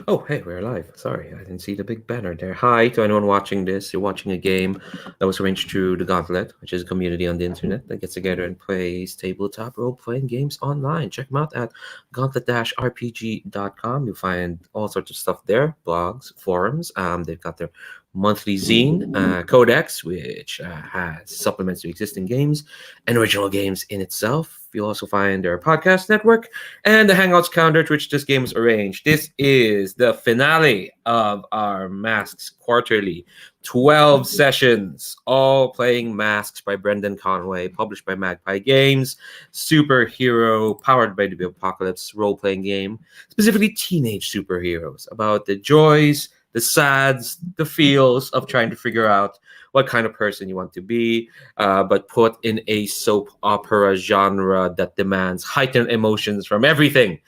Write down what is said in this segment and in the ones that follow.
Oh, hey, we're live. Sorry, I didn't see the big banner there. Hi to anyone watching this. You're watching a game that was arranged through the Gauntlet, which is a community on the internet that gets together and plays tabletop role-playing games online. Check them out at gauntlet-rpg.com. You'll find all sorts of stuff there, blogs, forums. They've got their monthly zine, Codex, which has supplements to existing games and original games in itself. You'll also find their podcast network and the Hangouts calendar to which this game is arranged. This is the finale of our Masks Quarterly. 12 sessions, all playing Masks by Brendan Conway, published by Magpie Games, superhero, powered by the apocalypse role-playing game, specifically teenage superheroes, about the joys, the sads, the feels of trying to figure out what kind of person you want to be, but put in a soap opera genre that demands heightened emotions from everything.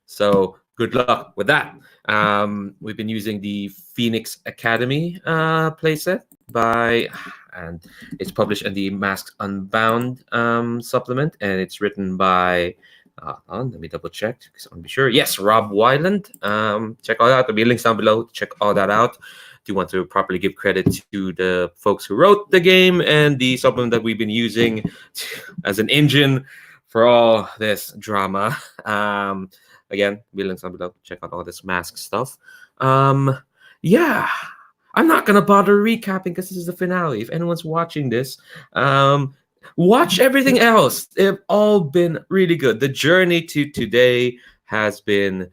So good luck with that. We've been using the Phoenix Academy playset and it's published in the Masks Unbound supplement, and it's written by. Let me double check because I want to be sure. Yes, Rob Wyland. Check all that out. There'll be links down below. Check all that out. Do you want to properly give credit to the folks who wrote the game and the supplement that we've been using as an engine for all this drama. Again, be links down below. Check out all this mask stuff. Yeah, I'm not gonna bother recapping because this is the finale. If anyone's watching this, watch everything else. They've all been really good. The journey to today has been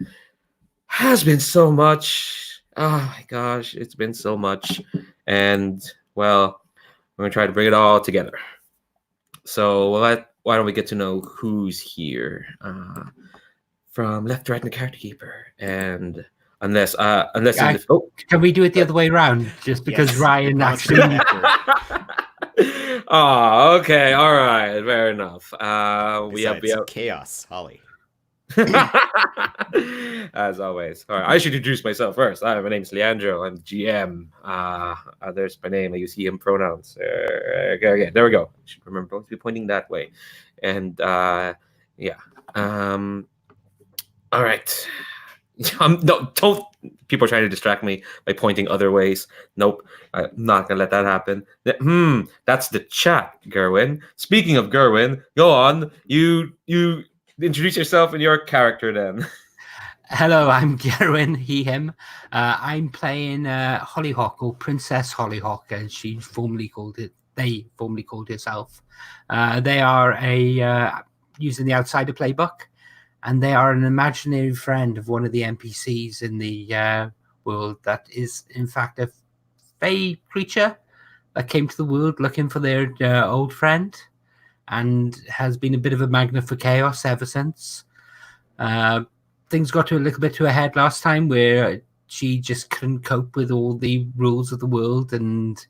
so much. Oh my gosh, it's been so much. And well, we're gonna try to bring it all together. So why don't we get to know who's here? From left to right in the character keeper. And unless can we do it the other way around? Just because Yes. Ryan Bounce actually. Oh, okay, all right, fair enough. We have chaos, Holly. As always. All right, I should introduce myself first. Hi, my name's Leandro. I'm GM. There's my name. I use he him pronouns. Okay, there we go. I should remember to be pointing that way. And yeah. All right. No, don't. People are trying to distract me by pointing other ways. Nope, I'm not gonna let that happen. That's the chat, Gerwin. Speaking of Gerwin, go on. You introduce yourself and your character then. Hello, I'm Gerwin, he, him. I'm playing Holly Hock, or Princess Holly Hock, as they formerly called herself. They are using the Outsider playbook, and they are an imaginary friend of one of the NPCs in the world that is, in fact, a fae creature that came to the world looking for their old friend and has been a bit of a magnet for chaos ever since. Things got to a little bit to a head last time where she just couldn't cope with all the rules of the world and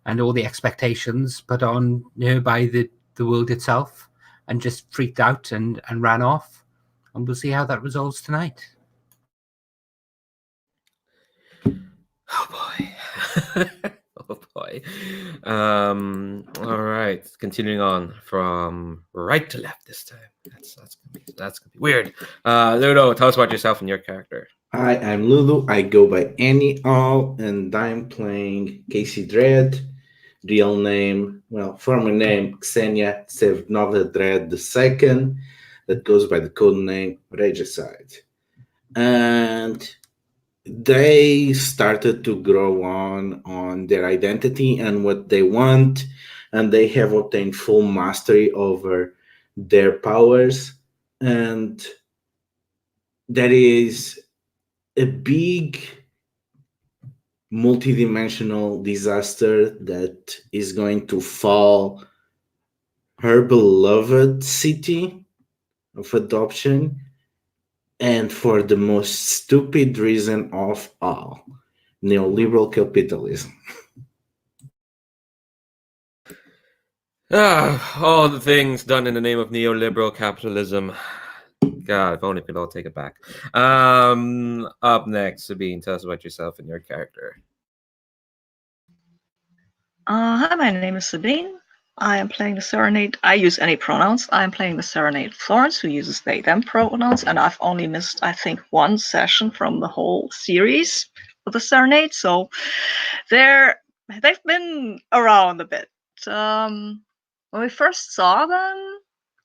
all the expectations put on her by the world itself, and just freaked out and ran off. And we'll see how that resolves tonight. Oh boy. Oh boy. All right. Continuing on from right to left this time. That's gonna be weird. Ludo, tell us about yourself and your character. Hi, I'm Lulu. I go by Annie All, and I'm playing Kasey Dredd. Real name, former name Ksenia Sevnova Dredd II, that goes by the code name Regicide. And they started to grow on their identity and what they want, and they have obtained full mastery over their powers. And there is a big multidimensional disaster that is going to fall her beloved city of adoption, and for the most stupid reason of all, neoliberal capitalism. All the things done in the name of neoliberal capitalism. God, if only we could all take it back. Up next, Sabine, tell us about yourself and your character. Hi, my name is Sabine. I am playing the Serenade. I use any pronouns. I am playing the Serenade of Thorns, who uses they, them pronouns, and I've only missed, I think, one session from the whole series of the Serenade, so they've been around a bit. When we first saw them,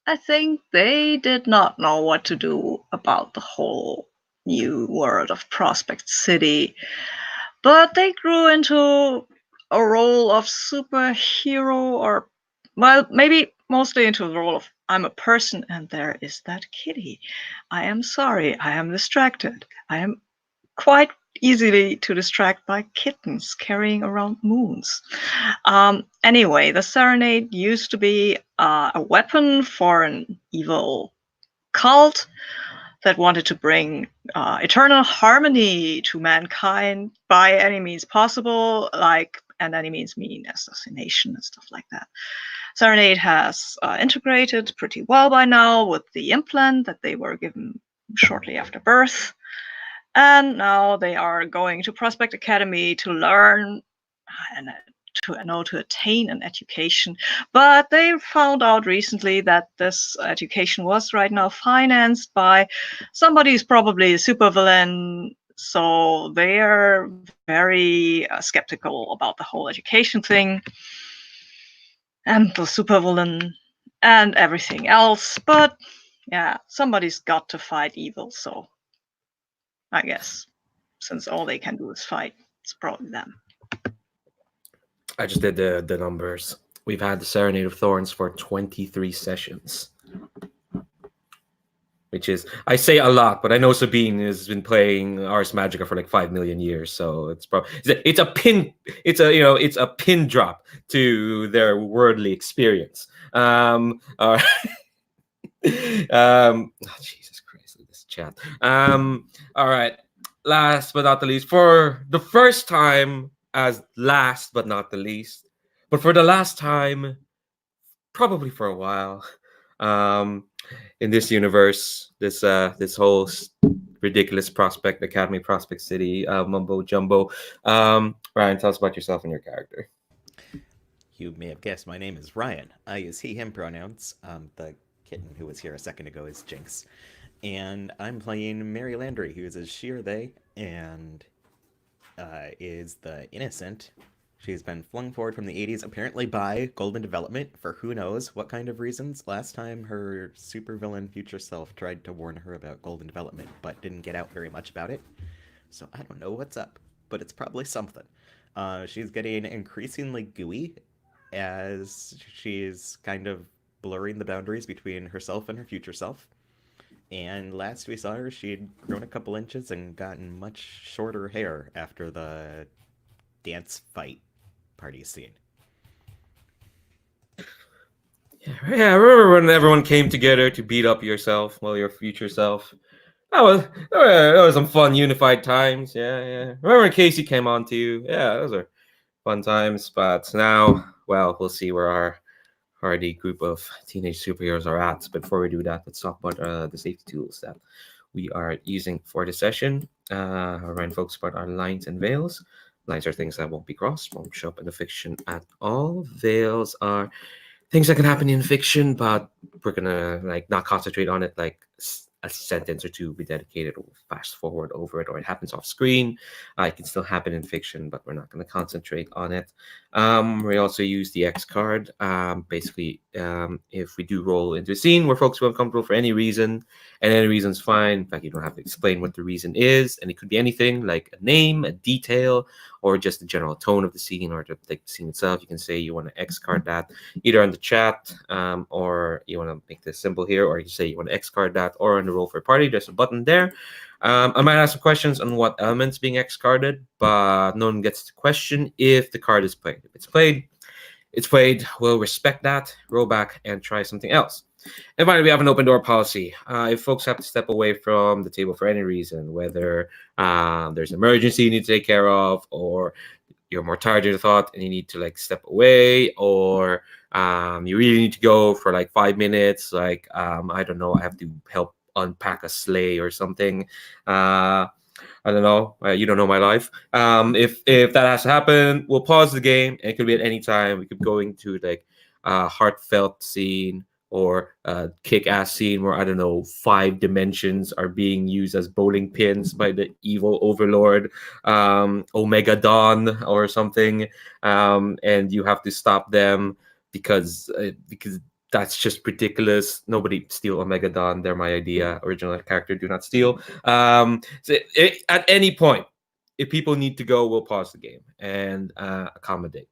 I think they did not know what to do about the whole new world of Prospect City, but they grew into a role of superhero, or well, maybe mostly into the role of I'm a person and there is that kitty. I am sorry, I am distracted. I am quite easily to distract by kittens carrying around moons. Anyway, the Serenade used to be a weapon for an evil cult that wanted to bring eternal harmony to mankind by any means possible, and any means mean assassination and stuff like that. Serenade has integrated pretty well by now with the implant that they were given shortly after birth. And now they are going to Prospect Academy to learn and to attain an education. But they found out recently that this education was right now financed by somebody who's probably a supervillain. So they're very skeptical about the whole education thing and the supervillain and everything else. But yeah, somebody's got to fight evil, so I guess since all they can do is fight, it's probably them. I just did the numbers. We've had the Serenade of Thorns for 23 sessions. Which is, I say a lot, but I know Sabine has been playing Ars Magica for like 5 million years, so it's probably it's a pin drop to their worldly experience. Oh, Jesus Christ, this chat. All right. Last but not the least, for the first time, as last but not the least, but for the last time, probably for a while, in this universe, this whole ridiculous Prospect Academy, Prospect City, mumbo jumbo. Ryan, tell us about yourself and your character. You may have guessed my name is Ryan. I use he, him pronouns. The kitten who was here a second ago is Jinx. And I'm playing Mary Landry, who is a she or they, and is the innocent. She's been flung forward from the 80s, apparently by Golden Development, for who knows what kind of reasons. Last time, her supervillain future self tried to warn her about Golden Development, but didn't get out very much about it. So I don't know what's up, but it's probably something. She's getting increasingly gooey as she's kind of blurring the boundaries between herself and her future self. And last we saw her, she'd grown a couple inches and gotten much shorter hair after the dance fight party scene. Yeah, I remember when everyone came together to beat up yourself, well, your future self. That was some fun unified times. Yeah. Remember when Kasey came on to you? Yeah, those are fun times. But now, well, we'll see where our hardy group of teenage superheroes are at. But before we do that, let's talk about the safety tools that we are using for the session. Ryan folks about our lines and veils. Lines are things that won't be crossed, won't show up in the fiction at all. Veils are things that can happen in fiction, but we're gonna not concentrate on it. Like a sentence or two be dedicated, or fast forward over it, or it happens off screen. It can still happen in fiction, but we're not going to concentrate on it. We also use the X card. Basically, if we do roll into a scene where folks are uncomfortable for any reason, and any reason's fine. In fact, you don't have to explain what the reason is, and it could be anything like a name, a detail, or just the general tone of the scene, or the scene itself. You can say you want to X card that either on the chat, or you want to make this symbol here, or you say you want to X card that, or on the roll for a party. There's a button there. I might ask some questions on what elements being X carded, but no one gets to question if the card is played. If it's played, it's played. We'll respect that, roll back, and try something else. And finally, we have an open door policy. If folks have to step away from the table for any reason, whether there's an emergency you need to take care of, or you're more tired than you thought and you need to step away, or you really need to go for 5 minutes, I don't know, I have to help unpack a sleigh or something. I don't know. You don't know my life. If that has to happen, we'll pause the game. And it could be at any time. We could go into heartfelt scene or a kick-ass scene where, I don't know, 5 dimensions are being used as bowling pins by the evil overlord, Omega Dawn or something, and you have to stop them because that's just ridiculous. Nobody steal Omega Dawn. They're my idea. Original character, do not steal. At any point, if people need to go, we'll pause the game and accommodate.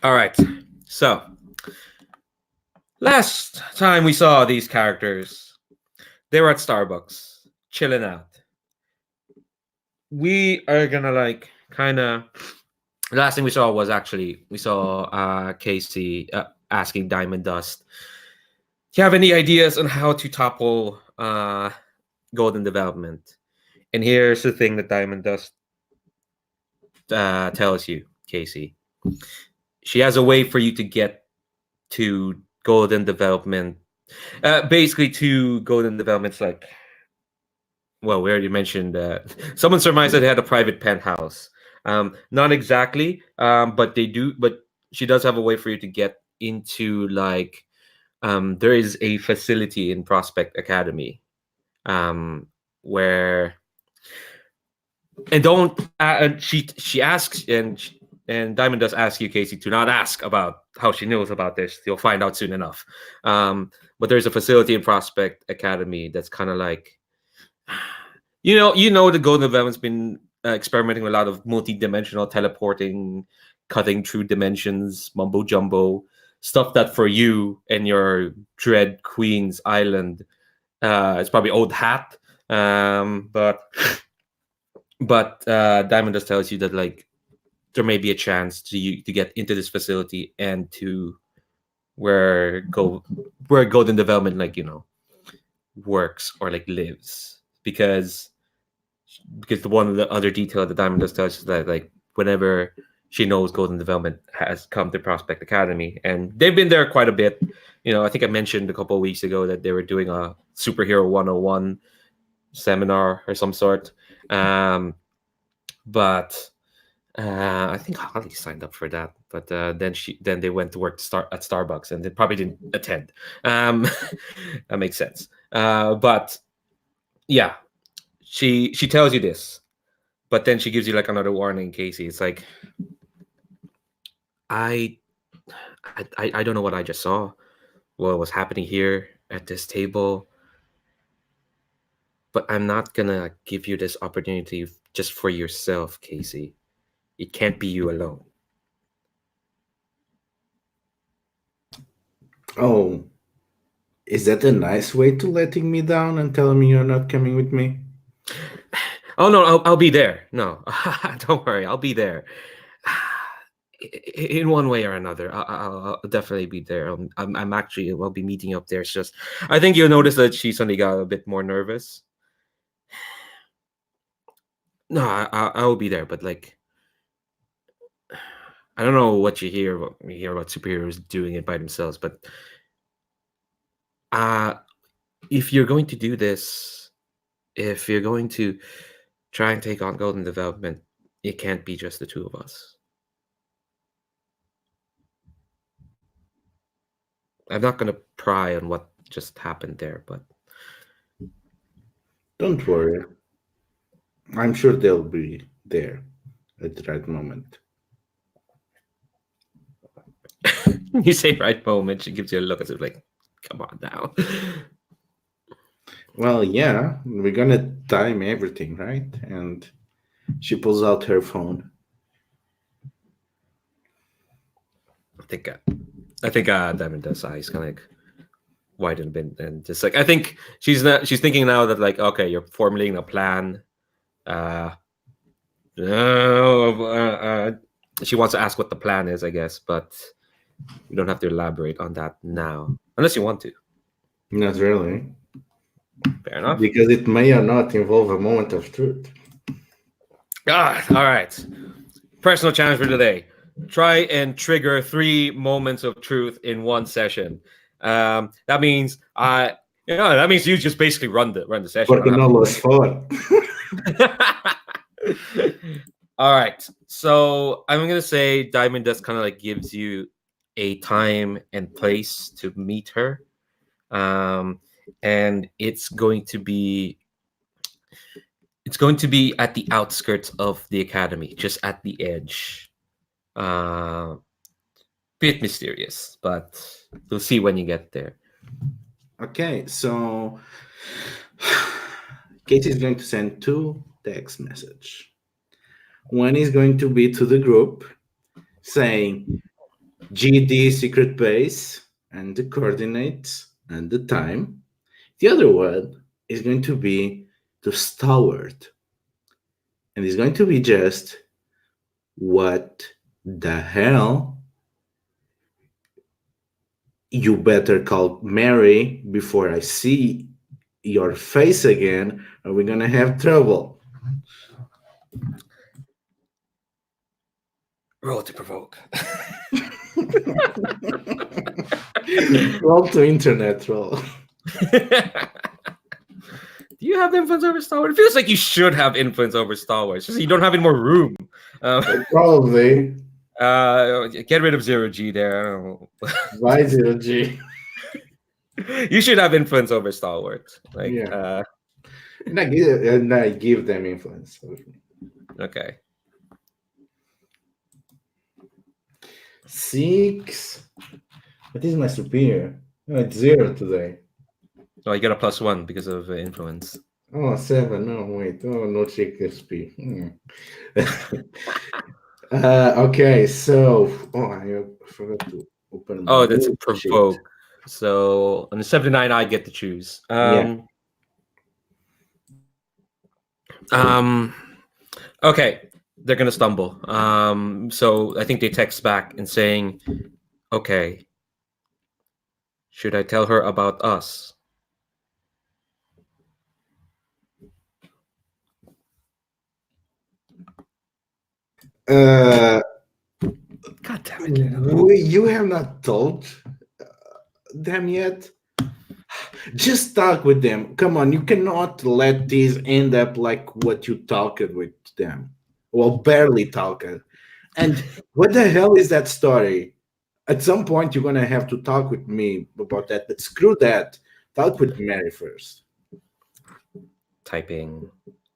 All right. So, last time we saw these characters, they were at Starbucks, chilling out. We are gonna like kind of. The last thing we saw was Kasey asking Diamond Dust, "Do you have any ideas on how to topple Golden Development?" And here's the thing that Diamond Dust tells you, Kasey. She has a way for you to get to Golden Development. Basically, to Golden Development's like, well, we already mentioned someone surmised that they had a private penthouse. Not exactly, but they do. But she does have a way for you to get into like, there is a facility in Prospect Academy, where, and don't she asks and Diamond does ask you, Kasey, to not ask about how she knows about this. You'll find out soon enough. But there's a facility in Prospect Academy that's kind of like, you know, the Golden Development's been experimenting with a lot of multi-dimensional teleporting, cutting through dimensions, mumbo jumbo stuff that for you and your Dread Queen's Island, it's probably old hat. But Diamond just tells you that like there may be a chance to get into this facility and to where Golden Development, like, you know, works or like lives, because the one of the other detail that Diamond does tell us is that like whenever she knows Golden Development has come to Prospect Academy, and they've been there quite a bit. You know, I think I mentioned a couple of weeks ago that they were doing a Superhero 101 seminar or some sort. But I think Holly signed up for that, but then they went to work at Starbucks and they probably didn't attend. That makes sense. But yeah, she tells you this, but then she gives you like another warning, Kasey. It's like, I don't know what I just saw, what was happening here at this table, but I'm not gonna give you this opportunity just for yourself, Kasey. It can't be you alone. Oh, is that a nice way to letting me down and telling me you're not coming with me? Oh no, I'll be there. No, don't worry, I'll be there. In one way or another, I'll definitely be there. I'll be meeting you up there. It's just, I think you'll notice that she suddenly got a bit more nervous. No, I will be there, but like, I don't know what you hear about superheroes doing it by themselves, but if you're going to do this, if you're going to try and take on Golden Development, it can't be just the two of us. I'm not going to pry on what just happened there, but don't worry. I'm sure they'll be there at the right moment. You say right moment, she gives you a look as if like, come on now. Well, yeah, we're gonna time everything, right? And she pulls out her phone. I think Diamond does eyes kind of like widen a bit and just like, I think she's thinking now that like, okay, you're formulating a plan. She wants to ask what the plan is, I guess, but you don't have to elaborate on that now, unless you want to. Not really. Fair enough. Because it may or not involve a moment of truth. All right. Personal challenge for today. Try and trigger 3 moments of truth in one session. That means you just basically run the session. Porque no los for. All right. So I'm gonna say Diamond Dust kind of like gives you a time and place to meet her, and it's going to be at the outskirts of the academy, just at the edge. Bit mysterious, but you'll see when you get there. Okay, so Kasey is going to send 2 text message. One is going to be to the group saying GD secret base and the coordinates and the time. The other one is going to be to Stalwart. And it's going to be just, what the hell? You better call Mary before I see your face again, or we're gonna have trouble. Roll to provoke. Roll to internet roll. Do you have influence over Star Wars? It feels like you should have influence over Star Wars. Just so you don't have any more room. Probably. Get rid of 0G there. I don't know. Why 0G? You should have influence over Star Wars. Like, Yeah. And I give them influence. Okay. 6. What is my superior? No, it's 0 today. Oh, you got a +1 because of influence. Oh, 7. No, wait. Oh, no Shakespeare. Okay, so I forgot to open. Oh, that's a provoke. So on the 79, I get to choose. Okay, they're gonna stumble. So I think they text back and saying, "Okay, should I tell her about us?" God damn it! You have not told them yet. Just talk with them. Come on, you cannot let this end up like what you talked with them. Well, barely talked. And what the hell is that story? At some point, you're gonna have to talk with me about that. But screw that. Talk with Mary first. Typing.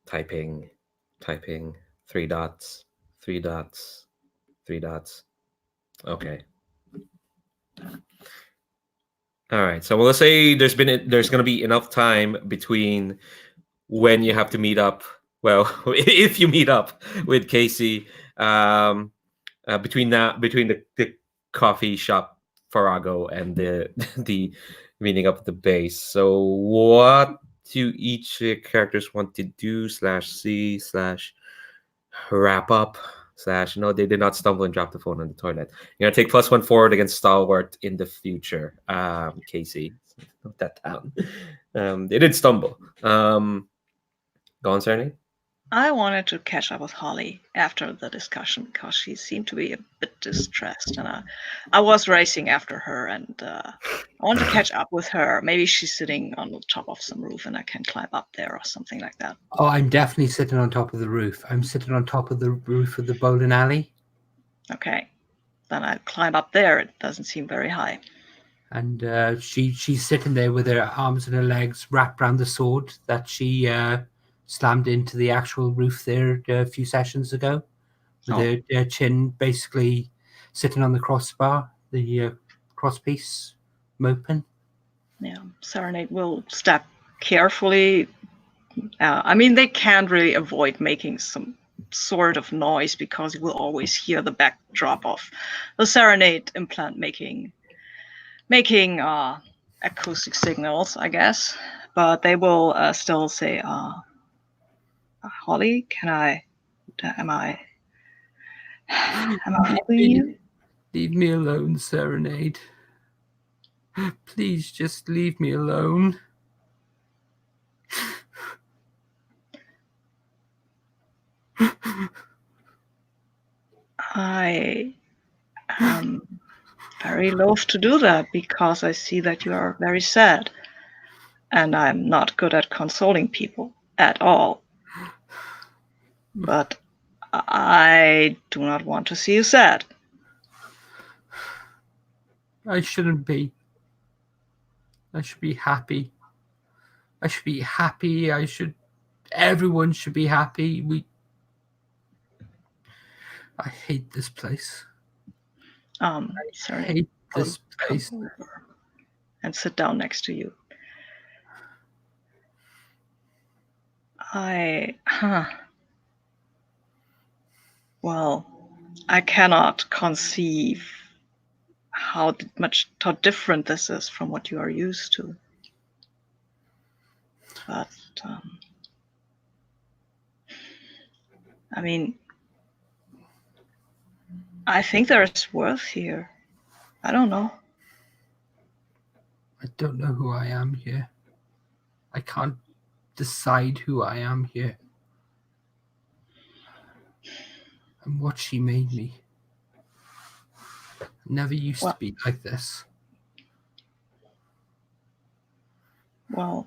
3 dots. 3 dots. 3 dots. Okay. All right. So we'll say there's going to be enough time between when you have to meet up. Well, if you meet up with Kasey, between the coffee shop Farago and the meeting up at the base. So what do each characters want to do /C/wrap up / no, they did not stumble and drop the phone on the toilet. You're gonna take +1 forward against Stalwart in the future. Kasey, note that down. They did stumble. Go on, Serenade. I wanted to catch up with Holly after the discussion because she seemed to be a bit distressed, and I was racing after her, and I want to catch up with her. Maybe she's sitting on the top of some roof, and I can climb up there or something like that. Oh, I'm definitely sitting on top of the roof. I'm sitting on top of the roof of the bowling alley. Okay, then I climb up there. It doesn't seem very high. And she's sitting there with her arms and her legs wrapped around the sword that she slammed into the actual roof there a few sessions ago, with her chin basically sitting on the crossbar, the crosspiece open. Yeah, Serenade will step carefully. I mean, they can't really avoid making some sort of noise because you will always hear the backdrop of the Serenade implant making acoustic signals, I guess. But they will still say, Holly, am I helping you? Leave me alone, Serenade. Please just leave me alone. I am very loath to do that because I see that you are very sad, and I'm not good at consoling people at all. But I do not want to see you sad. I shouldn't be. I should be happy. I should be happy. Everyone should be happy. I hate this place. I Sorry. hate this place. Come over and sit down next to you. Well, I cannot conceive how different this is from what you are used to. But I mean, I think there's worth here. I don't know. I don't know who I am here. I can't decide who I am here. And what she made me. Never used to be like this. Well,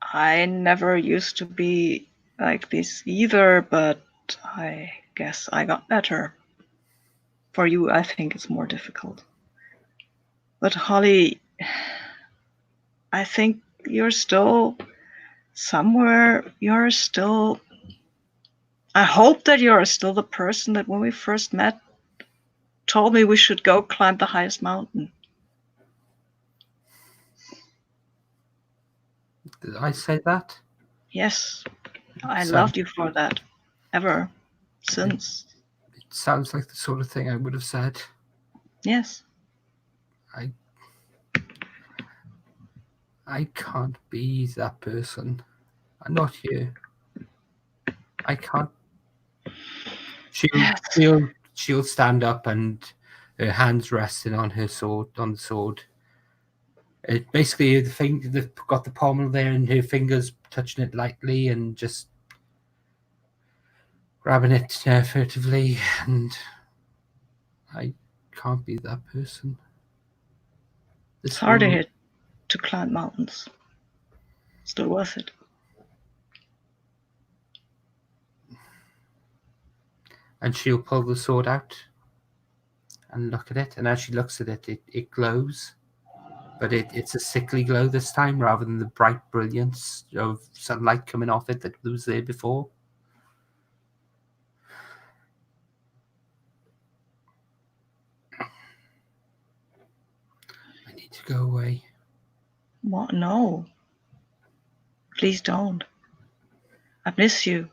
I never used to be like this either, but I guess I got better. For you, I think it's more difficult. But Holly, I think you're still somewhere. I hope that you're still the person that when we first met told me we should go climb the highest mountain. Did I say that? Yes, I loved you for that. Ever since. It sounds like the sort of thing I would have said. Yes. I can't be that person. I'm not here. I can't. She'll stand up and her hands resting on the sword. It basically they've got the pommel there and her fingers touching it lightly and just grabbing it furtively, and I can't be that person. It's harder to climb mountains. Still worth it. And she'll pull the sword out and look at it, and as she looks at it, it glows. But it's a sickly glow this time, rather than the bright brilliance of sunlight coming off it that was there before. I need to go away. What? No. Please don't. I miss you.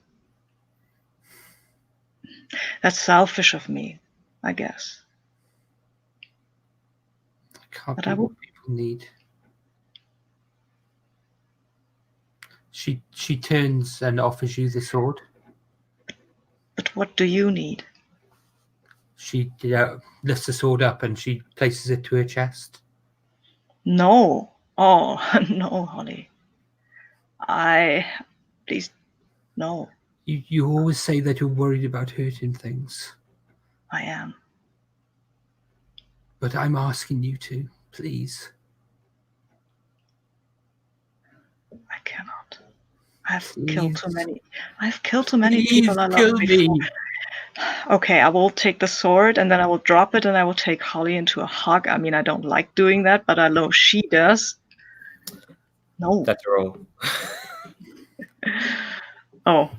That's selfish of me, I guess. I can't be what people need. She turns and offers you the sword. But what do you need? She lifts the sword up and she places it to her chest. No. Oh, no, Holly. Please, no. You always say that you're worried about hurting things. I am. But I'm asking you to, please. I cannot. I've killed too many people I kill loved me. before. Okay, I will take the sword and then I will drop it and I will take Holly into a hug. I mean, I don't like doing that, but I know she does. No. That's a roll. Oh,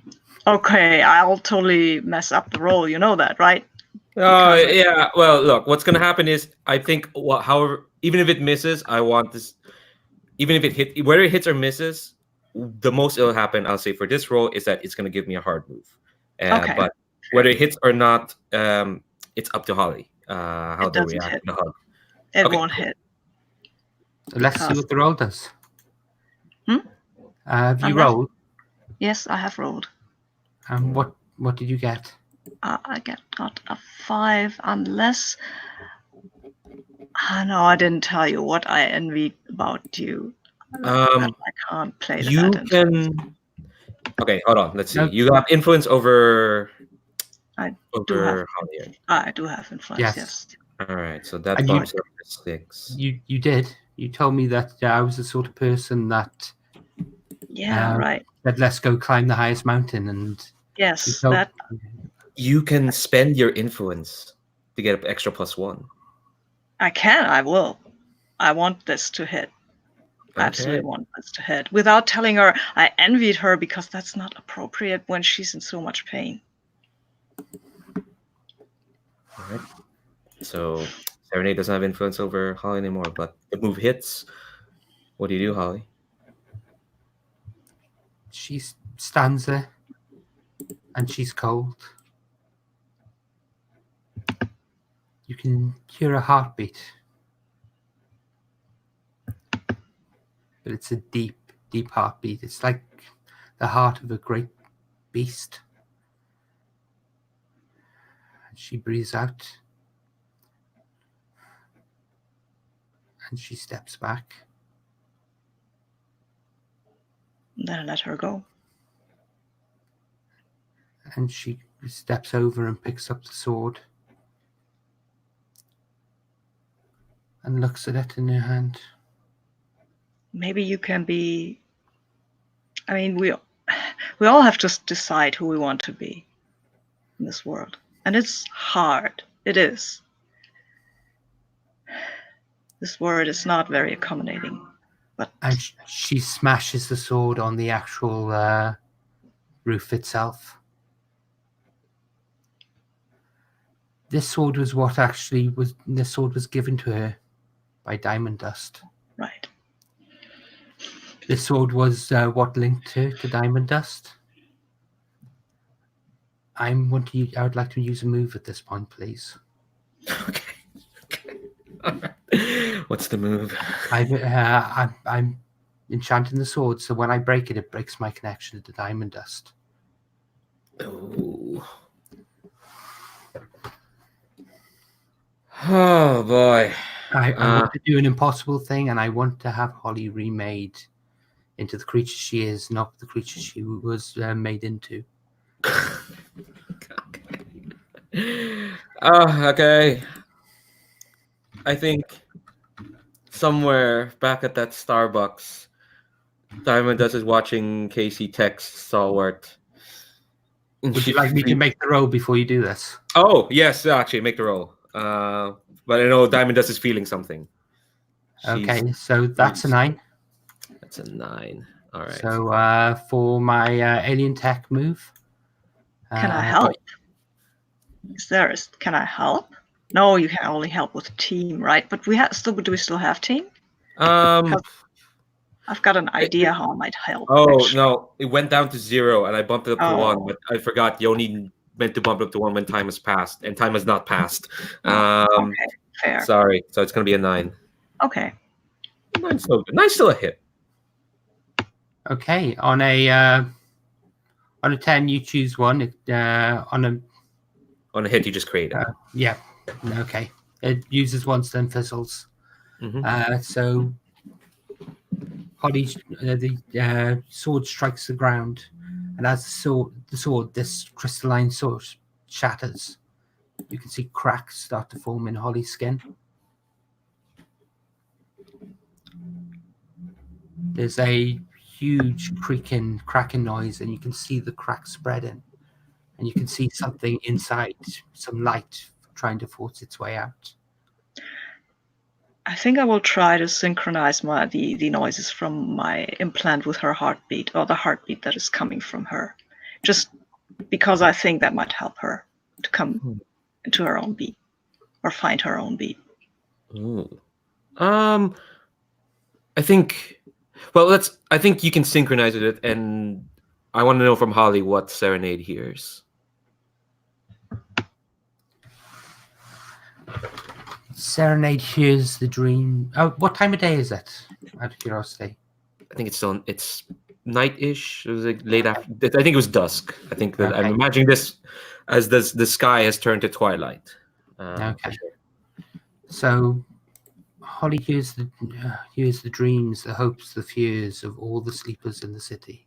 okay. I'll totally mess up the roll. You know that, right? Oh, yeah. Well, look, what's going to happen is I think, however, even if it misses, I want this, even if it whether it hits or misses, the most it'll happen, I'll say, for this roll is that it's going to give me a hard move. Okay. But whether it hits or not, it's up to Holly how they react to the hug. It won't hit. Let's see what the roll does. Have you I'm rolled? Yes, I have rolled. And what did you get? I got a 5, unless... no, I didn't tell you what I envy about you. I can't play that. You can... Okay, hold on. Let's see. Nope. You have influence over... I do have influence, yes. All right, so that bumps up to 6. You did. You told me that I was the sort of person that... Yeah, right. said, let's go climb the highest mountain. And Yes, so- that You can spend your influence to get an extra +1. I can. I will. I want this to hit. I absolutely want this to hit. Without telling her, I envied her because that's not appropriate when she's in so much pain. All right. So Serenade doesn't have influence over Holly anymore, but the move hits. What do you do, Holly? she stands there and she's cold. You can hear a heartbeat. But it's a deep, deep heartbeat. It's like the heart of a great beast. She breathes out. And she steps back. Then I let her go. And she steps over and picks up the sword. And looks at it in her hand. Maybe you can be. I mean, we all have to decide who we want to be in this world, and it's hard. It is. This world is not very accommodating, but And she smashes the sword on the actual roof itself. This sword was what actually was. This sword was given to her by Diamond Dust. right. This sword was what linked her to Diamond Dust. I would like to use a move at this point, please. Okay. All right. What's the move? I'm enchanting the sword, so when I break it, it breaks my connection to Diamond Dust. Oh. Oh boy. I want to do an impossible thing, and I want to have Holly remade into the creature she is, not the creature she was made into. Okay. I think somewhere back at that Starbucks, Diamond Dust is watching Kasey text Stalwart. Would you like me to make the roll before you do this? Oh, yes, actually, make the roll. But I know Diamond Dust is feeling something. Okay, so that's a 9. That's a 9. All right. So for my alien tech move. Can I help? Can I help? No, you can only help with team, right? But do we still have team? I've got an idea how I might help. Oh, actually. no. It went down to 0, and I bumped it up to 1, Oh. but I forgot you only meant to bump it up to 1 when time has passed, and time has not passed. Okay, fair. Sorry. So it's going to be a 9. Okay. 9's still good. 9's still a hit. Okay, on a 10, you choose one. On a hit, you just create it. Yeah. Okay. It uses one stun fizzles. Mhm. So Holly, the sword strikes the ground, and as the sword, this crystalline sword shatters. You can see cracks start to form in Holly's skin. There's a huge cracking noise, and you can see the cracks spreading, and you can see something inside, some light trying to force its way out. I think I will try to synchronize the noises from my implant with her heartbeat, or the heartbeat that is coming from her, just because I think that might help her to come into her own beat or find her own beat. Ooh. I think. Well, I think you can synchronize it, and I want to know from Holly what Serenade hears. Serenade hears the dream. Oh, what time of day is it? Out of curiosity. I think it's night-ish. It was like late after. I think it was dusk. I think that I'm Okay. imagining this as the sky has turned to twilight. Okay. So Holly hears the dreams, the hopes, the fears of all the sleepers in the city.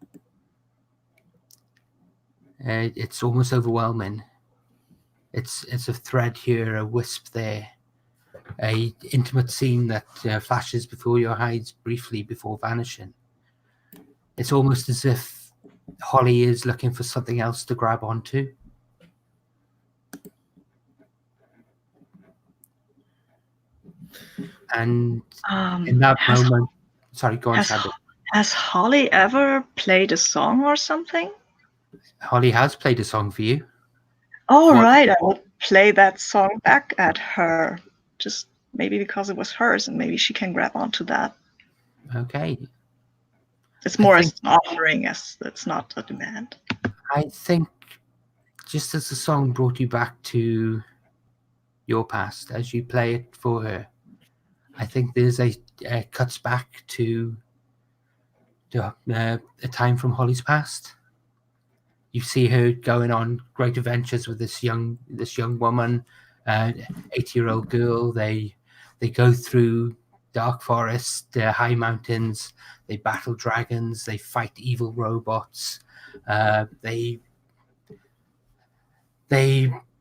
It's almost overwhelming. It's a thread here, a wisp there, a intimate scene that flashes before your eyes briefly before vanishing. It's almost as if Holly is looking for something else to grab onto. And in that has, moment, sorry, go on, has, Sandra. has Holly ever played a song or something? Holly has played a song for you. Oh, What? right. I will play that song back at her. Just maybe because it was hers, and maybe she can grab onto that. Okay. It's more as an offering, as it's not a demand. I think just as the song brought you back to your past, as you play it for her, I think there's a cuts back to a time from Holly's past. You see her going on great adventures with this young woman, 80-year-old girl. They go through dark forest, high mountains. They battle dragons. They fight evil robots. They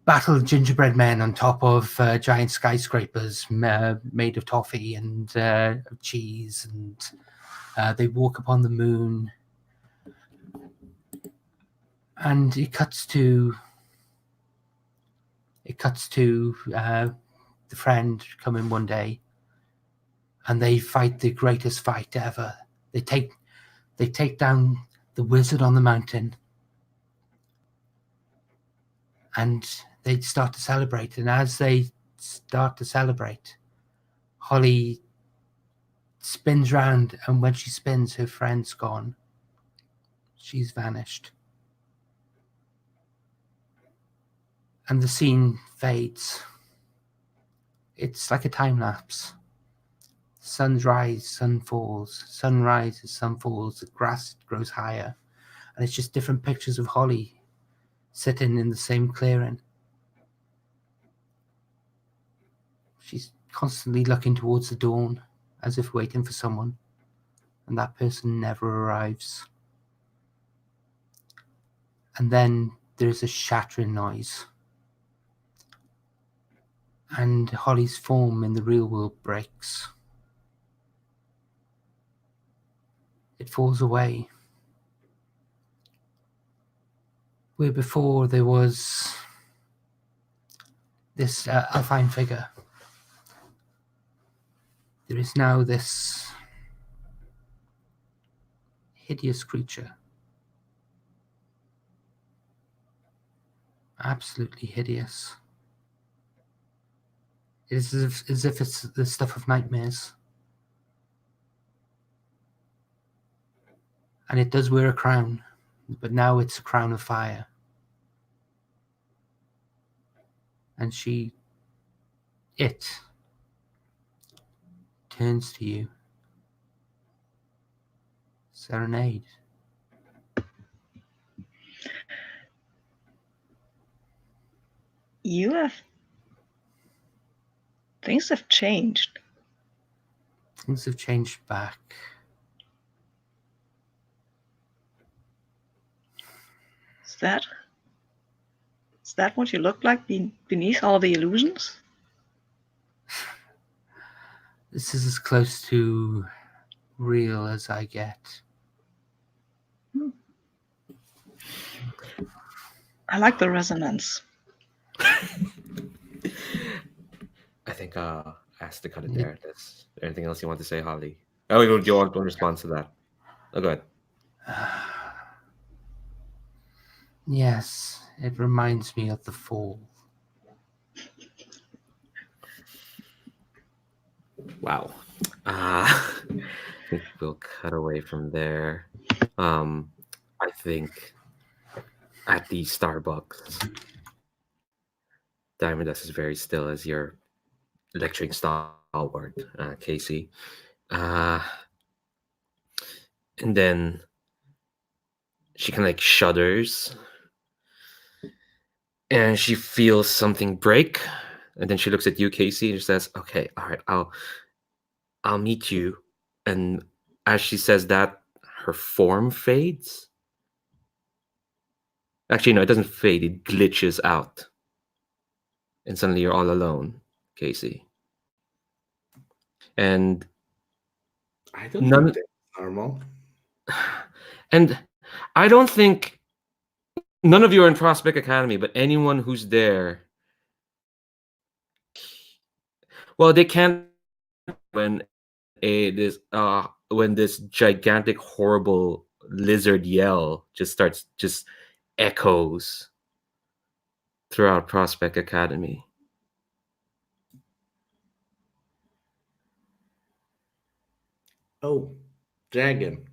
battle gingerbread men on top of giant skyscrapers made of toffee and cheese, and they walk upon the moon. And it cuts to the friend coming one day, and they fight the greatest fight ever. They take down the wizard on the mountain, and they start to celebrate. And as they start to celebrate, Holly spins round, and when she spins, her friend's gone. She's vanished. And the scene fades. It's like a time lapse. Sun rises, sun falls. Sun rises, sun falls. The grass grows higher. And it's just different pictures of Holly sitting in the same clearing. She's constantly looking towards the dawn, as if waiting for someone. And that person never arrives. And then there's a shattering noise. And Holly's form in the real world breaks. It falls away. Where before there was this Alpine figure, there is now this hideous creature. Absolutely hideous. It is as if it's the stuff of nightmares. And it does wear a crown, but now it's a crown of fire. And it turns to you. Serenade. Things have changed. Things have changed back. Is that what you look like beneath all the illusions? This is as close to real as I get. I like the resonance. I think I have to cut it there. Is there anything else you want to say, Holly? Oh, do you want to respond to that? Oh, go ahead. Yes, it reminds me of the fall. Wow. I think we'll cut away from there. I think at the Starbucks, Diamond Dust is very still as your lecturing stalwart, Kasey. And then she kind of like shudders, and she feels something break, and then she looks at you, Kasey, and she says, "Okay, all right, I'll meet you." And as she says that, her form fades. Actually, no, it doesn't fade. It glitches out, and suddenly you're all alone, Kasey. And I don't think that's normal. And I don't think none of you are in Prospect Academy, but anyone who's there, well, they can't when when this gigantic, horrible lizard yell just echoes throughout Prospect Academy. Oh, dragon.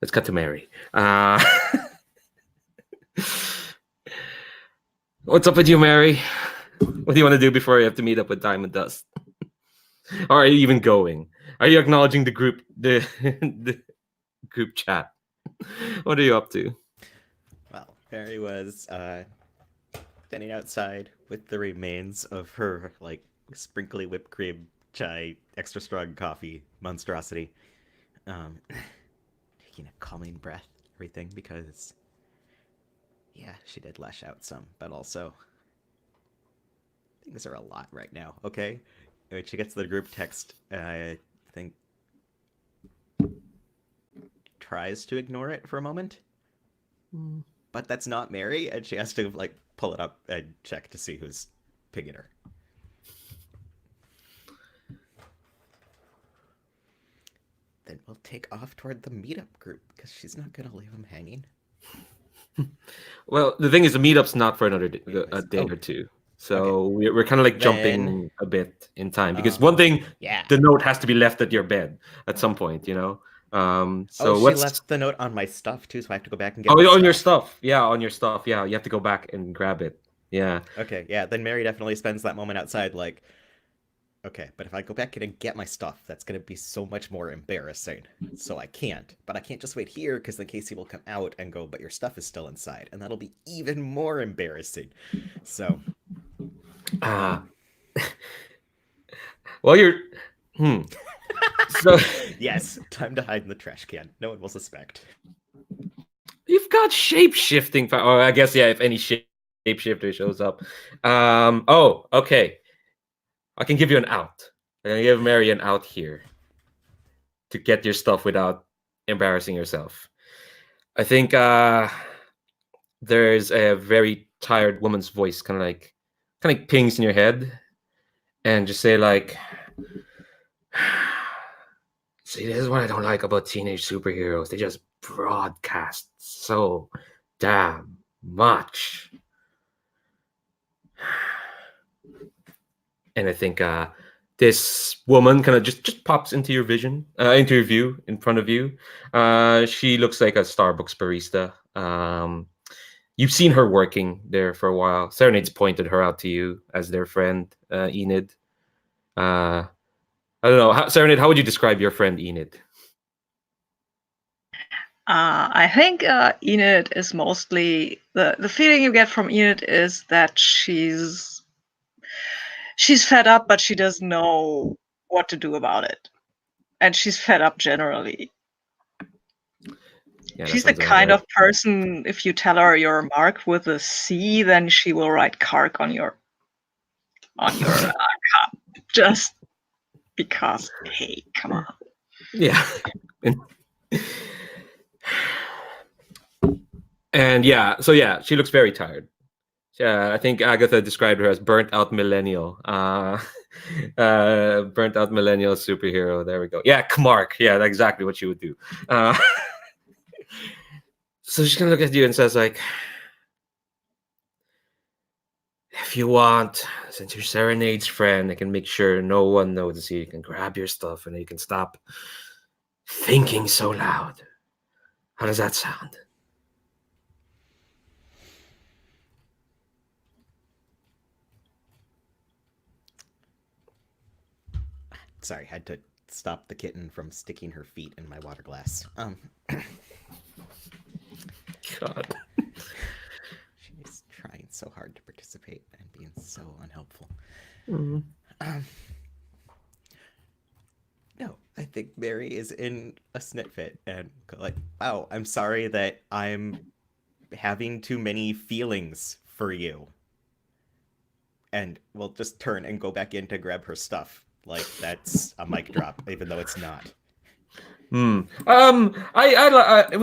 Let's cut to Mary. What's up with you, Mary? What do you want to do before you have to meet up with Diamond Dust? Or are you even going? Are you acknowledging the group the group chat? What are you up to? Well, Mary was standing outside with the remains of her like sprinkly whipped cream chai extra strong coffee monstrosity. Taking a calming breath, everything, because yeah, she did lash out some, but also things are a lot right now, okay? When she gets the group text, I think tries to ignore it for a moment. But that's not Mary, and she has to like pull it up and check to see who's pinging her. Then we'll take off toward the meetup group, because she's not gonna leave him hanging. Well, the thing is, the meetup's not for another a day Oh. or two. So we're kind of like jumping Then- a bit in time because one thing, Yeah. the note has to be left at your bed at some point, you know. So she what's left the note on my stuff too, so I have to go back and get. oh my on your stuff? Yeah, on your stuff. Yeah, you have to go back and grab it. Yeah. Okay, yeah. Then Mary definitely spends that moment outside, like, okay, but if I go back in and get my stuff, that's gonna be so much more embarrassing. So I can't. But I can't just wait here because then Kasey will come out and go, but your stuff is still inside, and that'll be even more embarrassing. So. Well, you're. So Yes, time to hide in the trash can. No one will suspect. you've got shape shifting. Oh, I guess yeah. If any shape shifter shows up. Oh, okay. I can give you an out. I can give Mary an out here to get your stuff without embarrassing yourself. I think there's a very tired woman's voice, kind of pings in your head, and just say like, "See, this is what I don't like about teenage superheroes. They just broadcast so damn much." And I think this woman kind of just pops into your vision, into your view, in front of you. She looks like a Starbucks barista. You've seen her working there for a while. Serenade's pointed her out to you as their friend, Enid. I don't know, Serenade, how would you describe your friend Enid? I think Enid is mostly the feeling you get from Enid is that she's fed up, but she doesn't know what to do about it, and she's fed up generally. Yeah, She's the kind of person, if you tell her you're marked with a C, then she will write Kark on your cup, just because. Hey, come on. Yeah. And yeah, so yeah, she looks very tired. Yeah, I think Agatha described her as burnt out millennial. Burnt out millennial superhero. There we go. Yeah, Kmark. Yeah, that's exactly what she would do. So she's gonna look at you and says like, if you want, since you're Serenade's friend, I can make sure no one notices you. You can grab your stuff and you can stop thinking so loud. How does that sound? Sorry, had to stop the kitten from sticking her feet in my water glass. God. She's trying so hard to participate and being so unhelpful. Mm-hmm. No, I think Mary is in a snit fit and like, wow, I'm sorry that I'm having too many feelings for you. And we'll just turn and go back in to grab her stuff like that's a mic drop, even though it's not. We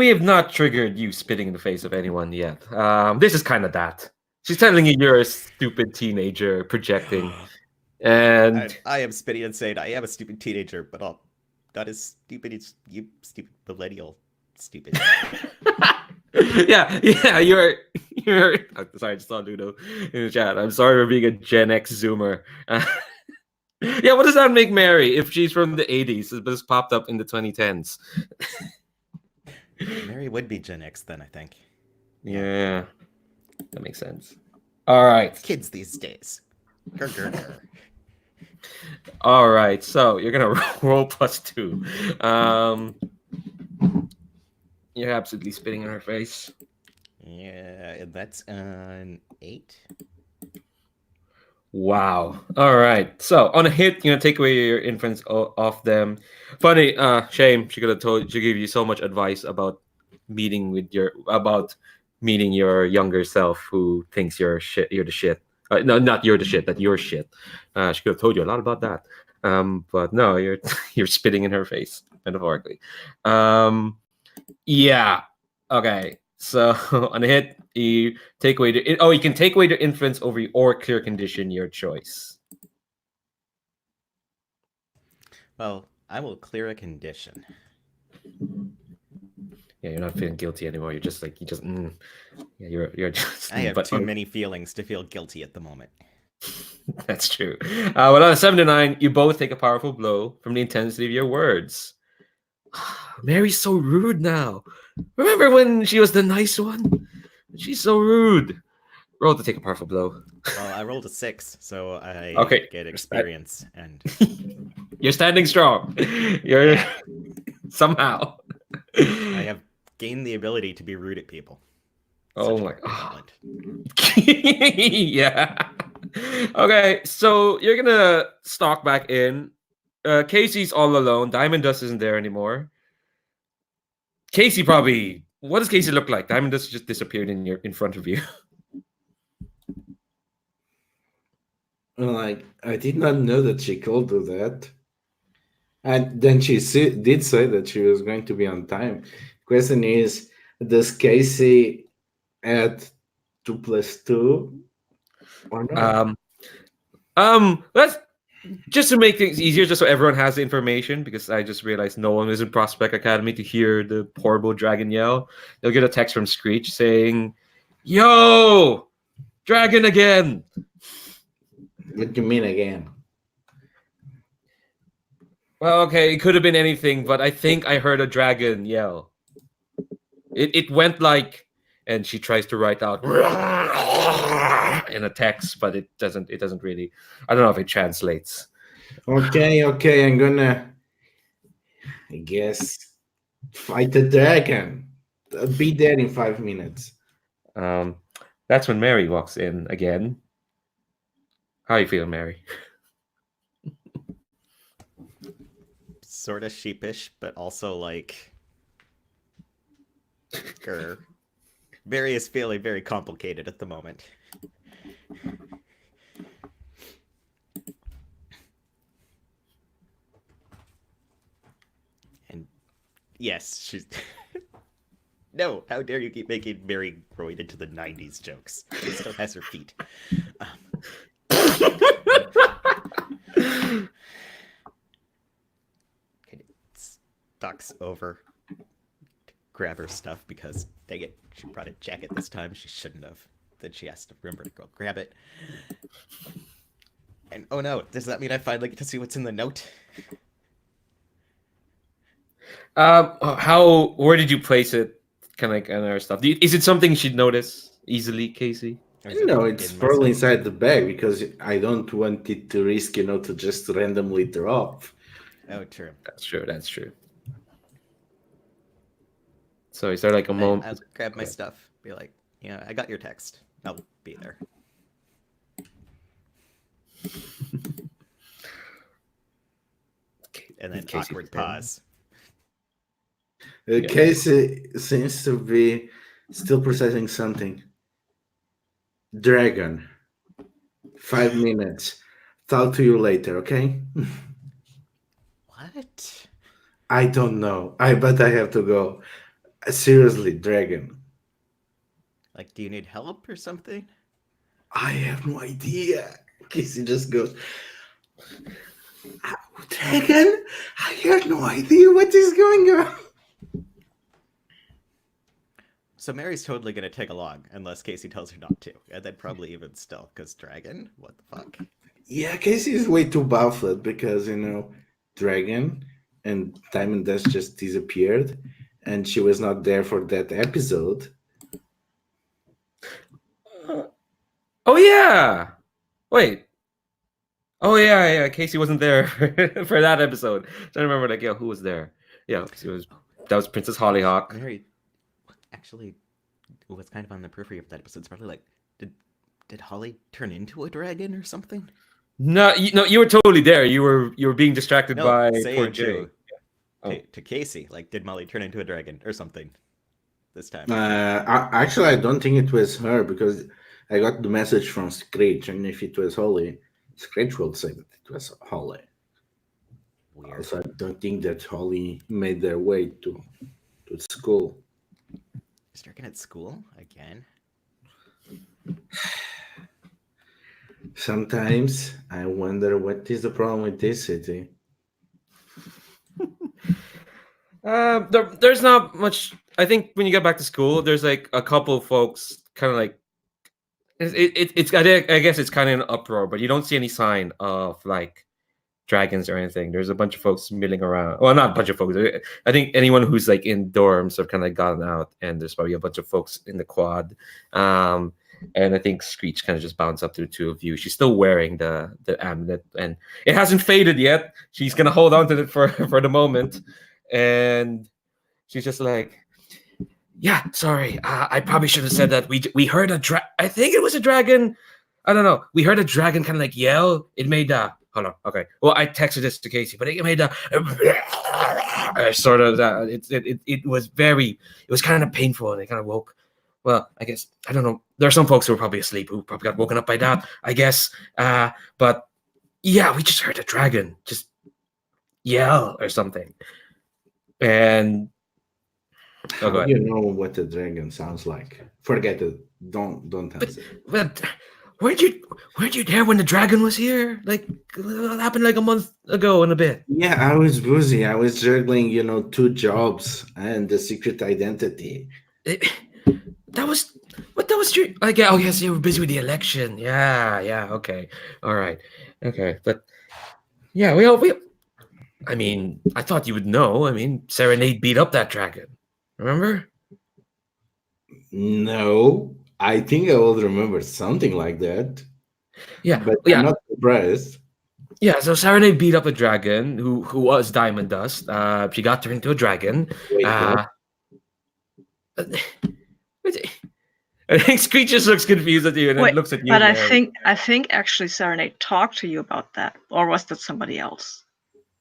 have not triggered you spitting in the face of anyone yet. This is kind of that. She's telling you you're a stupid teenager projecting, and I am spitting and saying I am a stupid teenager, but I'm not as stupid as you, stupid millennial, stupid. yeah, you're. Oh, sorry, I just saw Ludo in the chat. I'm sorry for being a Gen X Zoomer. Yeah, what does that make Mary if she's from the 80s but it's popped up in the 2010s? Mary would be Gen X then, I think. Yeah, that makes sense. All right. Kids these days. Grr. All right, so you're going to roll +2. You're absolutely spitting in her face. Yeah, that's an 8. Wow. All right. So on a hit, you're gonna take away your influence off them. Funny, shame. She gave you so much advice about meeting your younger self who thinks you're the shit. No, not you're the shit, that you're shit. She could have told you a lot about that. But no, you're spitting in her face, metaphorically. Yeah. Okay. So on a hit, you take away you can take away the influence over you or clear condition, your choice. Well, I will clear a condition. Yeah, you're not feeling guilty anymore. You're just like yeah, you're just. I have too many feelings to feel guilty at the moment. That's true. Well, on a 7 to 9, you both take a powerful blow from the intensity of your words. Mary's so rude now. Remember when she was the nice one? She's so rude. Roll to take a powerful blow. Well, I rolled a 6, so I get experience, and you're standing strong. You're somehow. I have gained the ability to be rude at people. Oh my god. Yeah. Okay, so you're gonna stalk back in. Kasey's all alone. Diamond Dust isn't there anymore. Kasey probably. What does Kasey look like? Diamond Dust just disappeared in front of you. Like, I did not know that she could do that. And then she did say that she was going to be on time. Question is, does Kasey add 2 + 2 or not? Let's just to make things easier, just so everyone has the information, because I just realized no one is in Prospect Academy to hear the horrible dragon yell. They'll get a text from Screech saying, "Yo, dragon again." What do you mean again? Well, okay, it could have been anything, but I think I heard a dragon yell. It went like, and she tries to write out in a text, but it doesn't really. I don't know if it translates. Okay, I'm gonna, I guess, fight the dragon. I'll be there in 5 minutes. That's when Mary walks in again. How you feeling, Mary? Sort of sheepish, but also like, Mary is feeling very complicated at the moment. And yes, she's. No, how dare you keep making Mary growing into the 90s jokes? She still has her feet. Ducks over to grab her stuff because, dang it, she brought a jacket this time. She shouldn't have. Then she has to remember to go grab it. And oh no, does that mean I finally get to see what's in the note? Where did you place it? Kind of like other stuff. Is it something she'd notice easily, Kasey? No, it's probably inside the bag because I don't want it to risk, to just randomly drop. Oh, true. That's true. So is there like a moment? I'll grab my stuff. Be like, I got your text. I'll be there. And then awkward pause. Kasey seems to be still processing something. Dragon. 5 minutes. Talk to you later, okay? What? I don't know. But I have to go. Seriously, Dragon. Like, do you need help or something? I have no idea. Kasey just goes, Dragon? I have no idea what is going on. So Mary's totally gonna take along unless Kasey tells her not to, and then probably even still, because Dragon? What the fuck? Yeah, Kasey is way too baffled because, Dragon and Time and Dust just disappeared, and she was not there for that episode. Oh yeah. Wait. Oh yeah. Kasey wasn't there for that episode. I remember, like, who was there? Yeah, that was Princess Holly Hock. Mary, actually, was kind of on the periphery of that episode. It's probably like, did Holly turn into a dragon or something? No, you were totally there. You were being distracted by say poor it Jay. to Kasey. Like, did Molly turn into a dragon or something this time? Actually, I don't think it was her because I got the message from Screech, and if it was Holly, Screech would say that it was Holly. Weird. Also, I don't think that Holly made their way to school. Is Dragon at school again? Sometimes I wonder what is the problem with this city. There's not much. I think when you get back to school, there's like a couple of folks kind of like it's. I guess it's kind of an uproar, but you don't see any sign of like dragons or anything. There's a bunch of folks milling around. Well, not a bunch of folks. I think anyone who's like in dorms have kind of gotten out, and there's probably a bunch of folks in the quad. And I think Screech kind of just bounced up to the two of you. She's still wearing the amulet, and it hasn't faded yet. She's gonna hold on to it for the moment, and she's just like, "Yeah, sorry. I probably should have said that. We heard I think it was a dragon. I don't know. We heard a dragon kind of like yell. It made hold on. Okay. Well, I texted this to Kasey, but it made sort of that. It was kind of painful, and it kind of woke. Well, I guess I don't know. There are some folks who were probably asleep who probably got woken up by that, I guess. But yeah, we just heard a dragon just yell or something. And How do you know what a dragon sounds like? Forget it. Don't answer. But weren't you there when the dragon was here? Like, it happened like a month ago and a bit. Yeah, I was busy. I was juggling, 2 jobs and the secret identity. That was true. Like, oh yes, you were busy with the election. Yeah. Okay, all right, okay. But yeah, we. I mean, I thought you would know. I mean, Serenade beat up that dragon. Remember? No, I think I will remember something like that. Yeah, but yeah. I'm not surprised. Yeah, so Serenade beat up a dragon who was Diamond Dust. She got turned into a dragon. Wait, I think Screech just looks confused at you and then looks at you. But I think actually Serenade talked to you about that, or was that somebody else?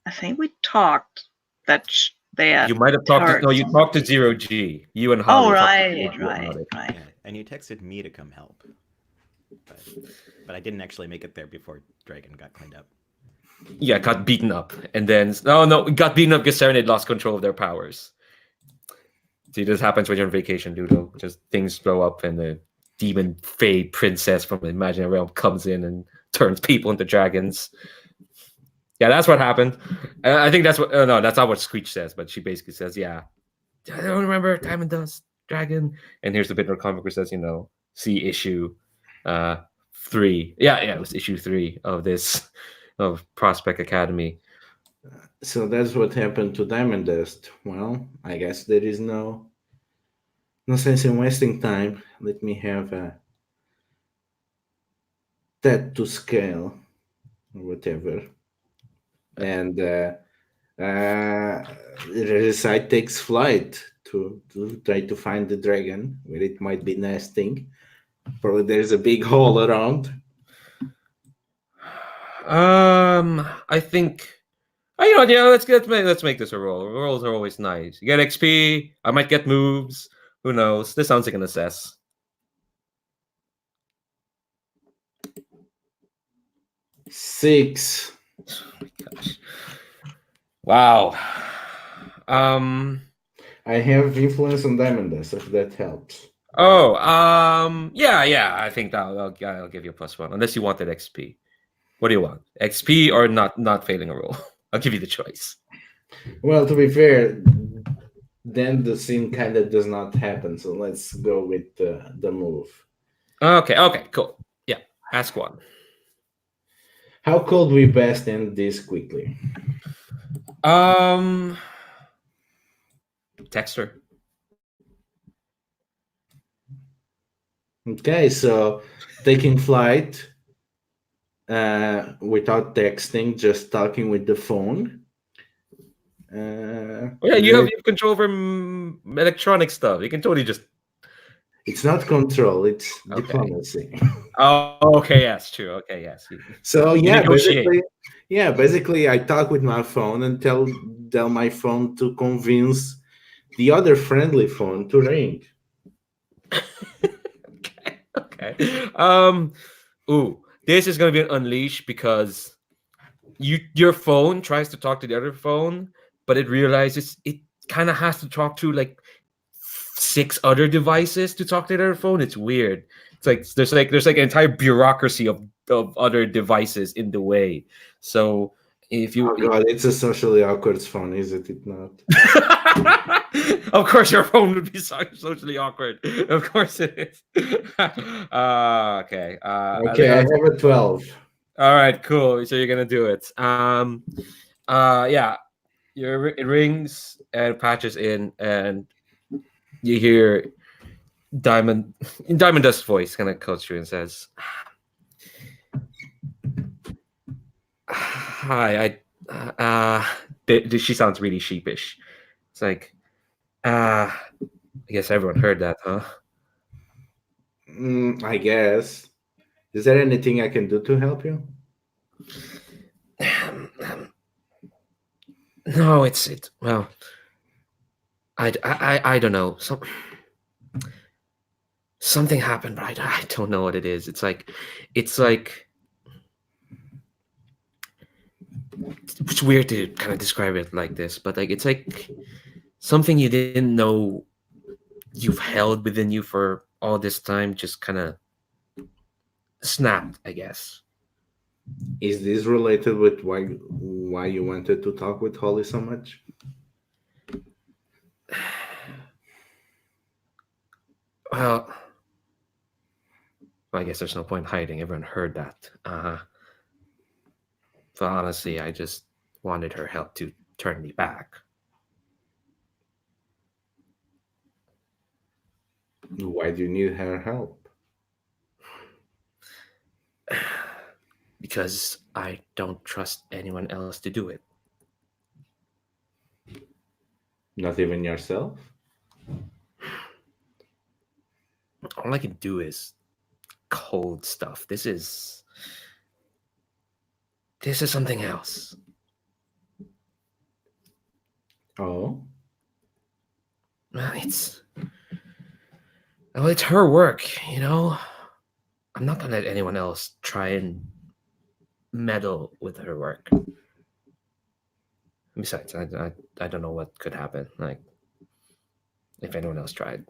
I think we talked that they had. You might have talked. You talked to 0G. You and Holly. Oh right. Yeah, and you texted me to come help, but I didn't actually make it there before Dragon got cleaned up. Yeah, got beaten up, and then got beaten up because Serenade lost control of their powers. See, this happens when you're on vacation, Ludo. Just things blow up, and the demon fae princess from the imaginary realm comes in and turns people into dragons. Yeah, that's what happened. I think that's what. No, that's not what Screech says, but she basically says, "Yeah, I don't remember Time and Dust Dragon." And here's the bit in her comic where it says, see issue 3. Yeah, it was issue 3 of Prospect Academy. So that's what happened to Diamond Dust. Well, I guess there is no sense in wasting time. Let me have that to scale or whatever. And Regicide takes flight to try to find the dragon where it might be nesting. Probably there's a big hole around. I think. Let's make this a roll. Rolls are always nice. You get XP. I might get moves. Who knows? This sounds like an assess. 6. Oh my gosh. Wow. I have influence on Diamond Dust, if that helps. Oh, yeah. I think I'll give you a +1, unless you wanted XP. What do you want? XP or not failing a roll? I'll give you the choice. Well, to be fair, then the scene kind of does not happen. So let's go with the move. Okay, cool. Yeah, ask one. How could we best end this quickly? Text her. Okay, so taking flight without texting, just talking with the phone. Oh, yeah, you have control over electronic stuff. You can totally just. It's not control; it's Okay. diplomacy. Oh, okay. Yes, true. Okay, yes. So You yeah, negotiate. basically, I talk with my phone and tell my phone to convince the other friendly phone to ring. Okay. Ooh, this is gonna be an unleash because your phone tries to talk to the other phone, but it realizes it kind of has to talk to like 6 other devices to talk to the other phone. It's weird. It's like there's an entire bureaucracy of other devices in the way. So if you Oh god, it's a socially awkward phone, is it not? of course your phone would be socially awkward. Of course it is. Okay. Okay, I have a 12. All right, cool. So you're gonna do it. Yeah. It rings and patches in, and you hear Diamond Dust's voice kind of comes through and says, "Hi, she sounds really sheepish. It's like, I guess everyone heard that, huh? I guess. Is there anything I can do to help you? No, it's well, I don't know. Something happened, but I don't know what it is. It's like it's weird to kind of describe it like this, but like it's like something you didn't know you've held within you for all this time just kind of snapped, I guess. Is this related with why you wanted to talk with Holly so much? Well, I guess there's no point hiding. Everyone heard that. But honestly, I just wanted her help to turn me back. Why do you need her help? Because I don't trust anyone else to do it. Not even yourself? All I can do is cold stuff. This is something else. Oh? It's her work, you know? I'm not gonna let anyone else try and meddle with her work. Besides, I don't know what could happen. Like, if anyone else tried.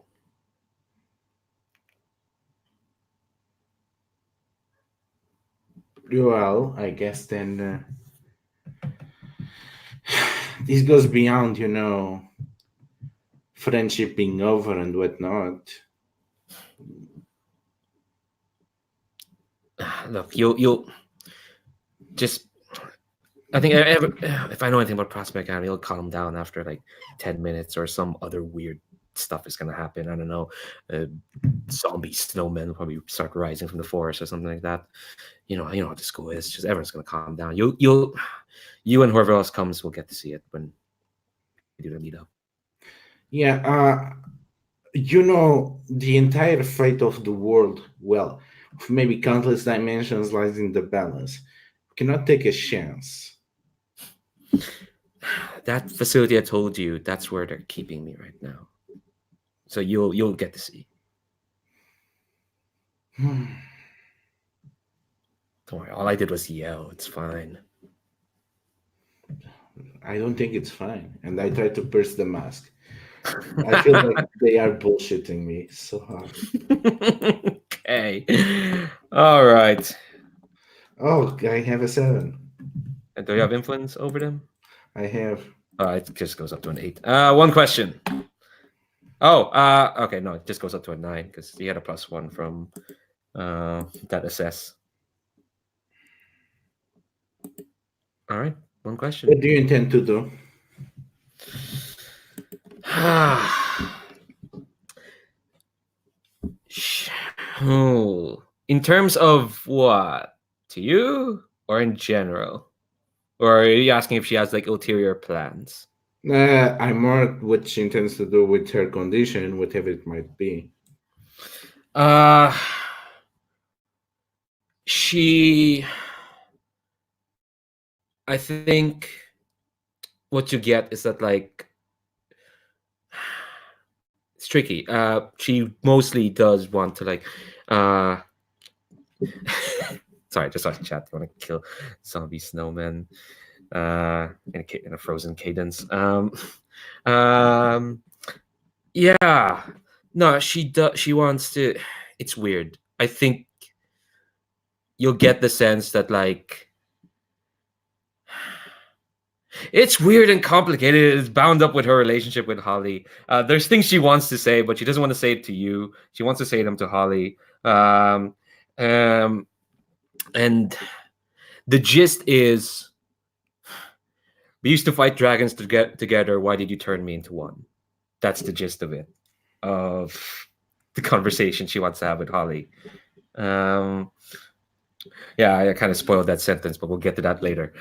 Well, I guess then this goes beyond, friendship being over and whatnot. Look, you'll just. I think if I know anything about Prospect Academy, it'll calm down after like 10 minutes, or some other weird stuff is gonna happen. I don't know. Zombie snowmen will probably start rising from the forest or something like that. You know how the school is. Just everyone's gonna calm down. You and whoever else comes will get to see it when we do the meetup. Yeah, the entire fate of the world, well, maybe countless dimensions lies in the balance. We cannot take a chance. That facility I told you, that's where they're keeping me right now. So you'll get to see. Don't worry, all I did was yell. It's fine. I don't think it's fine. And I try to pierce the mask. I feel like they are bullshitting me so hard. Okay. All right. Oh, I have a 7. And do you have influence over them? I have. It just goes up to an 8. One question. Oh, okay. No, it just goes up to a 9 because he had a +1 from that assess. All right. One question. What do you intend to do? In terms of what? To you or in general? Or are you asking if she has like ulterior plans? I'm more what she intends to do with her condition, whatever it might be. I think what you get is that like it's tricky. She mostly does want to like sorry, just watching chat. You want to kill zombie snowmen in a frozen cadence. Yeah. No, she wants to. It's weird. I think you'll get the sense that like it's weird and complicated. It's bound up with her relationship with Holly. There's things she wants to say, but she doesn't want to say it to you. She wants to say them to Holly. And the gist is, we used to fight dragons to get together. Why did you turn me into one? That's the gist of it, of the conversation she wants to have with Holly. Yeah, I kind of spoiled that sentence, but we'll get to that later.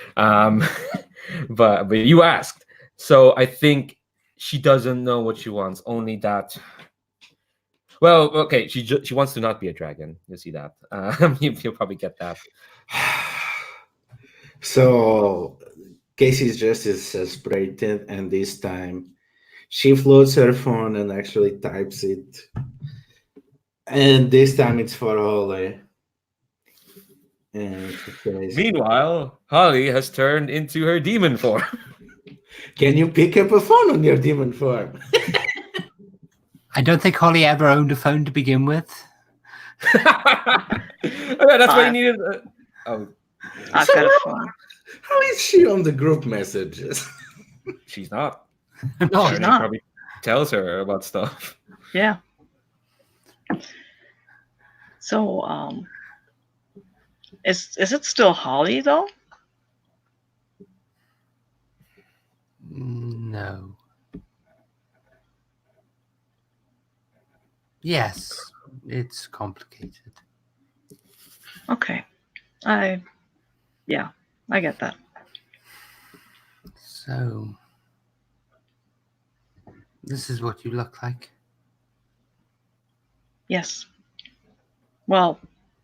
But you asked, so I think she doesn't know what she wants. Only that. Well, okay, she wants to not be a dragon. You'll see that. You'll probably get that. So Casey's just is separated, and this time she floats her phone and actually types it. And this time it's for Holly. And she says, Meanwhile, Holly has turned into her demon form. "Can you pick up a phone on your demon form?" I don't think Holly ever owned a phone to begin with. Okay, that's why you needed. Oh, I've got a phone. How is she on the group messages? she's not. No, She's not. Probably tells her about stuff. Yeah. So, is it still Holly though? no. Yes, it's complicated. Okay. I get that. So, this is what you look like. Yes. Well,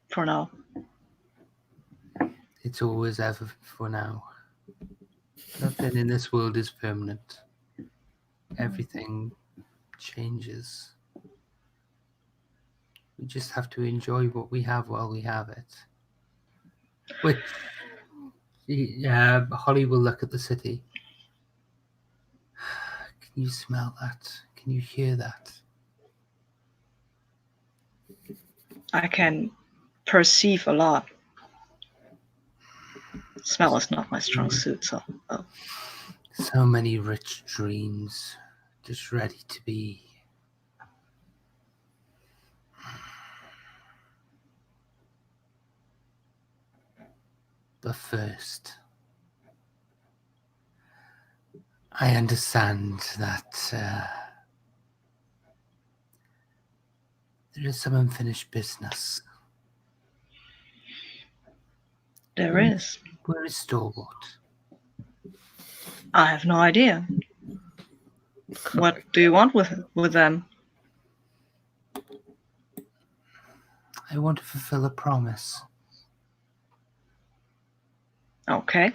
for now. It's always ever for now. Nothing in this world is permanent. Everything changes. We just have to enjoy what we have while we have it. Which, Holly will look at the city. Can you smell that? Can you hear that? I can perceive a lot. Smell is not my strong suit, so. Oh. So many rich dreams, just ready to be. But first, I understand that there is some unfinished business. There is. Where is Stalwart? I have no idea. What do you want with them? I want to fulfill a promise. Okay.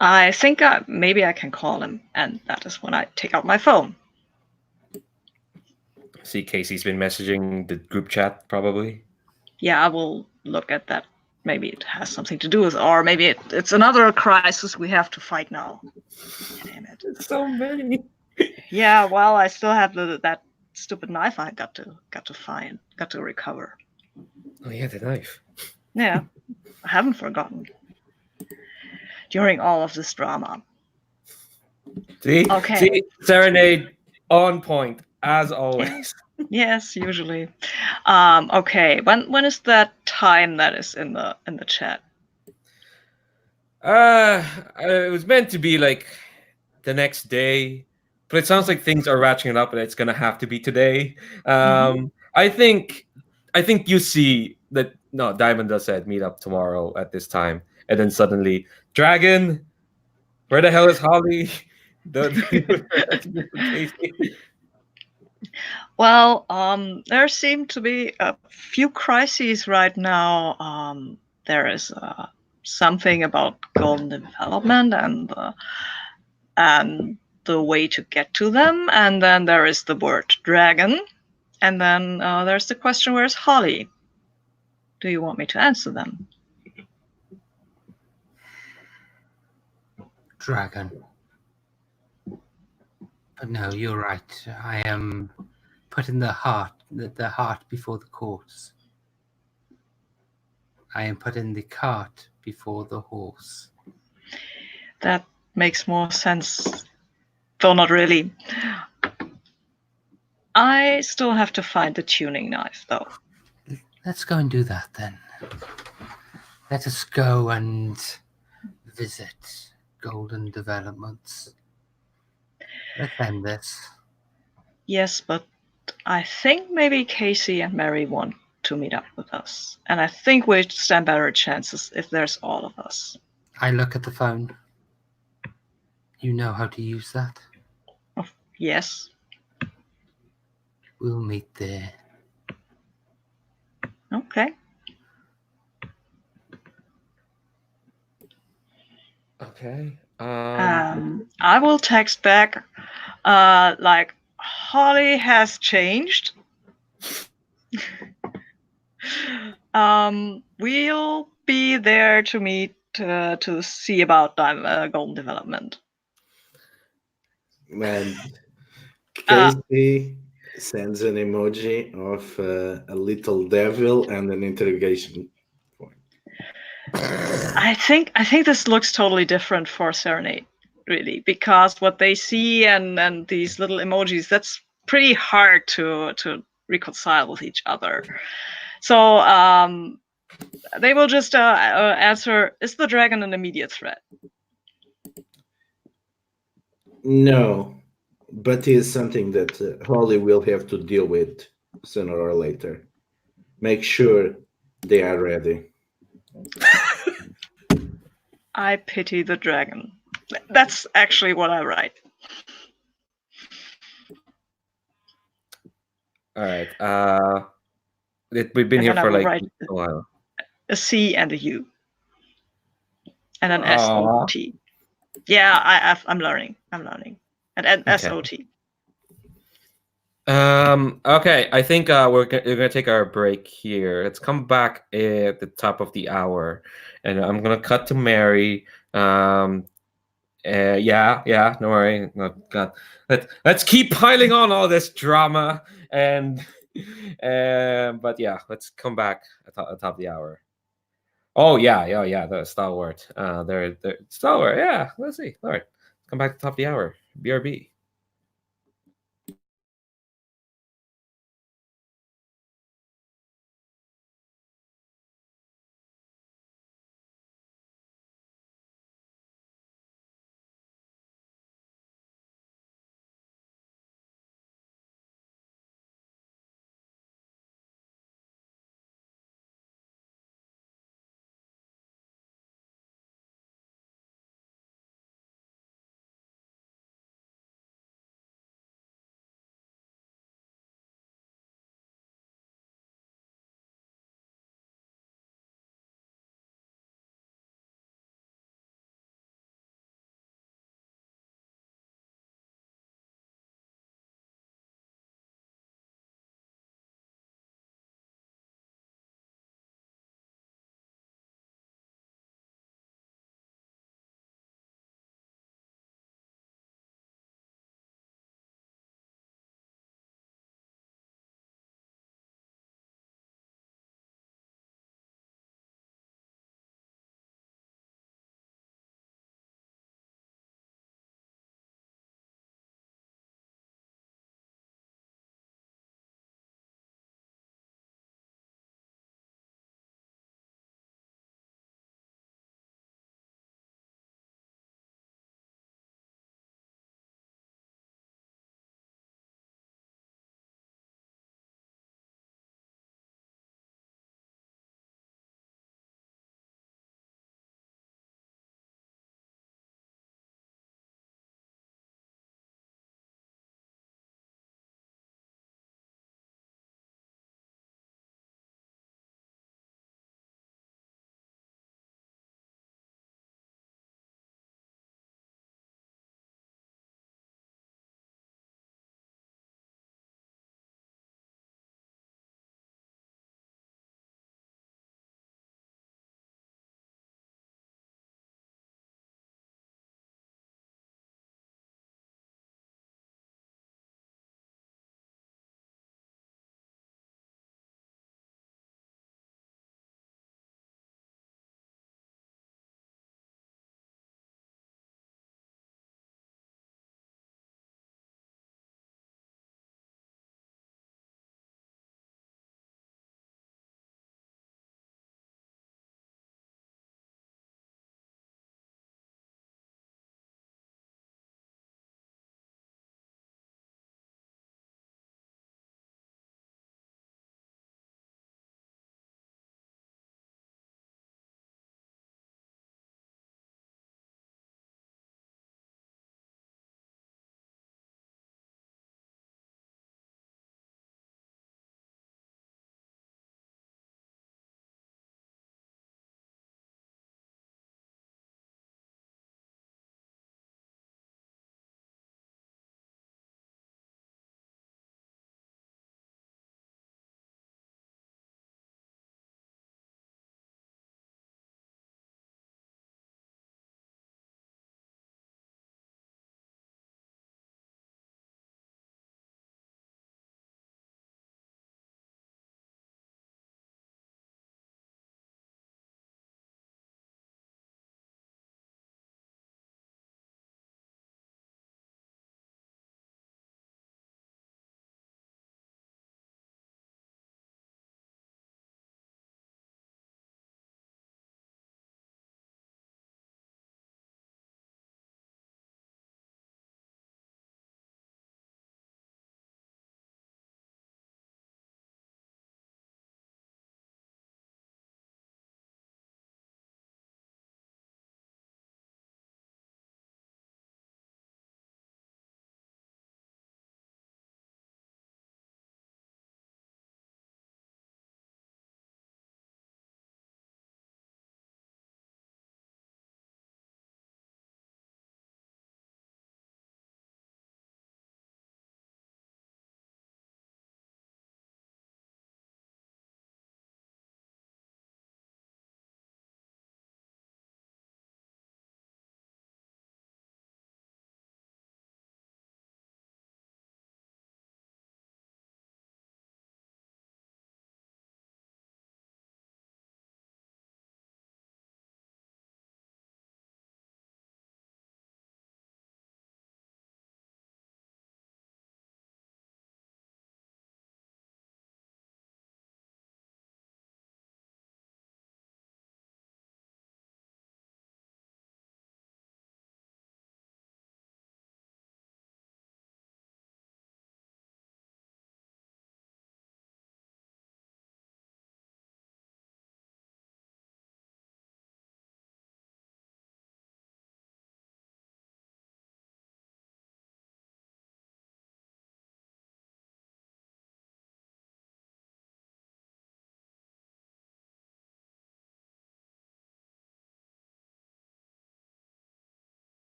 I think maybe I can call him, and that is when I take out my phone. See, Casey's been messaging the group chat, probably. Yeah, I will look at that maybe it has something to do with, or maybe it's another crisis we have to fight now. Damn it! So many. Yeah, well, I still have that stupid knife I got to recover. Oh yeah, the knife. Yeah, I haven't forgotten. During all of this drama. Okay. See, Serenade on point as always. Yes, usually. Okay. When is that time that is in the chat? It was meant to be like the next day, but it sounds like things are ratcheting up, and it's gonna have to be today. I think you see that. No, Diamond does said meet up tomorrow at this time, and then suddenly, Dragon, where the hell is Holly? Kasey. Well, there seem to be a few crises right now. There is something about golden development and the way to get to them, and then there is the word dragon, and then there's the question, where's Holly? Do you want me to answer them? Dragon. But no, you're right. I am putting the heart before the horse. I am putting the cart before the horse. That makes more sense, though not really. I still have to find the tuning knife, though. Let's go and do that then. Let us go and visit Golden Developments. Let's end this. Yes, but I think maybe Kasey and Mary want to meet up with us. And I think we stand better chances if there's all of us. I look at the phone. You know how to use that? Yes. We'll meet there. Okay. Okay. I will text back, like, Holly has changed. We'll be there to meet to see about golden development. And Kasey sends an emoji of a little devil and an interrogation point. I think this looks totally different for Serenade, really, because what they see and these little emojis, that's pretty hard to reconcile with each other. So they will just answer, is the dragon an immediate threat? No, but it is something that Holly will have to deal with sooner or later. Make sure they are ready. I pity the dragon. That's actually what I write. All right. We've been And here then I for will like write a while. a C and a U. And an S-O-T. Yeah, I'm learning. And an S-O-T. Okay, I think we're gonna take our break here. Let's come back at the top of the hour, and I'm gonna cut to Mary. Yeah, no worry. No, God, let's keep piling on all this drama, and but yeah, let's come back at the top of the hour. Oh yeah, the stalwart. They're stalwart. Yeah, let's see. All right, come back to the top of the hour. BRB.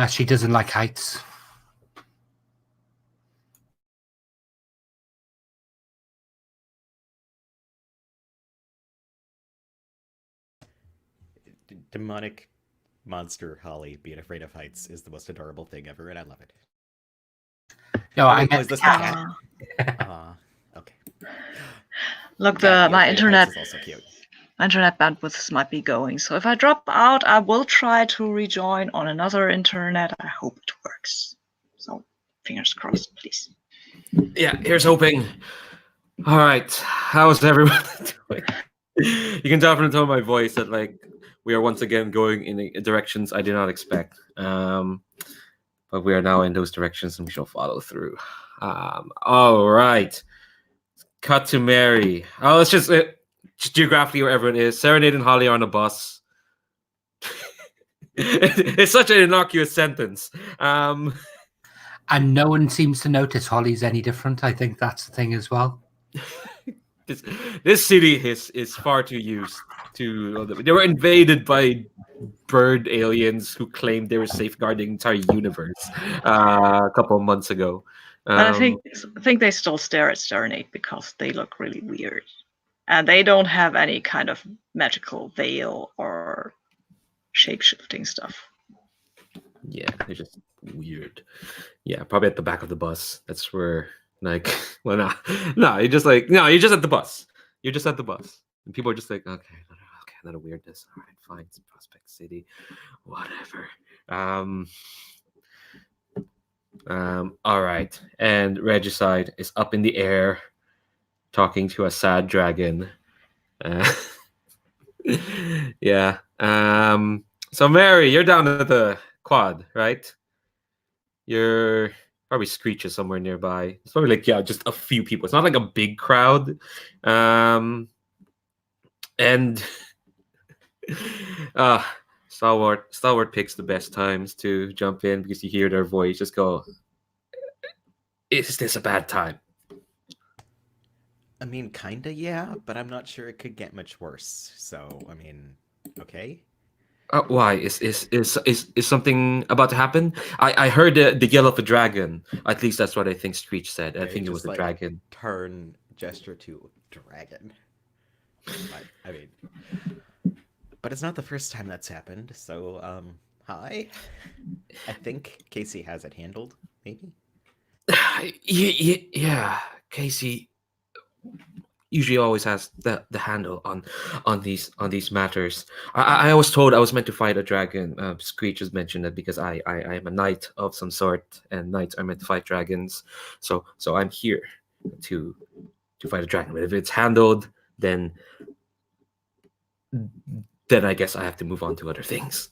She doesn't like heights. Demonic monster Holly being afraid of heights is the most adorable thing ever, and I love it. No, I Oh, is this the cat? Okay. Look, Cat being my afraid of internet heights is also cute. bandwidth might be going. So if I drop out, I will try to rejoin on another internet. I hope it works. So fingers crossed, please. Yeah, here's hoping. All right, how's everyone doing? You can tell from the tone of my voice that like we are once again going in directions I did not expect. But we are now in those directions and we shall follow through. All right. Cut to Mary. Oh, let's just geographically wherever it is. Serenade and Holly are on a bus. It's such an innocuous sentence. and no one seems to notice Holly's any different. I think that's the thing as well. This city is far too used to. They were invaded by bird aliens who claimed they were safeguarding the entire universe a couple of months ago. But I think they still stare at Serenade because they look really weird. And they don't have any kind of magical veil or shape-shifting stuff. Yeah, they're just weird. Yeah, probably at the back of the bus. That's where, like, well, no, you're just like, no, you're just at the bus. You're just at the bus, and people are just like, okay, not a weirdness. All right, fine, it's Prospect City, whatever. All right, and Regicide is up in the air, talking to a sad dragon. Yeah. So Mary, you're down at the quad, right? You're probably Screech is somewhere nearby. It's probably like, yeah, just a few people. It's not like a big crowd. And Stalwart picks the best times to jump in because you hear their voice. Just go, is this a bad time? I mean, kinda, yeah, but I'm not sure it could get much worse. So, I mean, okay. Why is something about to happen? I heard the yell of a dragon. At least that's what I think Screech said. I think it was a dragon. Turn gesture to dragon. I mean, but it's not the first time that's happened. So, hi. I think Kasey has it handled. Maybe. Yeah, Kasey usually always has the handle on these matters. I was told I was meant to fight a dragon. Screech has mentioned that because I am a knight of some sort, and knights are meant to fight dragons. So I'm here to fight a dragon. But if it's handled, then I guess I have to move on to other things.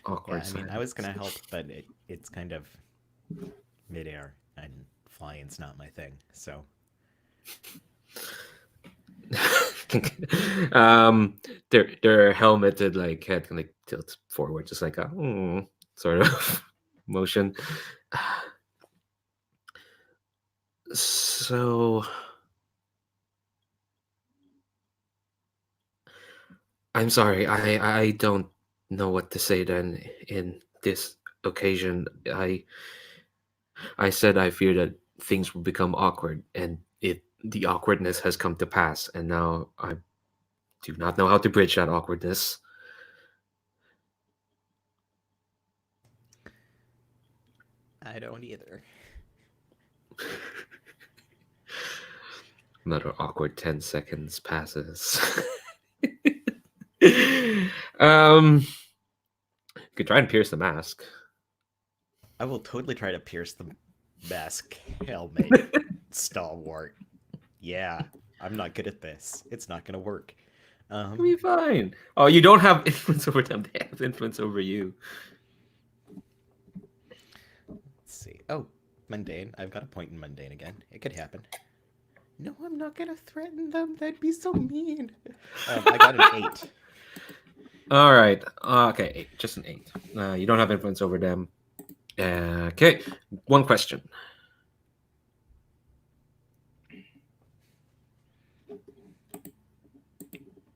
Awkward. Yeah, I mean, I was gonna help, but it's kind of midair, and flying's not my thing. So, their helmeted like head can like tilt forward, just like a sort of motion. So I'm sorry, I don't know what to say then in this occasion. I said I fear that things will become awkward, and the awkwardness has come to pass, and now I do not know how to bridge that awkwardness. I don't either. Another awkward 10 seconds passes. Could try and pierce the mask. I will totally try to pierce the mask helmet. Stalwart. Yeah, I'm not good at this. It's not gonna work. It'll be fine. Oh, you don't have influence over them. They have influence over you. Let's see. Oh, mundane. I've got a point in mundane again. It could happen. No, I'm not gonna threaten them. That'd be so mean. I got an 8. All right. Okay, 8. Just an 8. You don't have influence over them. Okay. One question.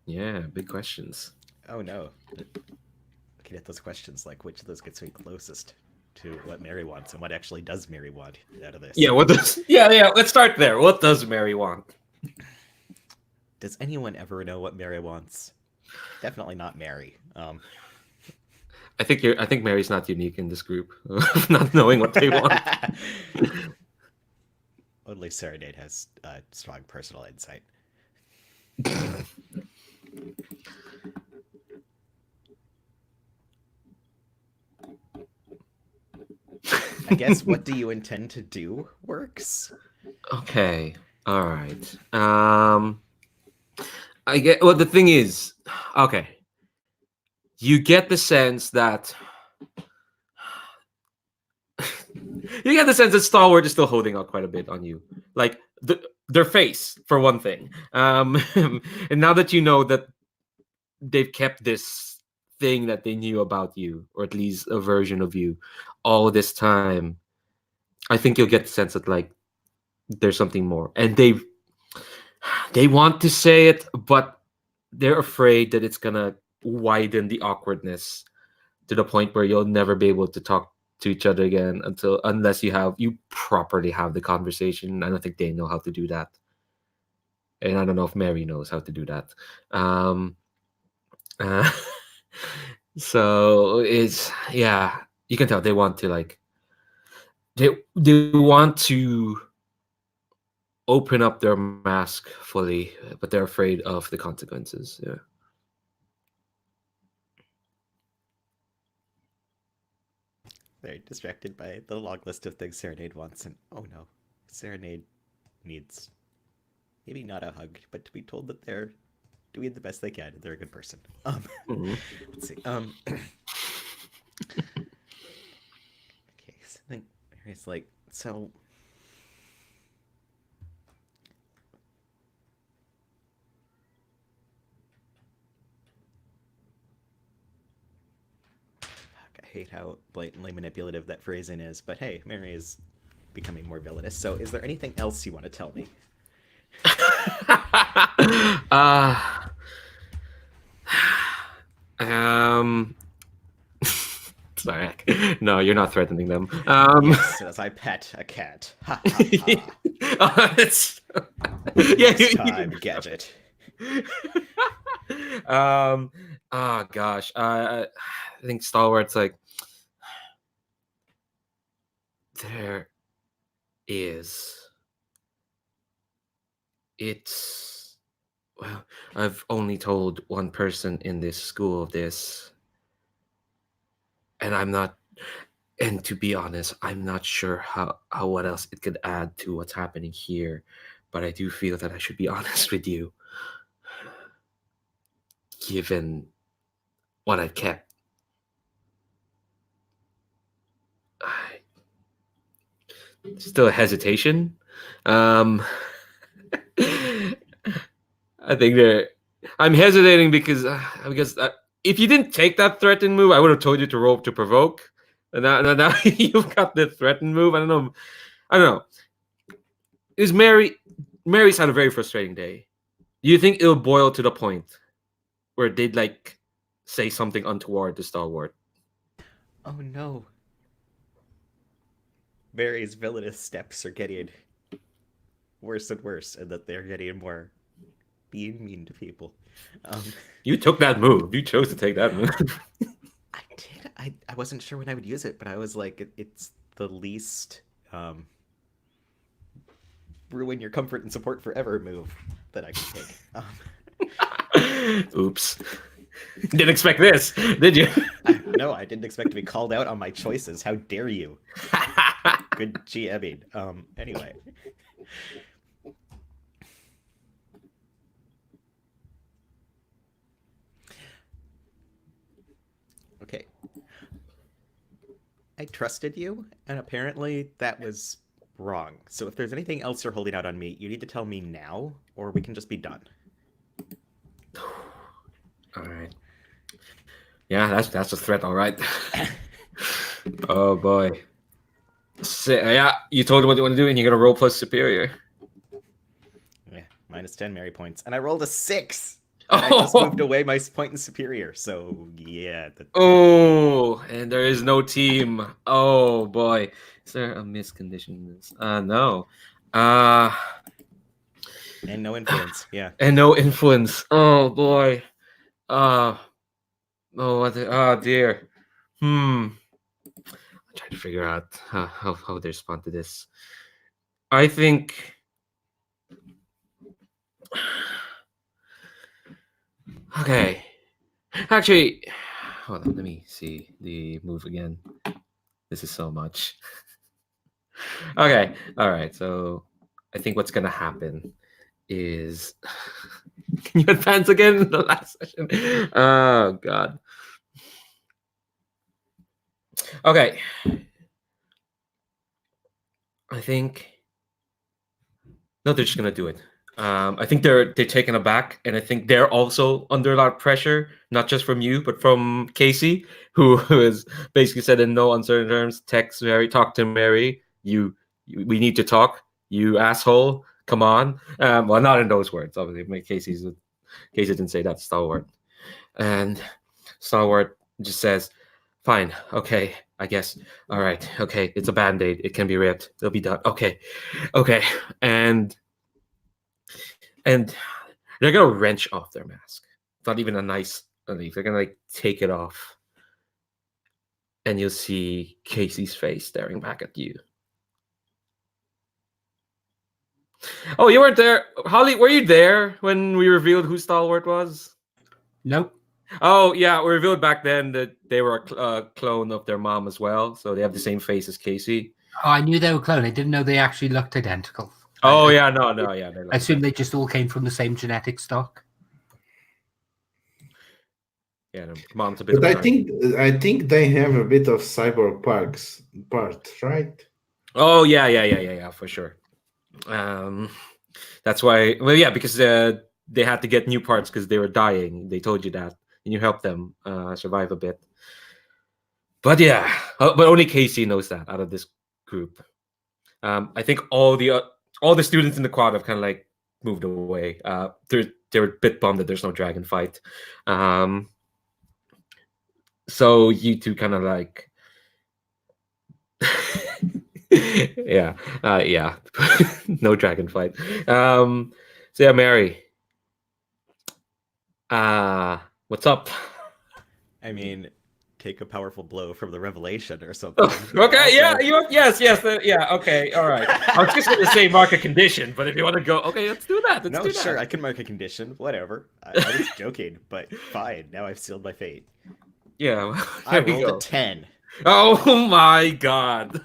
Yeah, big questions. Oh no. Looking at those questions, like which of those gets me closest to what Mary wants, and what actually does Mary want out of this? Yeah, what does? Yeah. Let's start there. What does Mary want? Does anyone ever know what Mary wants? Definitely not Mary. I think Mary's not unique in this group of not knowing what they want. Only Serenade has strong personal insight. I guess what do you intend to do works. Okay. All right. I get. Well, the thing is, okay. You get the sense that Stalwart is still holding out quite a bit on you, like their face for one thing. And now that you know that they've kept this thing that they knew about you, or at least a version of you, all this time, I think you'll get the sense that like there's something more, and they want to say it, but they're afraid that it's gonna widen the awkwardness to the point where you'll never be able to talk to each other again unless you properly have the conversation. I don't think they know how to do that, and I don't know if Mary knows how to do that. So it's, yeah, you can tell they want to like they want to open up their mask fully, but they're afraid of the consequences. Yeah. Very distracted by the long list of things Serenade wants, and oh no, Serenade needs maybe not a hug, but to be told that they're doing the best they can and they're a good person. Let's see. Okay, so I think Mary's like, so I hate how blatantly manipulative that phrasing is, but hey, Mary is becoming more villainous. So is there anything else you want to tell me? Sorry. No, you're not threatening them. Yes, as I pet a cat. Ha, ha, ha. Next time, Gadget. Oh gosh. I think Stalwart's like, there is. It's, well, I've only told one person in this school of this, and and to be honest, I'm not sure how what else it could add to what's happening here, but I do feel that I should be honest with you, given what I kept. Still a hesitation. I think I'm hesitating because if you didn't take that threatened move, I would have told you to roll to provoke. And now you've got the threatened move. I don't know. Is Mary's had a very frustrating day. Do you think it'll boil to the point where they'd like say something untoward to Stalwart? Oh no. Mary's villainous steps are getting worse and worse, and that they're getting more being mean to people. You took that move. You chose to take that move. I did. I wasn't sure when I would use it, but I was like, it's the least ruin your comfort and support forever move that I could take. Oops. Didn't expect this, did you? No, I didn't expect to be called out on my choices. How dare you? Good GMing. Anyway. Okay. I trusted you, and apparently that was wrong. So if there's anything else you're holding out on me, you need to tell me now, or we can just be done. All right. Yeah, that's a threat, all right. Oh boy. So, yeah, you told him what you want to do, and you're gonna roll plus superior. Yeah, -10 Mary points, and I rolled a 6. I just moved away my point in superior, so yeah. Oh, and there is no team. Oh boy, is there a miscondition? No. And no influence. Yeah. And no influence. Oh boy. Oh dear. I'm trying to figure out how they respond to this. I think. Okay. Actually, hold on. Let me see the move again. This is so much. Okay. All right. So I think what's gonna happen is. Can you advance again in the last session? Oh God. Okay. I think. No, they're just gonna do it. I think they're taken aback, and I think they're also under a lot of pressure, not just from you, but from Kasey, who has basically said in no uncertain terms, talk to Mary. We need to talk. You asshole, come on. Well, not in those words, obviously. Kasey didn't say that, Stalwart, and Stalwart just says, "Fine, okay, I guess. All right, okay, it's a band-aid. It can be ripped. It'll be done. Okay, and." And they're gonna wrench off their mask. It's not even a nice relief. They're gonna take it off, and you'll see Kasey's face staring back at you. Oh, you weren't there, Holly. Were you there when we revealed who Stalwart was? Nope. Oh yeah, we revealed back then that they were a clone of their mom as well, so they have the same face as Kasey. Oh, I knew they were clone. I didn't know they actually looked identical. Oh yeah, no, yeah. I assume they just all came from the same genetic stock. Yeah, no, mom's a bit. But I think they have a bit of cyborg part, right? Oh yeah, for sure. That's why. Well, yeah, because they had to get new parts because they were dying. They told you that, and you helped them survive a bit. But yeah, but only Kasey knows that out of this group. I think all the students in the quad have kind of moved away. They're a bit bummed that there's no dragon fight. So you two kind of yeah, no dragon fight. So yeah, Mary, what's up? I mean, take a powerful blow from the revelation or something. Okay, yeah, yes, yeah, okay, all right. I was just going to say mark a condition, but if you want to go, okay, let's do that. No, sure, I can mark a condition, whatever. I was joking, but fine. Now I've sealed my fate. Yeah, I rolled a 10. Oh my God.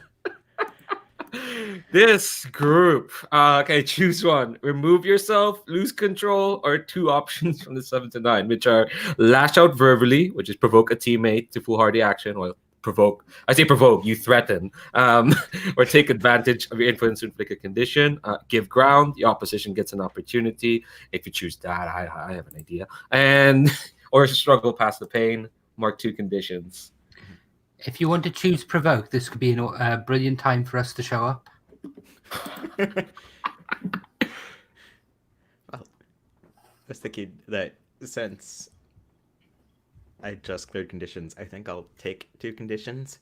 This group. Okay, choose one. Remove yourself, lose control, or two options from the 7 to 9, which are lash out verbally, which is provoke a teammate to foolhardy action. Well, I say provoke, you threaten. Or take advantage of your influence to inflict a condition. Give ground, the opposition gets an opportunity. If you choose that, I have an idea. Or struggle past the pain. Mark 2 conditions. If you want to choose provoke, this could be a brilliant time for us to show up. Well, I was thinking that since I just cleared conditions, I think I'll take 2 conditions.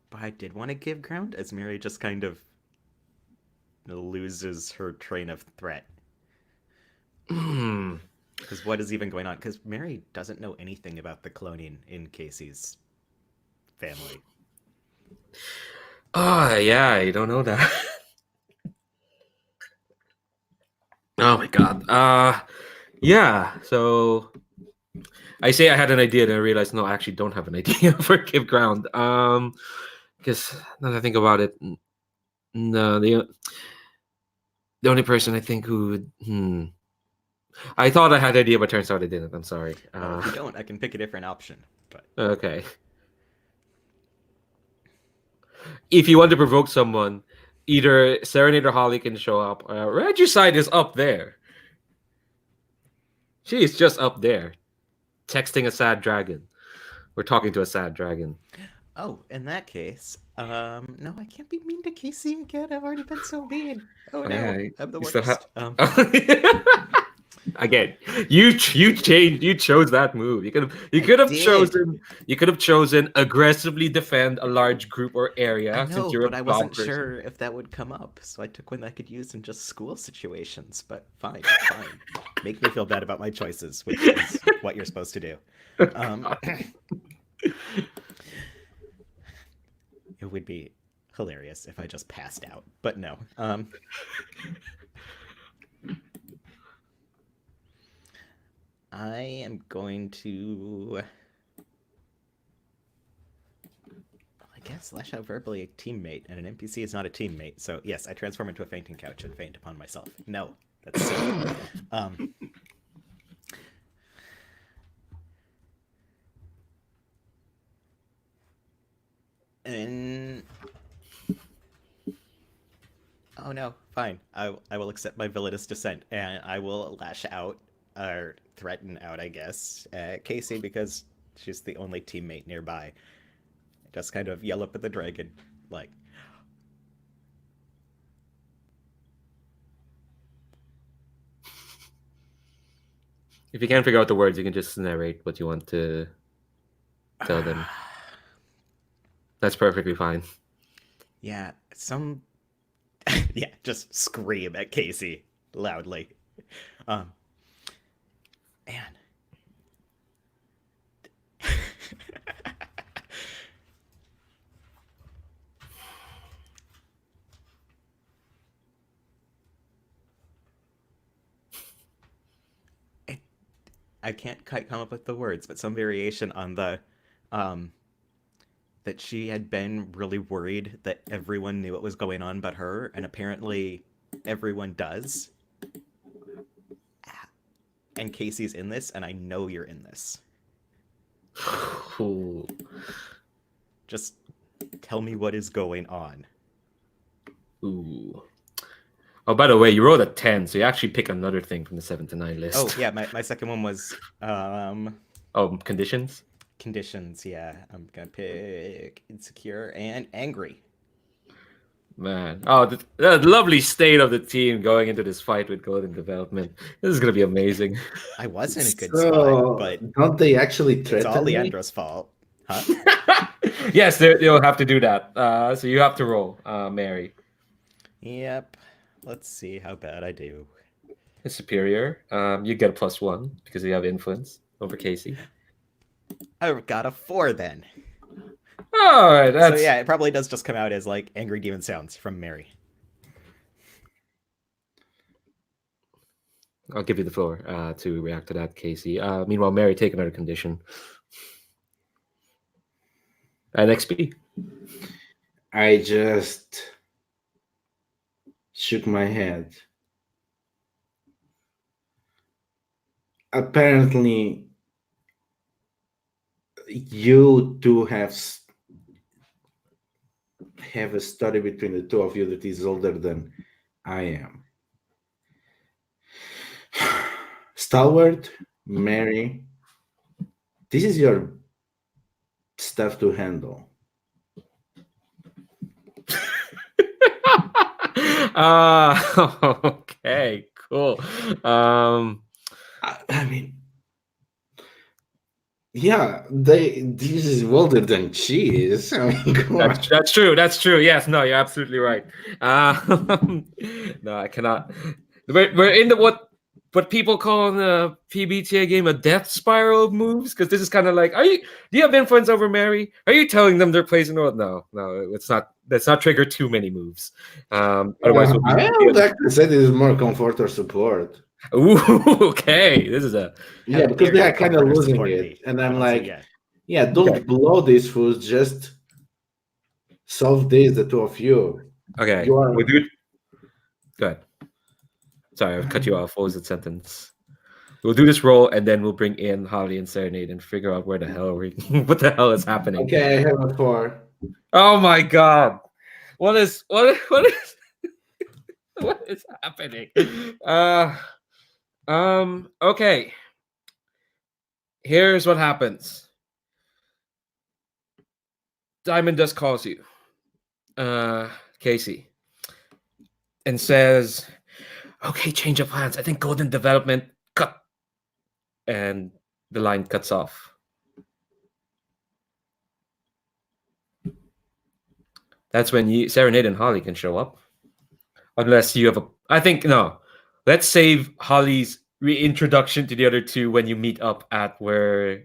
But I did want to give ground as Mary just kind of loses her train of threat. Because what is even going on? Because Mary doesn't know anything about the cloning in Kasey's family. Oh, yeah, you don't know that. Oh my God. Yeah, so I say I had an idea, and I realized no, I actually don't have an idea for give ground. Because now that I think about it, no, the only person I think who would, I thought I had an idea, but turns out I didn't. I'm sorry. If you don't, I can pick a different option. But okay. If you want to provoke someone, either Serenade or Holly can show up. Regicide is up there. She is just up there, texting a sad dragon. We're talking to a sad dragon. Oh, in that case, no, I can't be mean to Kasey again. I've already been so mean. Oh no, Yeah, I'm the you still worst. Again, you chose that move. You could have chosen aggressively defend a large group or area I since know, you're but a I bomb wasn't person. sure if that would come up, so I took one that I could use in just school situations. But fine. Make me feel bad about my choices, which is what you're supposed to do. It would be hilarious if I just passed out, but no. I am going to, I guess, lash out verbally a teammate, and an NPC is not a teammate. So yes, I transform into a fainting couch and faint upon myself. No, that's silly. And oh no, fine. I will accept my villainous descent, and I will lash out, or threaten out, I guess, at Kasey, because she's the only teammate nearby. Just kind of yell up at the dragon, like, If you can't figure out the words, you can just narrate what you want to tell them. That's perfectly fine. yeah, yeah, just scream at Kasey loudly. Man. I can't quite come up with the words, but some variation on the that she had been really worried that everyone knew what was going on but her, and apparently everyone does. And Kasey's in this, and I know you're in this. Ooh. Just tell me what is going on. Ooh. Oh, by the way, you rolled a 10, so you actually pick another thing from the 7 to 9 list. Oh, yeah, my second one was conditions? Conditions, yeah. I'm gonna pick insecure and angry. Man. Oh, the lovely state of the team going into this fight with Golden Development. This is going to be amazing. I was in a good So, spot, but don't they actually it's threaten all me? Leandra's fault. Huh? Yes, they'll have to do that. So you have to roll, Mary. Yep. Let's see how bad I do. It's superior. You get a +1 because you have influence over Kasey. I got a 4 then. All right, that's... So yeah, it probably does just come out as like angry demon sounds from Mary. I'll give you the floor to react to that, Kasey. Meanwhile, Mary, take another condition. And XP. I just shook my head. Apparently, you two have a story between the two of you that is older than I am. Stalwart, Mary, this is your stuff to handle. Okay, cool. I mean, yeah, this is older than she is. I mean, come on. That's true. That's true. Yes, no, you're absolutely right. No, I cannot. We're in the what people call in the PBTA game a death spiral of moves, because this is kind of like, do you have influence over Mary? Are you telling them they're placing or no? It's not. Let's not trigger too many moves. Otherwise, we'll be, I would actually say this is more comfort or support. Ooh, okay. This is a because they are kind of losing it, and I'm like, don't blow these fools. Just solve this, the two of you. Okay. Go ahead. Sorry, I've cut you off. What was the sentence? We'll do this roll, and then we'll bring in Holly and Serenade and figure out where the hell what the hell is happening. Okay, I have a 4. Oh my god! What is what is happening? Okay. Here's what happens. Diamond Dust calls you, Kasey, and says, "Okay, change of plans. I think Golden Development and the line cuts off. That's when Serenade and Holly can show up. Unless you have a... I think, no. Let's save Holly's reintroduction to the other two when you meet up at where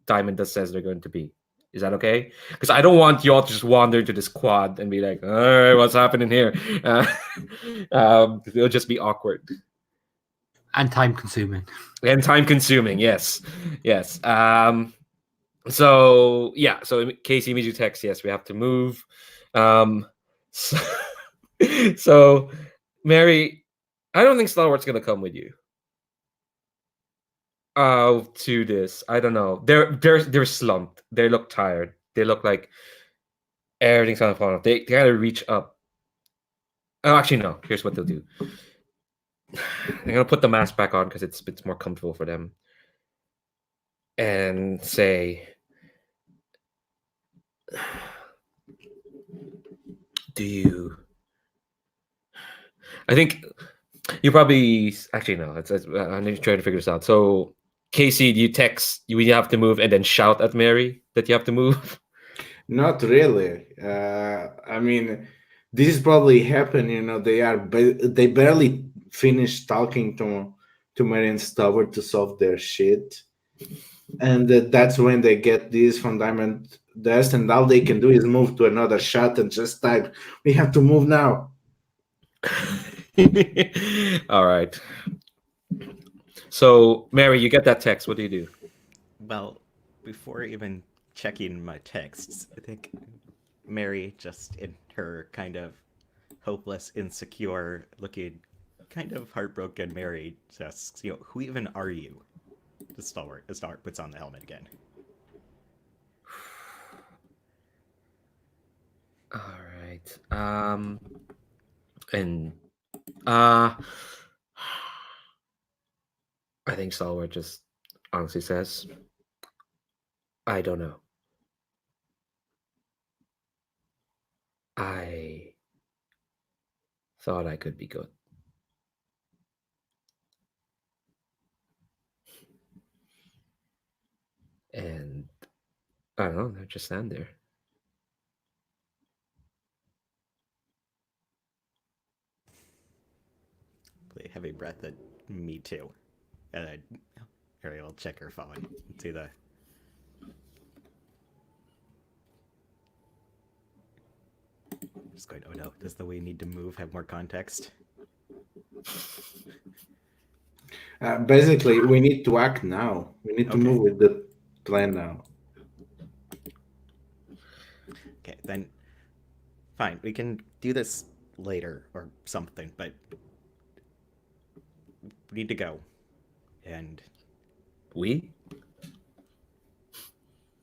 Diamond Dust says they're going to be. Is that okay? Because I don't want y'all to just wander into this quad and be like, all right, what's happening here? It'll just be awkward. And time consuming. And time consuming, yes. Yes. So Kasey immediately texts, yes, we have to move. So Mary, I don't think Stalwart's gonna come with you. To this. I don't know. They're slumped. They look tired. They look like everything's on the phone. They gotta reach up. Oh, actually, no. Here's what they'll do. They're gonna put the mask back on because it's more comfortable for them. And say, do you... I think you probably... Actually, no. I'm just trying to figure this out. So, Kasey, you have to move and then shout at Mary that you have to move? Not really. I mean, this is probably happened. You know, they barely finished talking to Mary and Stubborn to solve their shit, and that's when they get this from Diamond Dust, and all they can do is move to another shot and just type, "We have to move now." All right. So, Mary, you get that text. What do you do? Well, before even checking my texts, I think Mary, just in her kind of hopeless, insecure looking, kind of heartbroken Mary, asks, who even are you? The Stalwart puts on the helmet again. All right. And I think Stalwart just honestly says, I don't know. I thought I could be good. And I don't know, they just stand there. Play heavy breath at me too. And Harry will check her phone and see the... Just going, oh no, does the way need to move have more context? Basically, we need to act now. We need to Okay. move with the plan now. Okay, then fine. We can do this later or something, but we need to go. And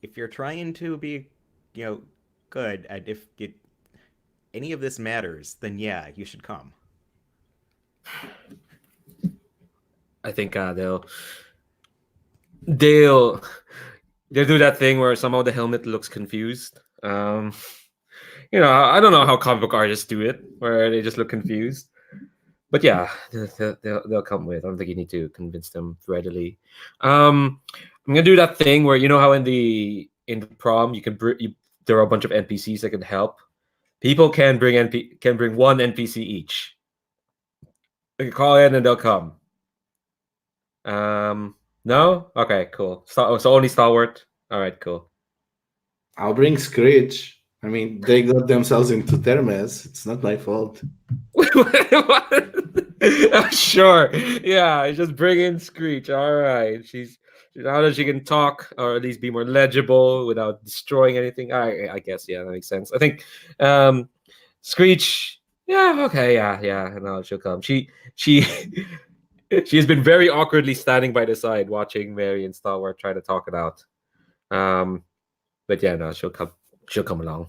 if you're trying to be, good, and if any of this matters, then yeah, you should come. I think they'll do that thing where somehow the helmet looks confused. I don't know how comic book artists do it, where they just look confused. But yeah, they'll come with. I don't think you need to convince them readily. I'm gonna do that thing where how in the prom there are a bunch of NPCs that can help. People can bring one NPC each. They can call in and they'll come. No? Okay, cool. So only Stalwart. All right, cool. I'll bring Screech. I mean, they got themselves into their mess. It's not my fault. Sure. Yeah, just bring in Screech. All right. She's now that she can talk or at least be more legible without destroying anything. I guess, yeah, that makes sense. I think Screech, yeah, okay, yeah. No, she'll come. She has been very awkwardly standing by the side watching Mary and Stalwart try to talk it out. But yeah, no, she'll come along.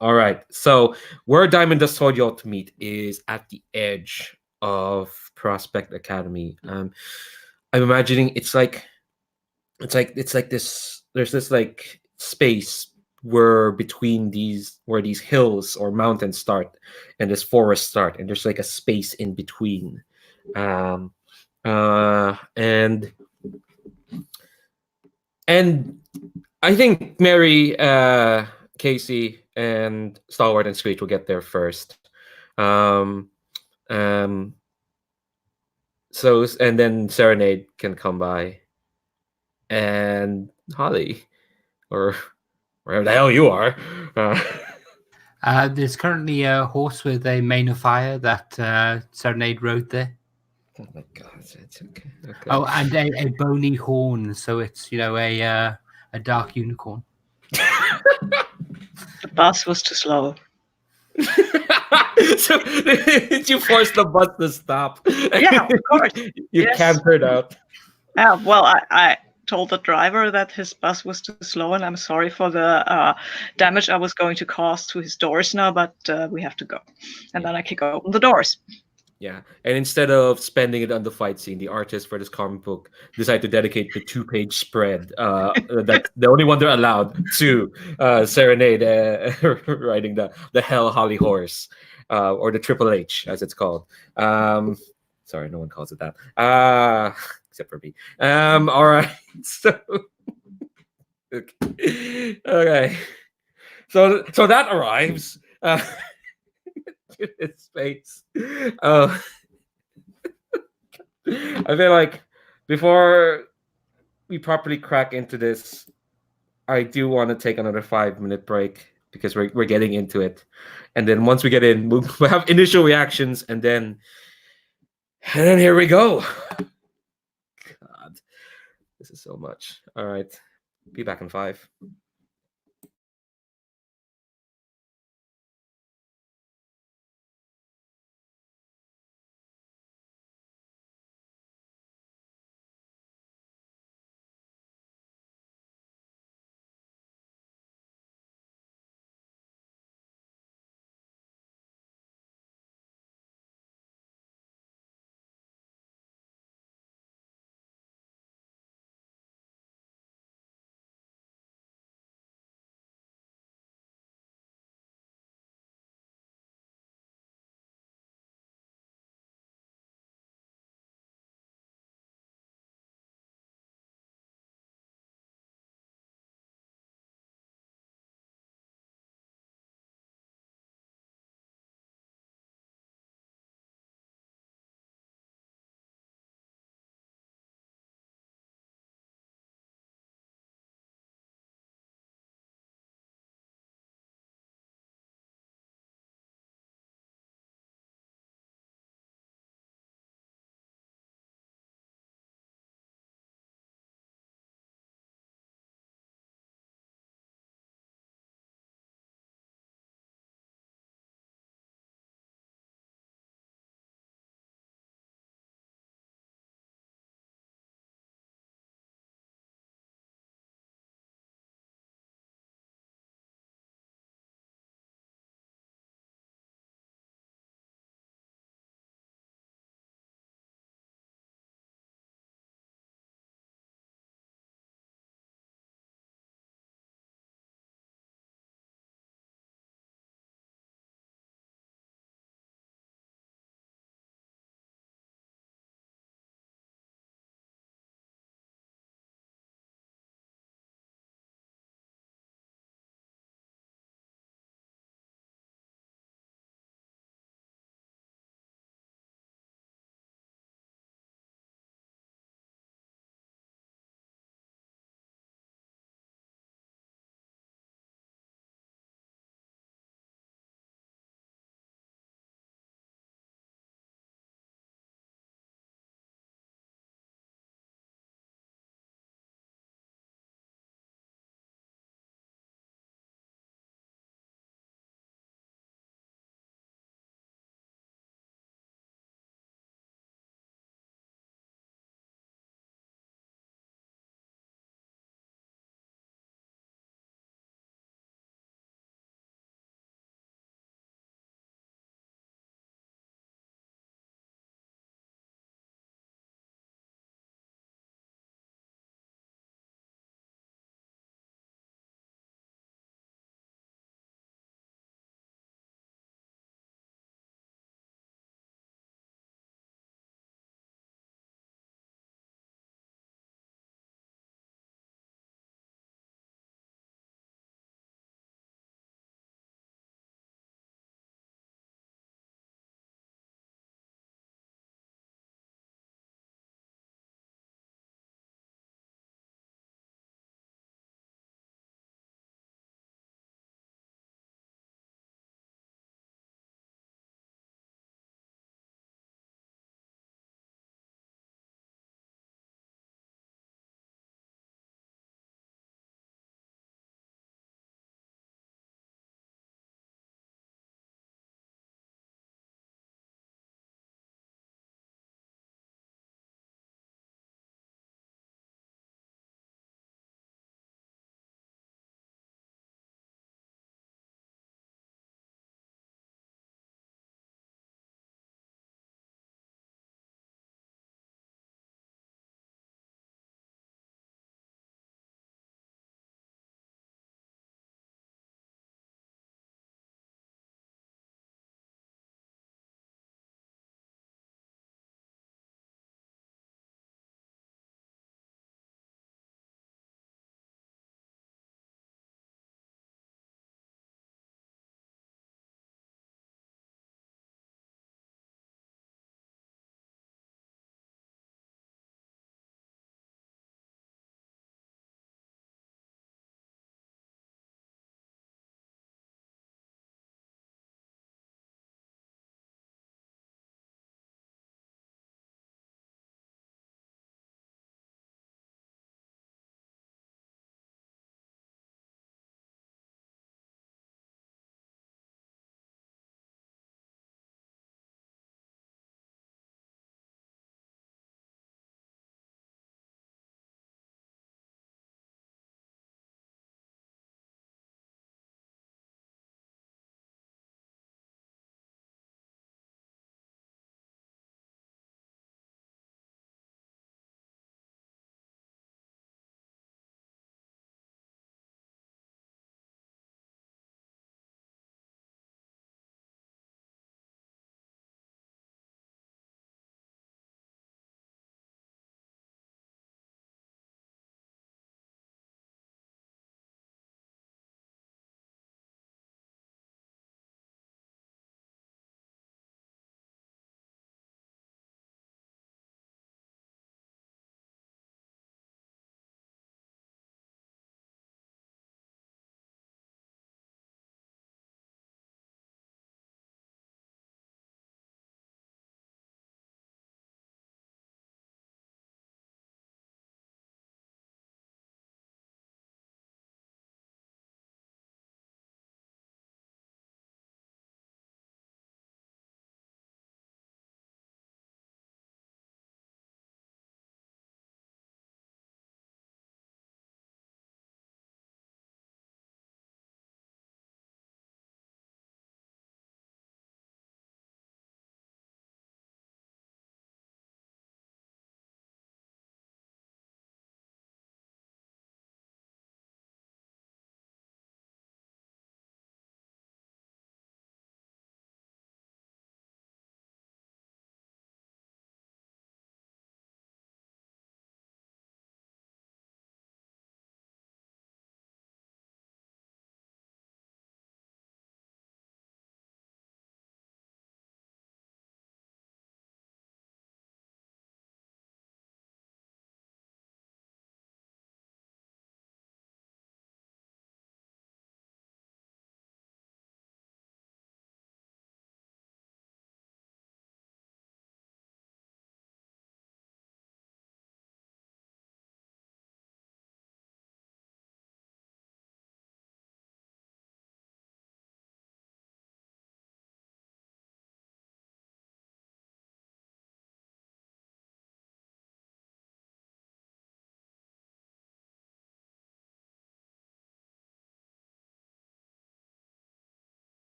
All right. So where Diamond Dust told y'all to meet is at the edge of Prospect Academy. I'm imagining it's like this. There's this like space where these hills or mountains start and this forest start, and there's like a space in between. And And I think Mary, Kasey, and Stalwart and Screech will get there first. Um, um, and then Serenade can come by, and Holly, or wherever the hell you are. There's currently a horse with a mane of fire that Serenade rode there. Oh my god, it's okay. Oh, and a bony horn, so it's a dark unicorn. The bus was too slow. So did you force the bus to stop? Yeah, of course. You Yes. cantered out. Yeah, well, I told the driver that his bus was too slow, and I'm sorry for the damage I was going to cause to his doors now, but we have to go. And then I kick open the doors. Yeah, and instead of spending it on the fight scene, the artist for this comic book decided to dedicate the 2-page spread. That's the only one they're allowed to Serenade riding the Hell Holly horse, or the Triple H as it's called. Sorry, no one calls it that. Except for me. All right. So okay. So that arrives. His face. I feel like before we properly crack into this, I do want to take another 5-minute break because we're getting into it, and then once we get in, we'll have initial reactions, and then here we go. God, this is so much. All right, be back in 5.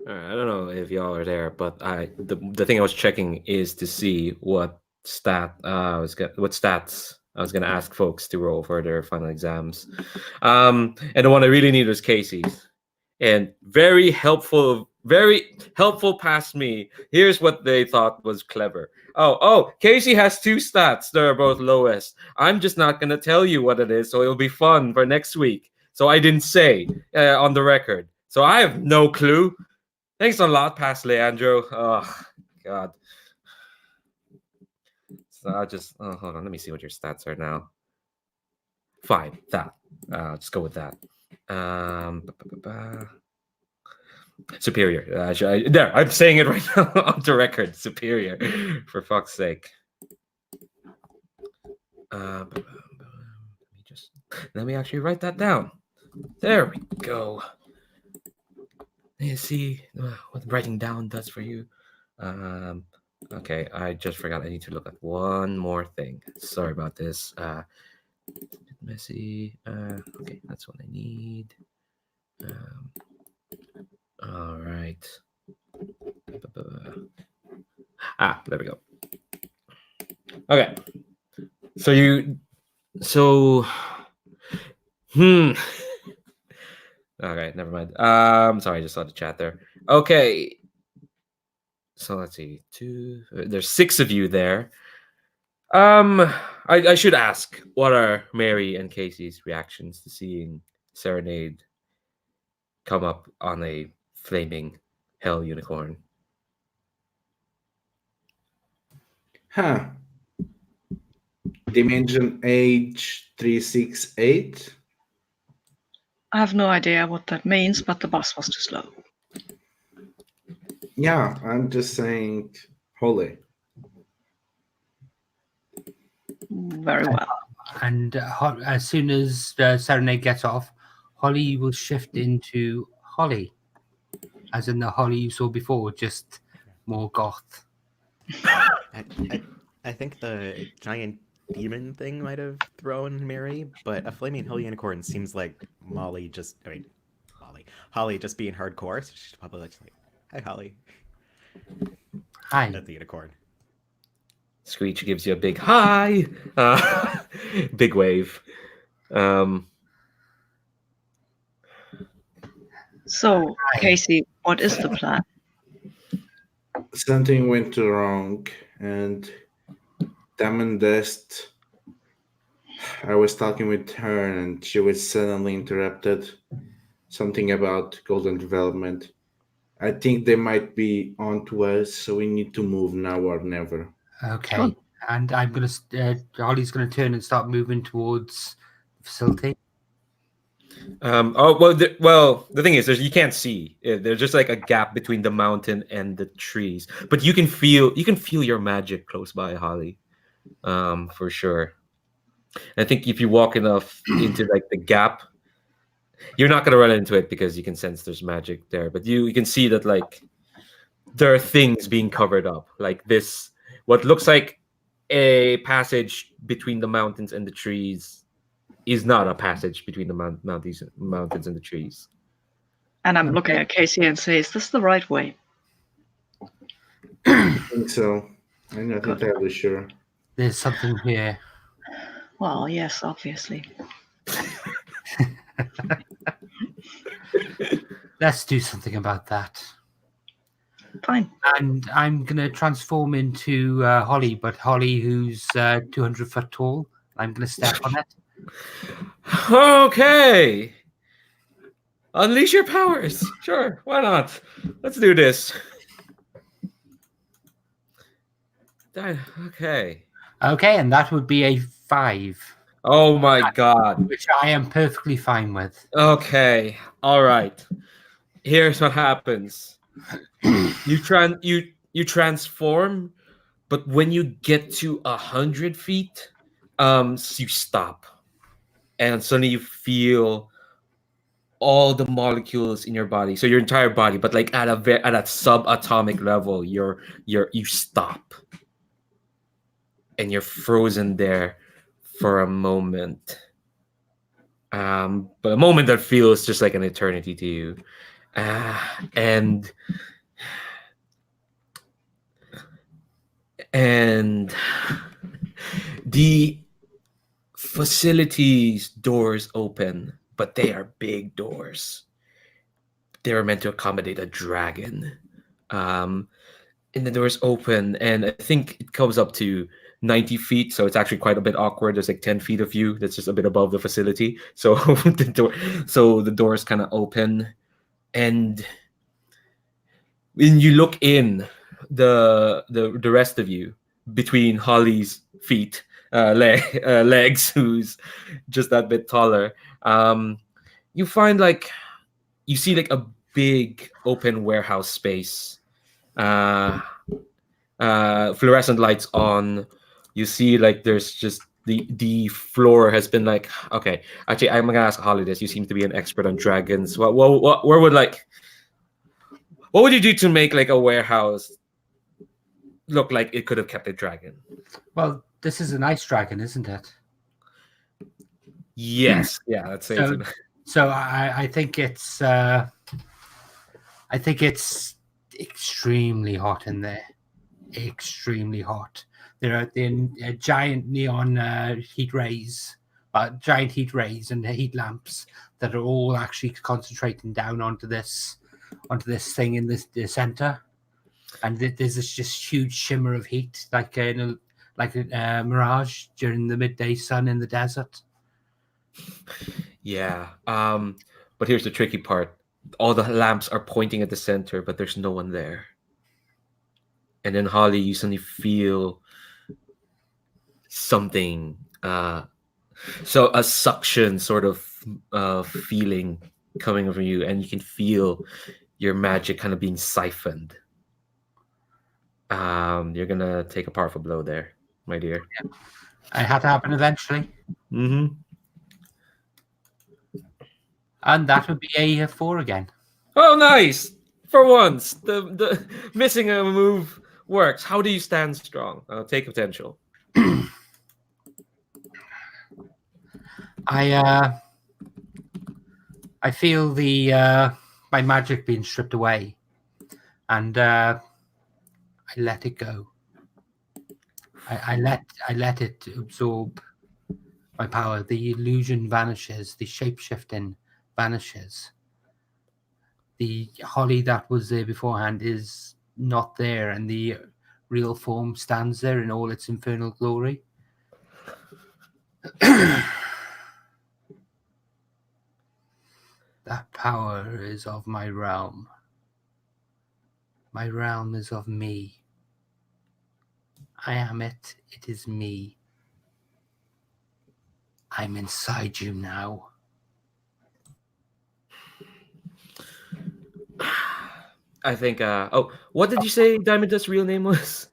I don't know if y'all are there, but the thing I was checking is to see what stats I was gonna ask folks to roll for their final exams. And the one I really need was Kasey's. And very helpful past me. Here's what they thought was clever. Oh, Kasey has 2 stats that are both lowest. I'm just not gonna tell you what it is, so it'll be fun for next week. So I didn't say on the record. So I have no clue. Thanks a lot, Past Leandro. Oh, God. So I'll just hold on. Let me see what your stats are now. Fine, that. Just go with that. Superior. There, I'm saying it right now on the record. Superior, for fuck's sake. Let me actually write that down. There we go. You see what writing down does for you. Okay, I just forgot. I need to look at one more thing. Sorry about this. A bit messy. Okay, that's what I need. All right. There we go. Okay. Okay, never mind. Sorry, I just saw the chat there. Okay. So let's see. There's 6 of you there. I should ask, what are Mary and Kasey's reactions to seeing Serenade come up on a flaming hell unicorn? Dimension age 368. I have no idea what that means, but the bus was too slow. Yeah, I'm just saying Holly. Very well. And as soon as the Serenade gets off, Holly will shift into Holly, as in the Holly you saw before, just more goth. I think the giant demon thing might have thrown Mary, but a flaming hell unicorn seems like Holly just being hardcore. So she's probably like, "Hi, Holly." Hi. At the unicorn. Screech gives you a big hi, big wave. So, Kasey, what is the plan? Something went wrong, and Damon Dest. I was talking with her, and she was suddenly interrupted. Something about golden development. I think they might be onto us, so we need to move now or never. Okay. Good. And I'm going to, Holly's going to turn and start moving towards the facility. The thing is, you can't see. There's just like a gap between the mountain and the trees, but you can feel your magic close by, Holly, for sure. I think if you walk enough into like the gap, you're not gonna run into it because you can sense there's magic there. But you can see that like there are things being covered up, like this, what looks like a passage between the mountains and the trees is not a passage between the mountains and the trees. And I'm looking at Kasey and say, is this the right way? I think so. I'm not entirely sure. There's something here. Well, yes, obviously. Let's do something about that. Fine. And I'm going to transform into Holly, but Holly who's 200 foot tall. I'm going to step on it. Okay. Unleash your powers. Sure, why not? Let's do this. Okay. Okay, and that would be a 5. Oh my god. Which I am perfectly fine with. Okay. All right. Here's what happens. You transform, but when you get to 100 feet, you stop. And suddenly you feel all the molecules in your body, so your entire body, but like at a subatomic level, you stop, and you're frozen there for a moment. But a moment that feels just like an eternity to you, and the facility's doors open, but they are big doors. They were meant to accommodate a dragon. And the doors open, and I think it comes up to 90 feet, so it's actually quite a bit awkward. There's like 10 feet of you that's just a bit above the facility. So the doors kind of open, and when you look in, the rest of you, between Holly's feet, legs, who's just that bit taller, you find like you see like a big open warehouse space. Fluorescent lights on. You see like there's just the floor has been like, okay, actually I'm gonna ask Holly this. You seem to be an expert on dragons. What where would like what would you do to make like a warehouse look like it could have kept a dragon? Well, this is an ice dragon, isn't it? Yes. Yeah, let's say So, it's so I think it's extremely hot in there. Extremely hot. There are giant neon heat rays and heat lamps that are all actually concentrating down onto this thing in the center, and there's this just huge shimmer of heat, like a mirage during the midday sun in the desert. Yeah. But here's the tricky part. All the lamps are pointing at the center, but there's no one there. And then Holly, you suddenly feel something, so a suction sort of feeling coming from you, and you can feel your magic kind of being siphoned. You're gonna take a powerful blow there, my dear. It had to happen eventually. Mm-hmm. And that would be a 4 again. Oh, nice! For once, the missing a move works. How do you stand strong? Take potential. I feel my magic being stripped away, and I let it go. I let it absorb my power. The illusion vanishes. The shape-shifting vanishes. The Holly that was there beforehand is not there, and the real form stands there in all its infernal glory. That power is of my realm. My realm is of me. I am it. It is me. I'm inside you now. I think. What did you say Diamond's real name was?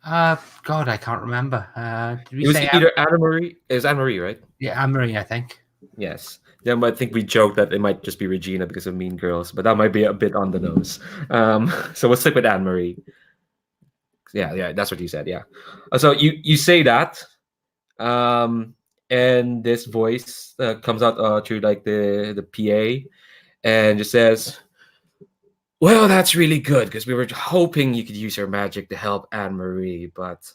God, I can't remember. Did we It was say either Anna Marie. It was Anna Marie, right? Yeah, Anne-Marie, I think. Yes. Then I think we joked that it might just be Regina because of Mean Girls, but that might be a bit on the nose. So we'll stick with Anne Marie. Yeah, that's what you said. Yeah. So you say that, and this voice comes out through like the PA, and just says, "Well, that's really good because we were hoping you could use your magic to help Anne Marie, but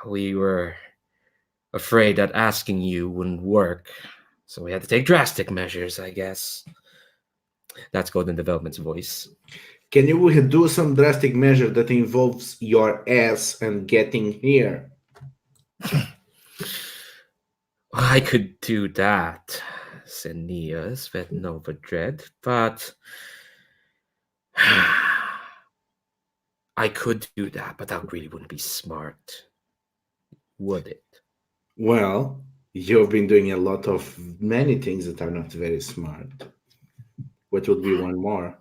we were afraid that asking you wouldn't work, so we had to take drastic measures, I guess." That's Golden Development's voice. Can you do some drastic measure that involves your ass and getting here? I could do that, Senia Svetnova Dredd, but I could do that, but that really wouldn't be smart, would it? Well, you've been doing a lot of many things that are not very smart. What would be one more?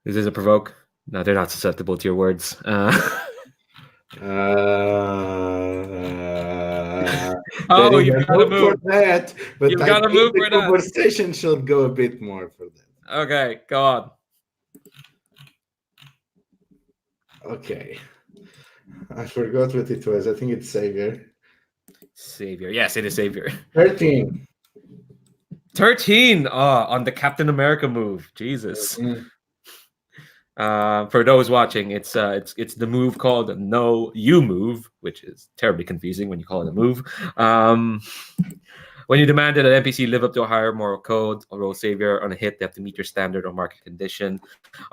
Is this a provoke? No, they're not susceptible to your words. Oh, you've got to move for that, but You've I got to think move the for that. conversation should go a bit more for that. Okay, go on. Okay. I forgot what it was. I think it's Savior. Savior. Yes, it is Savior. 13. 13 on the Captain America move. Jesus. Mhm. For those watching, it's the move called No You Move, which is terribly confusing when you call it a move. When you demand that an NPC live up to a higher moral code or roll Savior on a hit, they have to meet your standard or market condition.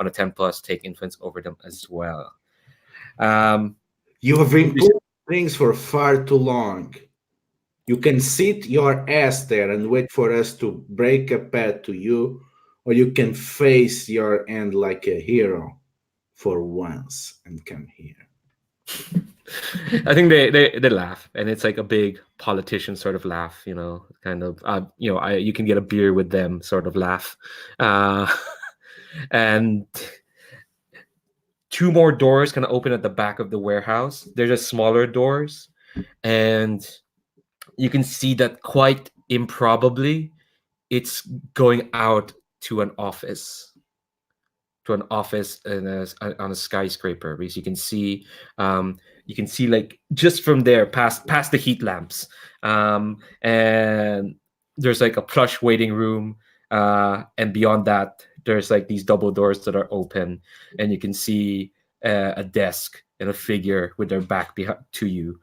On a 10 plus, take influence over them as well. You have been putting things for far too long. You can sit your ass there and wait for us to break a path to you, or you can face your end like a hero for once and come here. I think they laugh, and it's like a big politician sort of laugh, kind of, you can get a beer with them sort of laugh. And two more doors kind of open at the back of the warehouse. They're just smaller doors, and you can see that quite improbably, it's going out to an office. On a skyscraper, because you can see like just from there past the heat lamps, and there's like a plush waiting room, and beyond that there's like these double doors that are open, and you can see a desk and a figure with their back to you,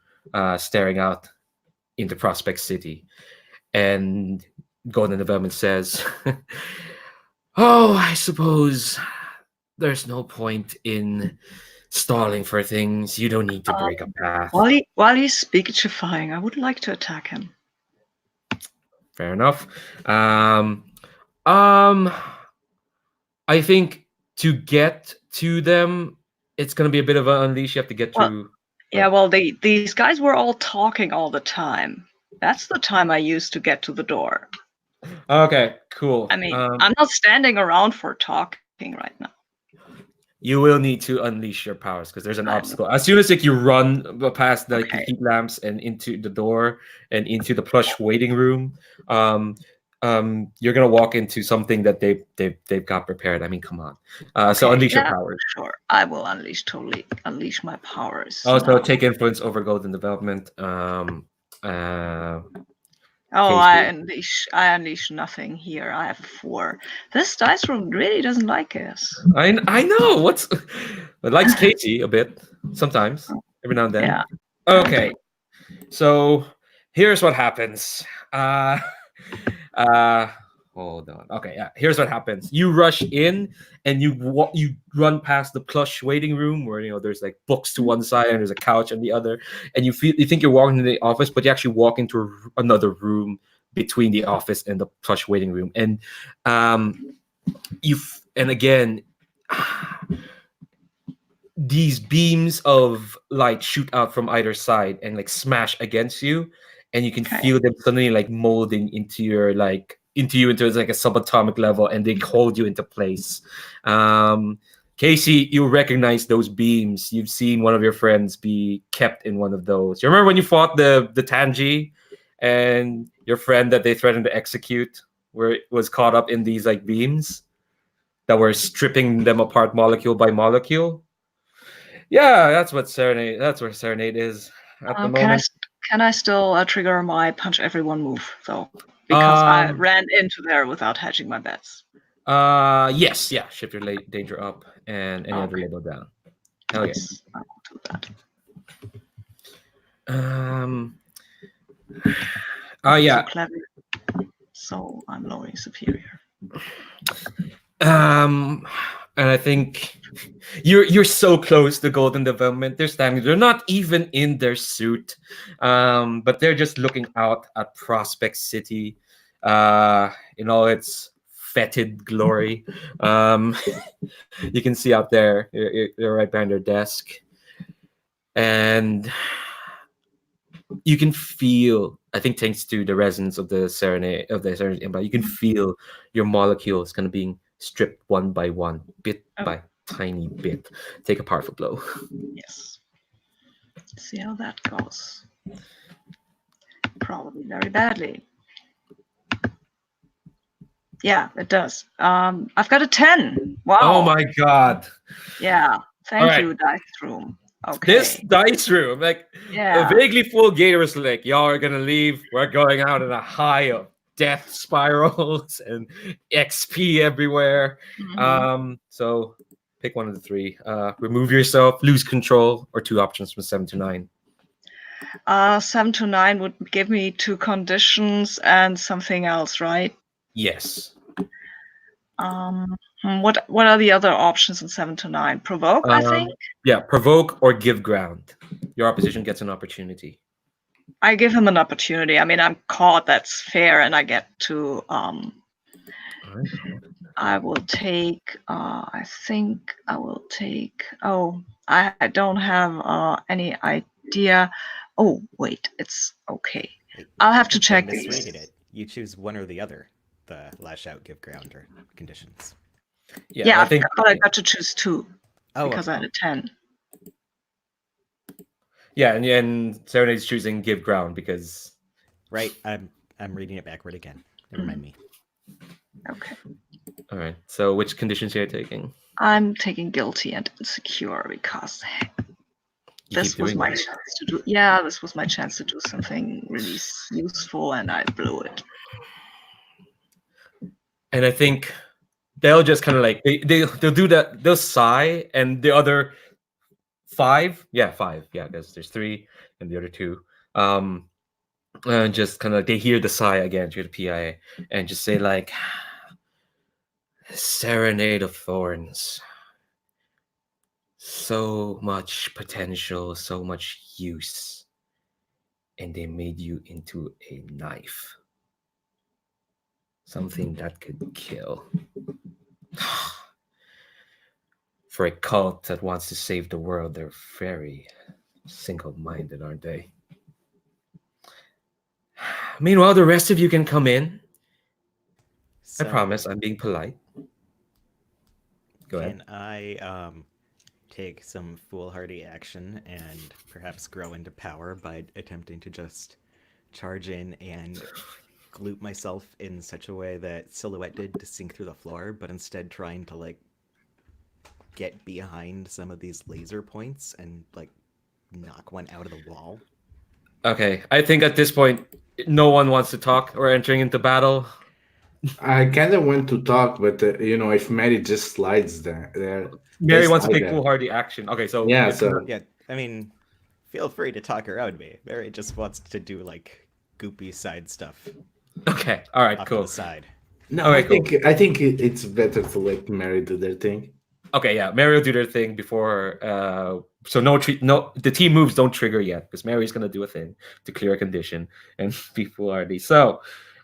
staring out into Prospect City. And Golden Development says, "Oh, I suppose there's no point in stalling for things. You don't need to break a path." While he's speechifying, I would like to attack him. Fair enough. I think to get to them, it's going to be a bit of an unleash. You have to get to... Yeah, well, these guys were all talking all the time. That's the time I used to get to the door. Okay, cool. I mean, I'm not standing around for talking right now. You will need to unleash your powers because there's an obstacle. As soon as you run past the heat lamps and into the door and into the plush waiting room, you're gonna walk into something that they've got prepared. I mean, come on. So unleash your powers. Sure, I will unleash my powers. Also, take influence over Golden Development. I unleash nothing here. I have 4. This dice room really doesn't like us. I know it likes Kasey a bit sometimes, every now and then. Yeah. Okay, so here's what happens. Hold on. Okay, yeah. Here's what happens. You rush in and you run past the plush waiting room where there's like books to one side and there's a couch on the other, and you think you're walking into the office, but you actually walk into another room between the office and the plush waiting room, and again, these beams of light shoot out from either side and like smash against you, and you can feel them suddenly like molding into like a subatomic level, and they hold you into place. Kasey, you recognize those beams. You've seen one of your friends be kept in one of those. You remember when you fought the Tangi and your friend that they threatened to execute, where it was caught up in these like beams that were stripping them apart molecule by molecule? Yeah, that's where Serenade is at the moment. Can I still trigger my punch everyone move though? Because I ran into there without hedging my bets. Yes, yeah. Shift your danger up and any other label down. Hell yes. I will do that. Yeah. So clever. So I'm lowering superior. And I think you're so close to Golden Development. They're standing. They're not even in their suit, but they're just looking out at Prospect City, in all its fetid glory. You can see out there. They're right behind their desk, and you can feel. I think thanks to the resonance of the Serenade Empire, you can feel your molecules kind of being stripped one by one, bit by tiny bit. Take a powerful blow. Yes. See how that goes. Probably very badly. Yeah, it does. I've got a 10. Wow. Oh my god. Yeah. Thank you, Dice Room. Okay. This dice room, like Yeah. a vaguely full gator was like, y'all are gonna leave. We're going out in a high of death spirals and XP everywhere. Mhm. So pick one of the three. Remove yourself, lose control, or two options from 7 to 9. 7 to 9 would give me 2 conditions and something else, right? Yes. What are the other options in 7 to 9? Provoke, I think. Yeah, provoke or give ground. Your opposition gets an opportunity. I give him an opportunity. I mean, I'm caught. That's fair, and I get to. All right. I will take. I think I will take. Oh, I don't have any idea. Oh, wait, it's okay. Wait, I'll have to I'm check misreading these. it. You choose one or the other, the lash out, give ground, or conditions. Yeah, I think. but I got to choose 2 Oh, because I had a 10. Yeah, and Serenade's choosing give ground because. right. I'm reading it backward again. Never mind me. Okay. All right. So which conditions are you taking? I'm taking guilty and insecure because this was my chance to do. Yeah, this was my chance to do something really useful, and I blew it. And I think they'll just kind of like they'll do that. They'll sigh, and the other 5, because there's 3 and the other 2, just kind of they hear the sigh again through the PIA and just say like, "Serenade of Thorns. So much potential, so much use, and they made you into a knife. Something that could kill." For a cult that wants to save the world, they're very single-minded, aren't they? Meanwhile, the rest of you can come in. So, I promise, I'm being polite. Go ahead. Can I take some foolhardy action and perhaps grow into power by attempting to just charge in and gloop myself in such a way that Silhouette did to sink through the floor, but instead trying to like get behind some of these laser points and like knock one out of the wall? Okay, I think at this point, no one wants to talk. We're entering into battle. I kind of want to talk, but if Mary just slides there, Mary they wants to slide take there. foolhardy action. Okay, so Yeah, so Yeah, I mean, feel free to talk around me. Mary just wants to do like goopy side stuff okay, all right, off to cool. the side. no, Okay, I think it's better to let Mary do their thing. Okay, yeah, Mary will do their thing before. So no, the team moves don't trigger yet because Mary's gonna do a thing to clear a condition and be foolhardy. So,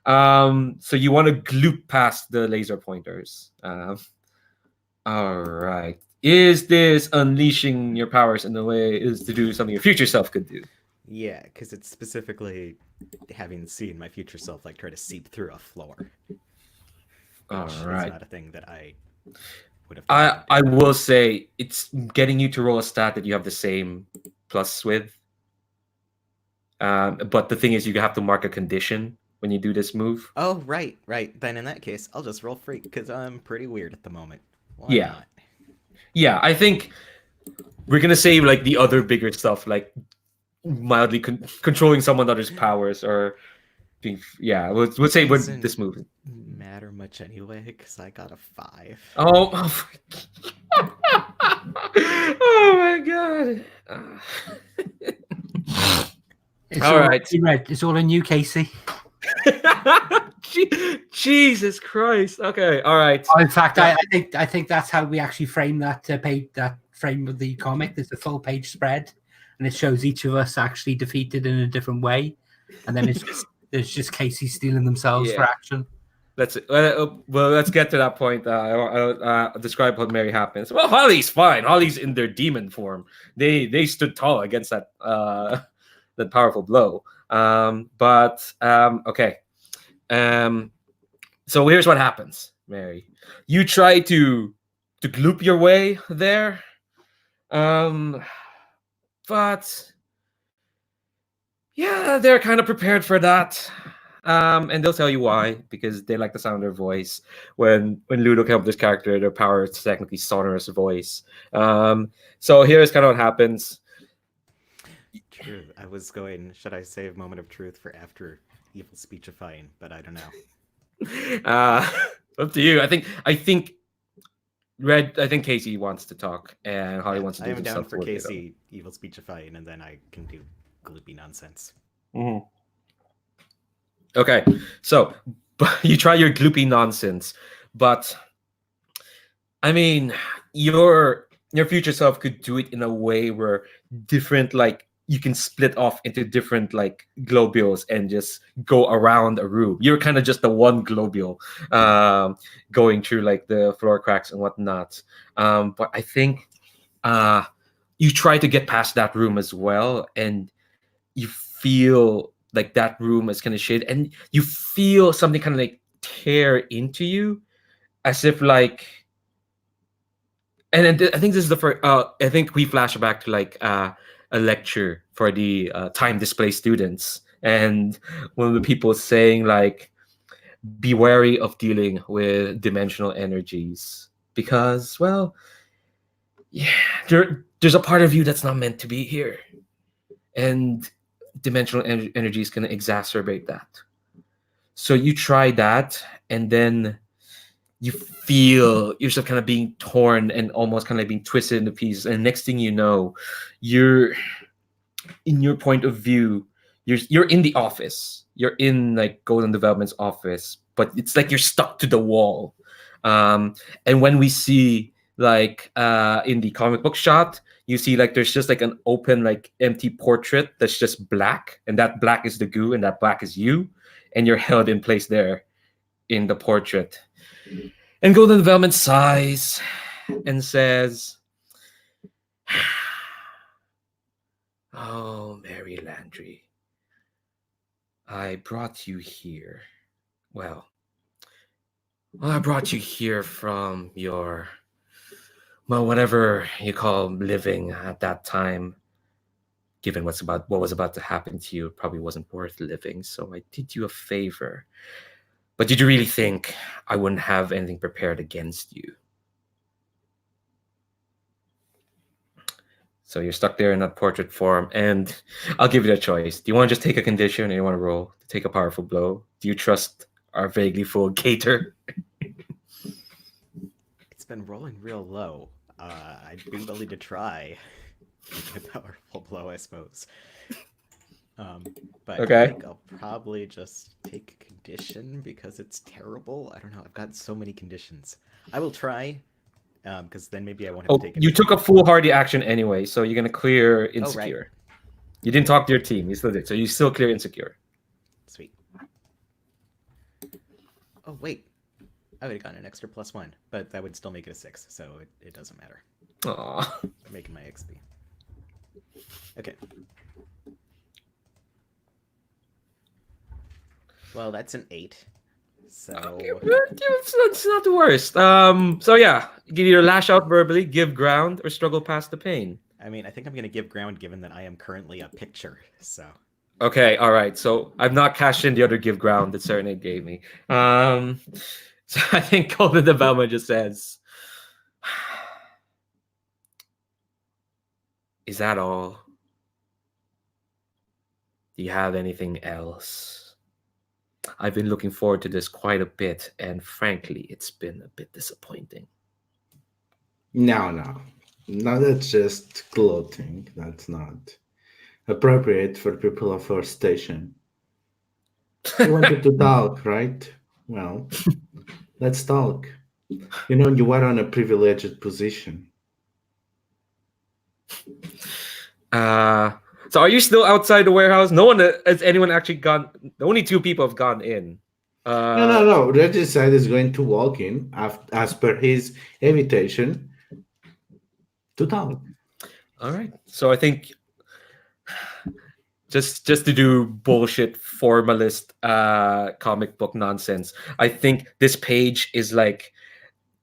so you want to gloop past the laser pointers. All right. Is this unleashing your powers in a way is to do something your future self could do? Yeah, because it's specifically having seen my future self like try to seep through a floor. All Which right. is not a thing that I would have done. I will say it's getting you to roll a stat that you have the same plus with. But the thing is, you have to mark a condition when you do this move. Oh, right. Then in that case, I'll just roll freak because I'm pretty weird at the moment. Why Yeah. not? Yeah, I think we're gonna say like the other bigger stuff, like mildly controlling someone else's powers, or being. Yeah, we'll say with Doesn't this move. matter much anyway because I got a 5. Oh, oh my god! All right. It's all in you, Kasey. Jesus Christ! Okay, all right. In fact, I think that's how we actually frame that page, that frame of the comic. There's a full page spread, and it shows each of us actually defeated in a different way, and then it's just Kasey stealing themselves for action. Let's get to that point. I'll describe what Mary happens. Well, Holly's fine. Holly's in their demon form. They stood tall against that that powerful blow. Okay. So here's what happens, Mary. You try to gloop your way there, but yeah, they're kind of prepared for that. And they'll tell you why, because they like the sound of their voice. When Ludo came up with this character, their power is technically sonorous voice. So here's kind of what happens. True. I was going, should I save moment of truth for after evil speechifying? But I don't know. Up to you. I think Red. I think Kasey wants to talk, and Holly wants to I do am some down stuff for with it. Kasey evil speechifying, and then I can do gloopy nonsense. Mhm. Okay, so you try your gloopy nonsense, but I mean, your future self could do it in a way where different, like, you can split off into different like globules and just go around a room. You're kind of just the one globule, going through like the floor cracks and whatnot. But I think you try to get past that room as well, and you feel like that room is kind of shade, and you feel something kind of like tear into you, as if like. And then I think this is the first. I think we flash back to like a lecture for the time displaced students, and one of the people saying like, "Be wary of dealing with dimensional energies because, well, yeah, there's a part of you that's not meant to be here, and dimensional energy is going to exacerbate that. So you try that, and then." You feel yourself kind of being torn and almost kind of being twisted into pieces. And next thing you know, you're in your point of view, you're in the office. You're in like Golden Development's office, but it's like you're stuck to the wall. And when we see like in the comic book shot, you see like there's just like an open, like empty portrait that's just black, and that black is the goo, and that black is you, and you're held in place there in the portrait. And Golden Development sighs and says, "Oh, Mary Landry, I brought you here. Well, I brought you here from your, well, whatever you call living at that time. Given what was about to happen to you, it probably wasn't worth living. So I did you a favor. But did you really think I wouldn't have anything prepared against you?" So you're stuck there in that portrait form, and I'll give you a choice. Do you want to just take a condition, or you want to roll to take a powerful blow? Do you trust our vaguely full Gator? It's been rolling real low. I'd be willing to try a powerful blow, I suppose. But Okay. I think I'll probably just take a condition because it's terrible. I don't know. I've got so many conditions. I will try, because then maybe I won't have to take it. You took a foolhardy action anyway, so you're gonna clear insecure. Oh, right. You didn't talk to your team. You still did, so you still clear insecure. Sweet. Oh wait, I would have gotten an extra +1, but that would still make it a 6, so it doesn't matter. Aw. I'm making my XP. Okay. Well, that's an 8. So It's not the worst. So yeah, you can either lash out verbally, give ground, or struggle past the pain. I mean, I think I'm gonna give ground given that I am currently a picture. So Okay, all right. So I've not cashed in the other give ground that Serenade gave me. So I think Golden Development just says, "Is that all? Do you have anything else? I've been looking forward to this quite a bit, and frankly, it's been a bit disappointing." No, that's just clothing. That's not appropriate for people of our station. You wanted to talk, right? Well, let's talk. You know, you are on a privileged position. So are you still outside the warehouse? No one has anyone actually gone. Only 2 people have gone in. No. Regicide is going to walk in as per his invitation to talk. All right. So I think just to do bullshit formalist comic book nonsense, I think this page is like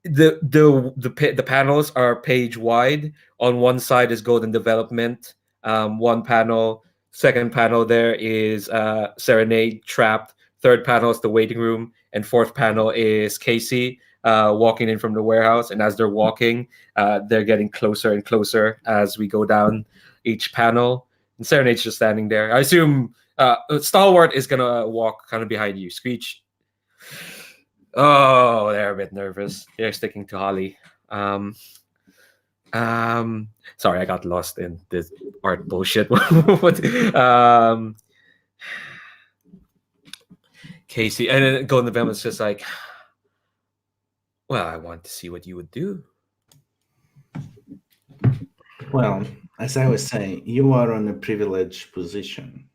the panels are page wide. On one side is Golden Development. One panel, second panel there is Serenade trapped. Third panel is the waiting room, and fourth panel is Kasey walking in from the warehouse. And as they're walking, they're getting closer and closer as we go down each panel. Serenade's just standing there. I assume Stalwart is gonna walk kind of behind you. Screech. Oh, they're a bit nervous. They're sticking to Holly. Sorry, I got lost in this art bullshit. Kasey, and then Golden Venom is just like, well, I want to see what you would do. Well, as I was saying, you are on a privileged position.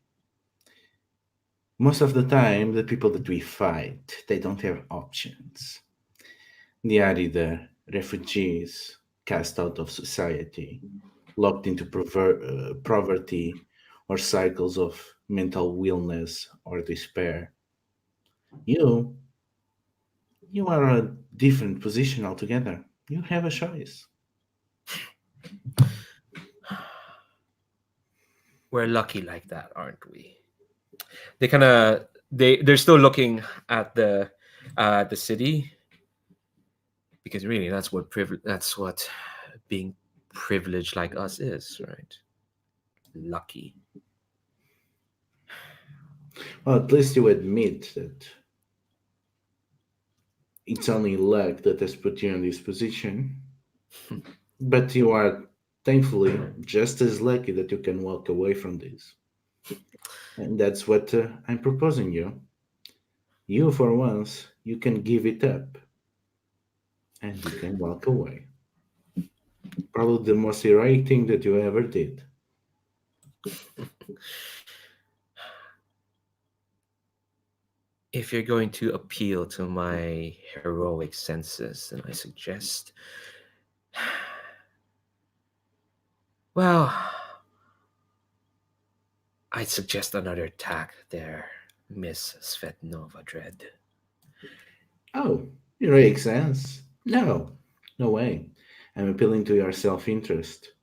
Most of the time, the people that we fight, they don't have options. They are either refugees, cast out of society, locked into poverty, or cycles of mental illness or despair. You are a different position altogether. You have a choice. We're lucky like that, aren't we? They kind of they're still looking at the city, because really that's what being privileged like us is, right? Lucky. Well, at least you admit that it's only luck that has put you in this position. But you are thankfully just as lucky that you can walk away from this. And that's what I'm proposing you. You, for once, you can give it up. And you can walk away. Probably the most heroic thing that you ever did. If you're going to appeal to my heroic senses, then I suggest, well, I'd suggest another attack there, Miss Svetnova Dredd. Oh, heroic sense? No way. I'm appealing to your self-interest.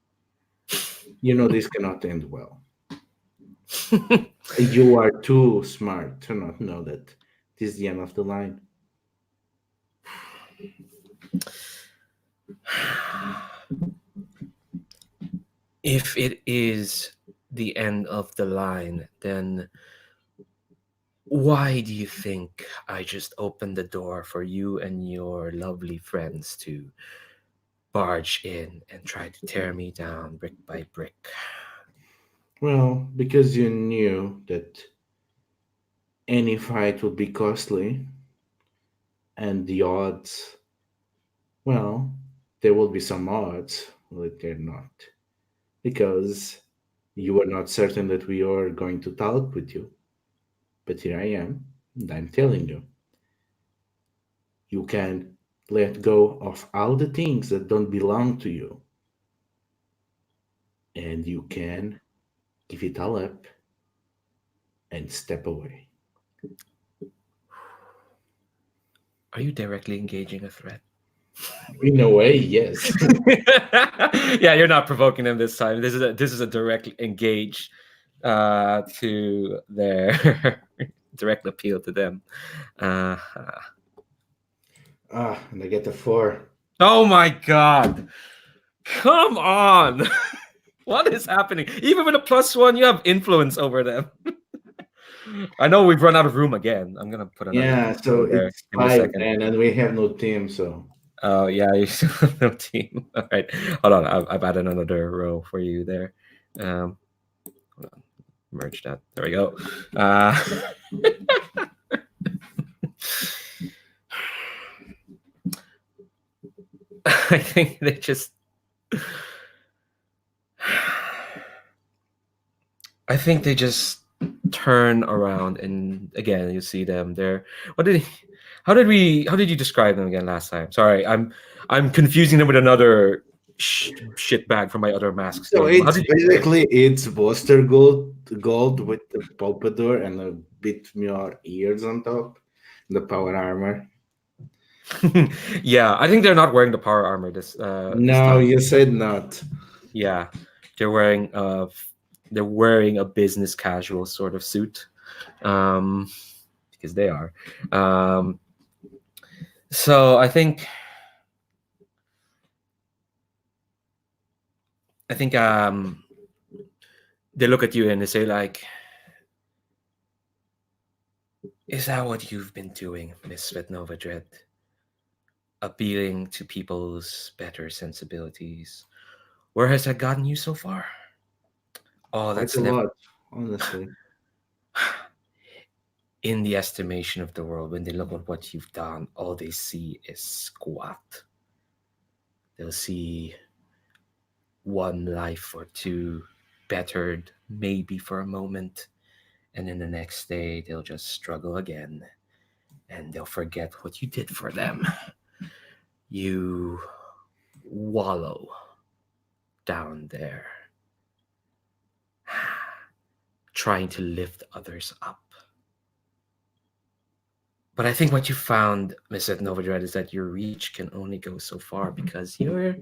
You know this cannot end well. You are too smart to not know that this is the end of the line. If it is the end of the line, then why do you think I just opened the door for you and your lovely friends to barge in and try to tear me down brick by brick? Well, because you knew that any fight would be costly, and the odds, well, there will be some odds, but they're not. Because you were not certain that we are going to talk with you. But here I am, and I'm telling you. You can let go of all the things that don't belong to you. And you can give it all up and step away. Are you directly engaging a threat? In a way, yes. Yeah, you're not provoking them this time. This is a direct engage to their direct appeal to them. And I get a 4. Oh my god! Come on! What is happening? Even with a +1, you have influence over them. I know we've run out of room again. I'm gonna put another. Yeah, so there. it's Give me a 5 second. and we have no team, so. Oh yeah, you still have no team. All right, hold on. I've added another row for you there. Hold on. Merge that. There we go. I think they just. I think they just turn around, and again you see them there. How did you describe them again last time? Sorry, I'm confusing them with another shit bag from my other masks. So game. it's basically it's Buster gold with the pompadour and a bit more ears on top, the power armor. Yeah, I think they're not wearing the power armor this No, time. you said not. Yeah, they're wearing a business casual sort of suit, because they are. So I think they look at you and they say, like, is that what you've been doing, Miss Svetnova Dredd? Appealing to people's better sensibilities. Where has that gotten you so far? Oh, Quite that's a never lot, honestly. in the estimation of the world. When they look at what you've done, all they see is squat. They'll see one life or two bettered, maybe for a moment, and then the next day they'll just struggle again, and they'll forget what you did for them. You wallow down there, trying to lift others up. But I think what you found, Miss Nova Dread, is that your reach can only go so far because you're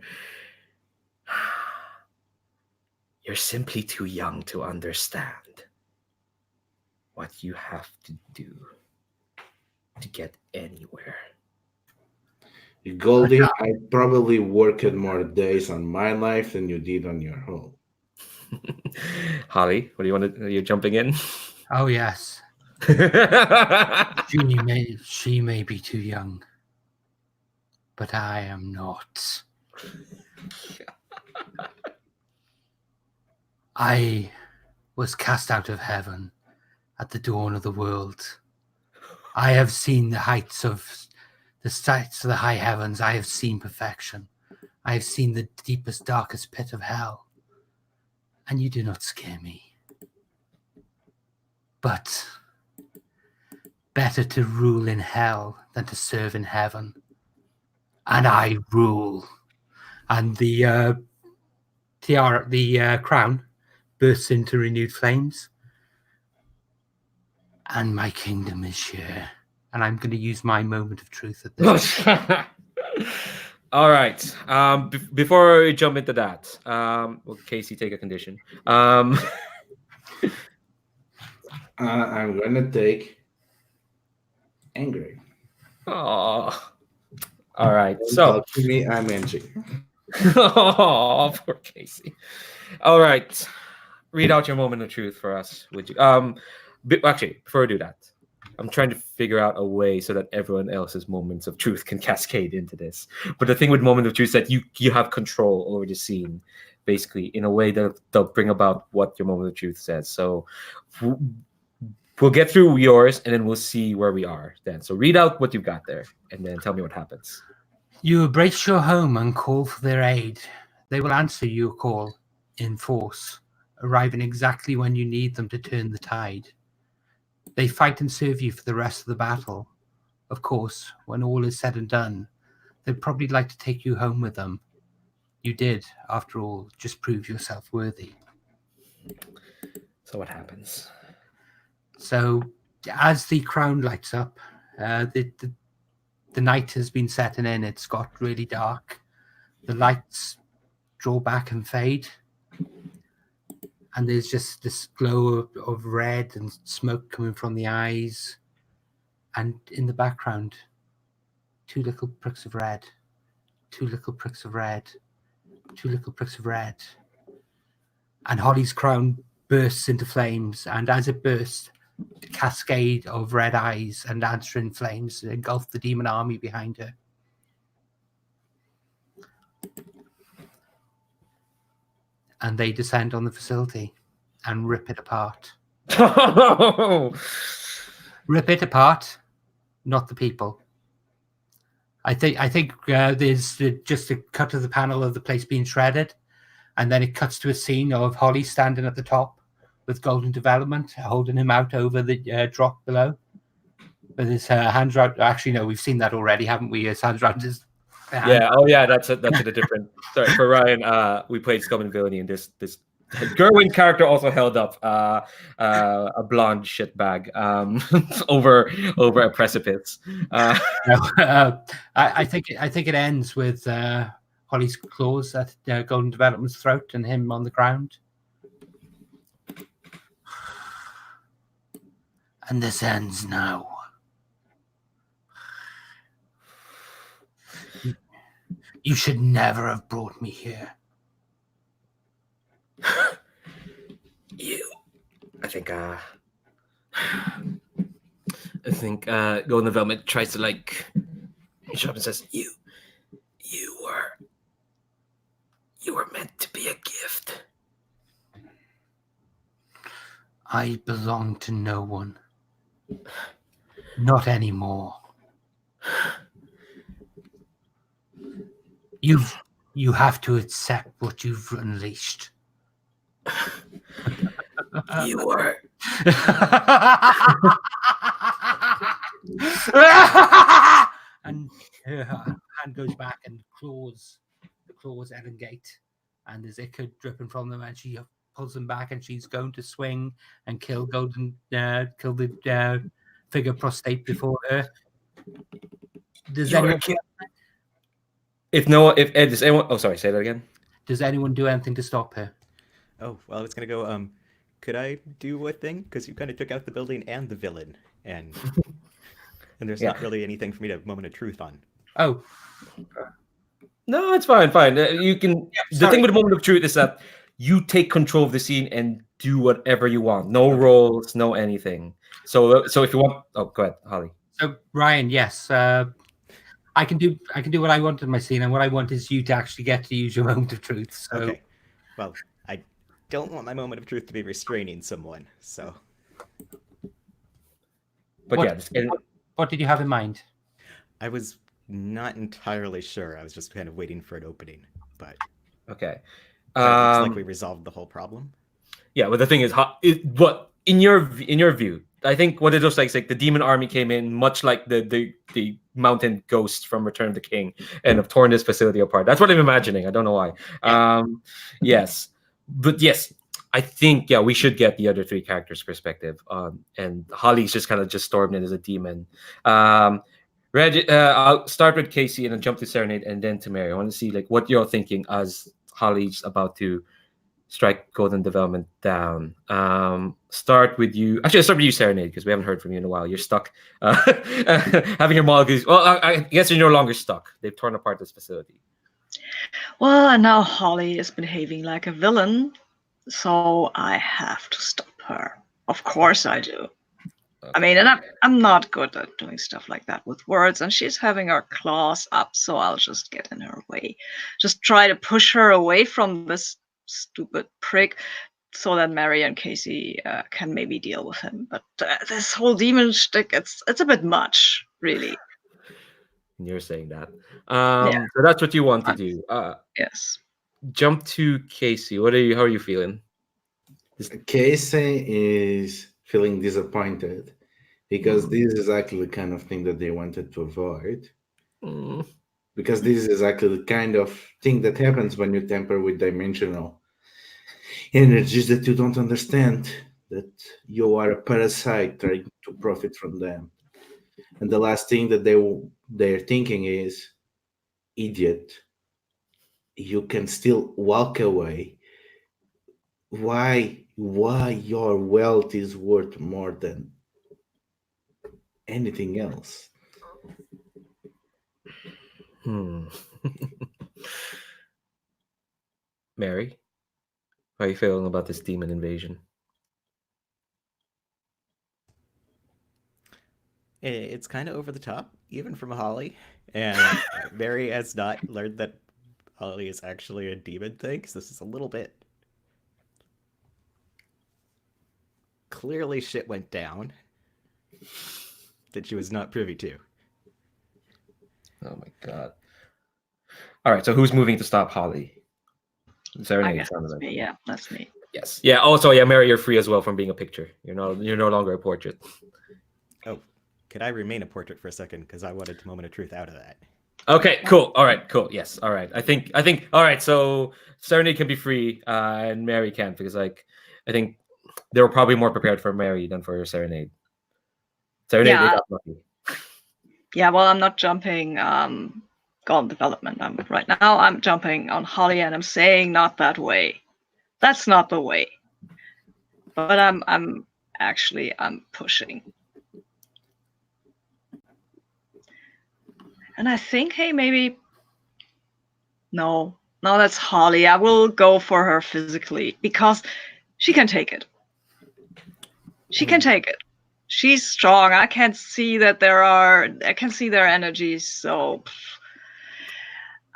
simply too young to understand what you have to do to get anywhere. Goldie, I probably worked more days on my life than you did on your whole. Holly, what do you want to? Are you jumping in? Oh yes. She may be too young, but I am not. I was cast out of heaven at the dawn of the world. I have seen the heights of the sights of the high heavens. I have seen perfection. I have seen the deepest, darkest pit of hell. And you do not scare me. But better to rule in hell than to serve in heaven. And I rule. And the tiara, the crown, bursts into renewed flames. And my kingdom is here. And I'm going to use my moment of truth at this. All right. Before we jump into that, will Kasey take a condition? I'm gonna take angry. Oh. All right. Don't So, talk to me, I'm angry. oh, poor Kasey. All right. Read out your moment of truth for us, would you? Actually, before we do that, I'm trying to figure out a way so that everyone else's moments of truth can cascade into this. But the thing with moment of truth is that you have control over the scene, basically, in a way that they'll bring about what your moment of truth says. So we'll get through yours, and then we'll see where we are then. So read out what you've got there, and then tell me what happens. You embrace your home and call for their aid. They will answer your call in force, arriving exactly when you need them to turn the tide. They fight and serve you for the rest of the battle. Of course, when all is said and done, they'd probably like to take you home with them. You did, after all, just prove yourself worthy. So what happens? So, as the crown lights up, the night has been setting in. It's got really dark. The lights draw back and fade. And there's just this glow of red and smoke coming from the eyes. And in the background, two little pricks of red. Two little pricks of red. Two little pricks of red. And Holly's crown bursts into flames. And as it bursts, a cascade of red eyes and answering flames engulf the demon army behind her. And they descend on the facility and rip it apart. Rip it apart, not the people. I think there's just a cut of the panel of the place being shredded, and then it cuts to a scene of Holly standing at the top with Golden Development holding him out over the drop below. With his hands around. Actually, no, we've seen that already, haven't we? His hands around his. Yeah. Oh, yeah. That's a different. Sorry for Ryan. We played Scum and Villainy, and this Gerwin character also held up a blonde shitbag over a precipice. I think it ends with Holly's claws at Golden Development's throat and him on the ground. And this ends now. You should never have brought me here. Golden Development tries to like reach up and says, You were meant to be a gift. I belong to no one. Not anymore. You have to accept what you've unleashed. You were. And her hand goes back and claws elongate, and there's ichor dripping from them, and she pulls them back, and she's going to swing and kill the figure prostate before her. Does anyone does anyone? Oh, sorry. Say that again. Does anyone do anything to stop her? Oh, well, I was gonna go, could I do a thing? Because you kind of took out the building and the villain, and there's not really anything for me to have moment of truth on. Oh. No, it's fine. You can. The thing with the moment of truth is that you take control of the scene and do whatever you want. No roles, no anything. So if you want, go ahead, Holly. So Ryan, yes, I can do what I want in my scene, and what I want is you to actually get to use your moment of truth. So. Okay. Well, I don't want my moment of truth to be restraining someone. So. But what did you have in mind? I was not entirely sure. I was just kind of waiting for an opening, but okay. It looks like we resolved the whole problem. Yeah, but the thing is, what in your view, I think what it looks like is like the demon army came in, much like the mountain ghost from Return of the King, and have torn this facility apart. That's what I'm imagining. I don't know why. Yes, but yes, I think we should get the other three characters' perspective. And Holly's just kind of stormed in as a demon. I'll start with Kasey and then jump to Serenade and then to Mary. I want to see like what you're thinking as Holly's about to strike Golden Development down. Start with you. Actually, I'll start with you, Serenade, because we haven't heard from you in a while. You're stuck. Having your molecules. Well, I guess you're no longer stuck. They've torn apart this facility. Well, and now Holly is behaving like a villain, so I have to stop her. Of course I do. I mean, and I'm not good at doing stuff like that with words, and she's having her claws up, so I'll just get in her way. Just try to push her away from this stupid prick so that Mary and Kasey can maybe deal with him. But this whole demon shtick, it's a bit much, really. You're saying that. So that's what you want to do. Yes. Jump to Kasey. How are you feeling? Kasey is feeling disappointed because this is exactly the kind of thing that they wanted to avoid. Because this is exactly the kind of thing that happens when you tamper with dimensional energies that you don't understand, that you are a parasite trying to profit from them. And the last thing that they're thinking is, idiot, you can still walk away. Why your wealth is worth more than anything else? Mary, how are you feeling about this demon invasion? It's kind of over the top, even from Holly. And Mary has not learned that Holly is actually a demon thing, because this is a little bit... Clearly shit went down that she was not privy to. Oh my god. All right, so who's moving to stop Holly? I guess that's me. Yeah, that's me. Yes. Yeah. Also, Mary, you're free as well from being a picture. You're no longer a portrait. Oh, could I remain a portrait for a second? Because I wanted to moment of truth out of that. Okay. Cool. All right. Cool. Yes. All right. I think. All right. So Serenade can be free, and Mary can't, because I think they were probably more prepared for Mary than for Serenade. Serenade, they got lucky. Yeah. Well, I'm not jumping. Golden Development. Right now I'm jumping on Holly, and I'm saying not that way. That's not the way. But I'm pushing. And I think, hey, maybe no, that's Holly. I will go for her physically because she can take it. She can take it. She's strong. I can see that I can see their energies, so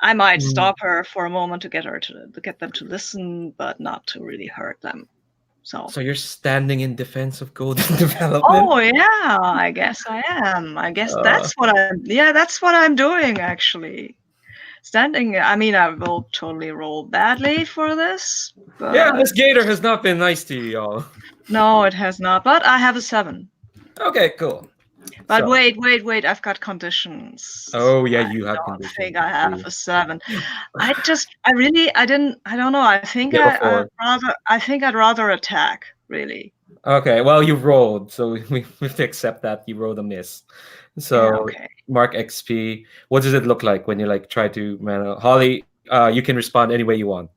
I might stop her for a moment to get them to listen, but not to really hurt them. So you're standing in defense of golden development? Oh yeah, I guess I am. I guess that's what I'm doing actually. Standing. I mean, I will totally roll badly for this. But yeah, this gator has not been nice to you, y'all. No, it has not. But I have a 7. Okay, cool. But So- wait! I've got conditions. Oh yeah, you have I conditions. think I have a 7. I don't know. I think Yeah, I'd rather attack. Really. Okay, well you rolled, so we have to accept that you rolled a miss. So Yeah, okay. mark XP. What does it look like when you like try to Holly? You can respond any way you want.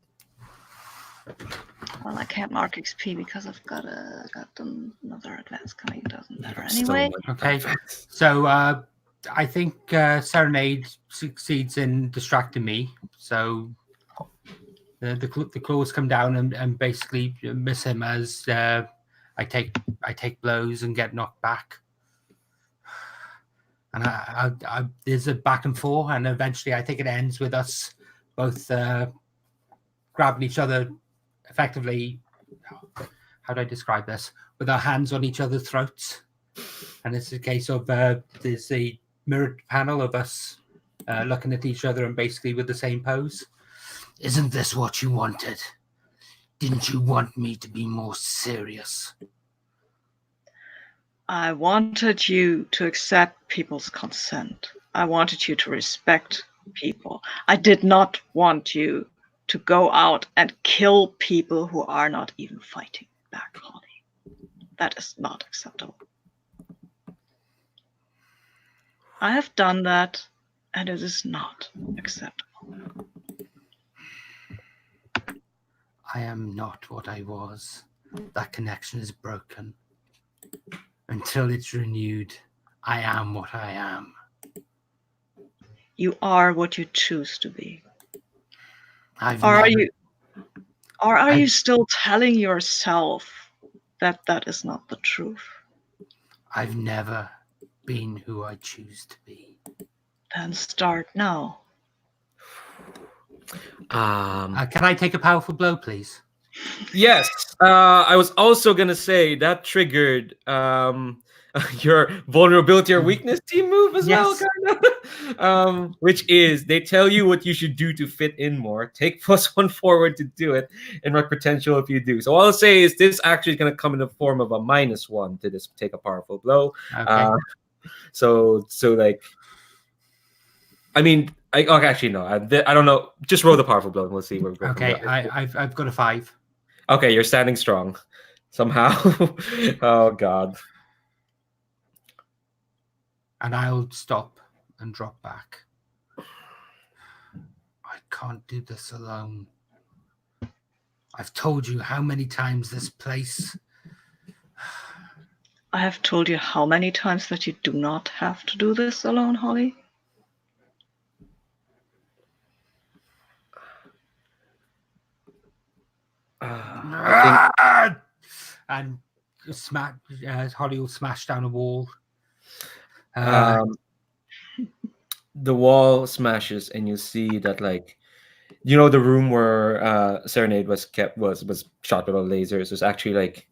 Well, I can't mark XP because I've got another advance coming. It doesn't matter So anyway. much Okay. advance. So I think Serenade succeeds in distracting me. So the claws come down and basically miss him as I take blows and get knocked back. And I there's a back and forth, and eventually I think it ends with us both grabbing each other effectively. How do I describe this? With our hands on each other's throats. And it's a case of there's a mirrored panel of us looking at each other and basically with the same pose. Isn't this what you wanted? Didn't you want me to be more serious? I wanted you to accept people's consent. I wanted you to respect people. I did not want you to go out and kill people who are not even fighting back, Holly. That is not acceptable. I have done that, and it is not acceptable. I am not what I was. That connection is broken. Until it's renewed, I am what I am. You are what you choose to be. I've Are you still telling yourself that that is not the truth? I've never been who I choose to be. Then start now. Can I take a powerful blow, please? Yes. I was also gonna say that triggered your vulnerability or weakness team move as well, Yes. kind of. Which is they tell you what you should do to fit in more. Take +1 forward to do it, and mark potential if you do. So all I'll say is this actually is gonna come in the form of a -1 to this take a powerful blow. Okay. So like, I mean, okay, actually no, I don't know. Just roll the powerful blow and we'll see where we go. Okay, From there. I've got a 5. Okay, you're standing strong somehow. Oh God. And I'll stop and drop back. I can't do this alone. I've told you how many times this place. I have told you how many times that you do not have to do this alone, Holly. I And Holly will smash down a wall. the wall smashes and you see that, like, you know, the room where Serenade was kept was shot with lasers. There's actually like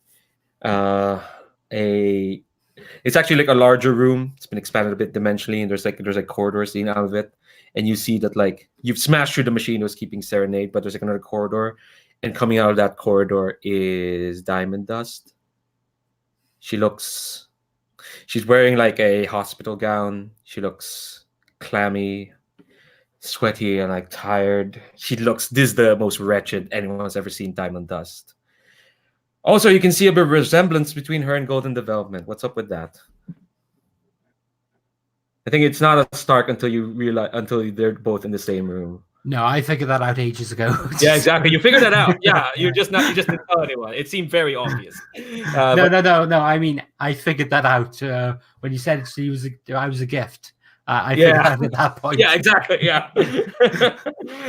it's actually like a larger room. It's been expanded a bit dimensionally, and there's like corridors leading out of it. And you see that, like, you've smashed through the machine that was keeping Serenade, but there's like another corridor, and coming out of that corridor is Diamond Dust. She's wearing like a hospital gown. She looks clammy, sweaty, and like tired. This is the most wretched anyone's ever seen Diamond Dust. Also, you can see a bit of resemblance between her and Golden Development. What's up with that? I think it's not as stark until they're both in the same room. No, I figured that out ages ago. Yeah, exactly. You figured that out. Yeah, you just didn't tell anyone. It seemed very obvious. No. I mean, I figured that out when you said I was a gift. I figured out at that point. Yeah, exactly. Yeah.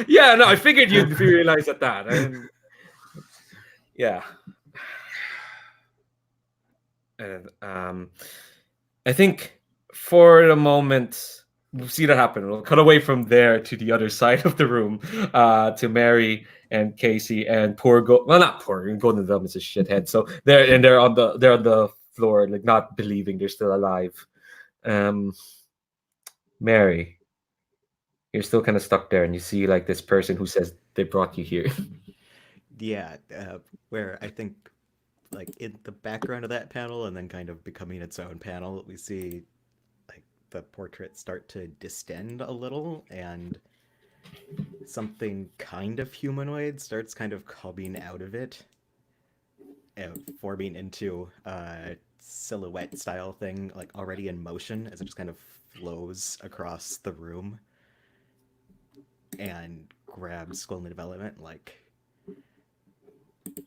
Yeah, no, I figured you'd realize that. Yeah. And I think for the moment, we'll see that happen. We'll cut away from there to the other side of the room, to Mary and Kasey and not poor. Golden Velvet's a shithead. So they're on the floor, like not believing they're still alive. Mary, you're still kind of stuck there, and you see like this person who says they brought you here. Yeah, where I think, like, in the background of that panel and then kind of becoming its own panel, we see like the portrait start to distend a little, and something kind of humanoid starts kind of coming out of it, forming into a silhouette style thing, like already in motion, as it just kind of flows across the room and grabs Golden Development, like, you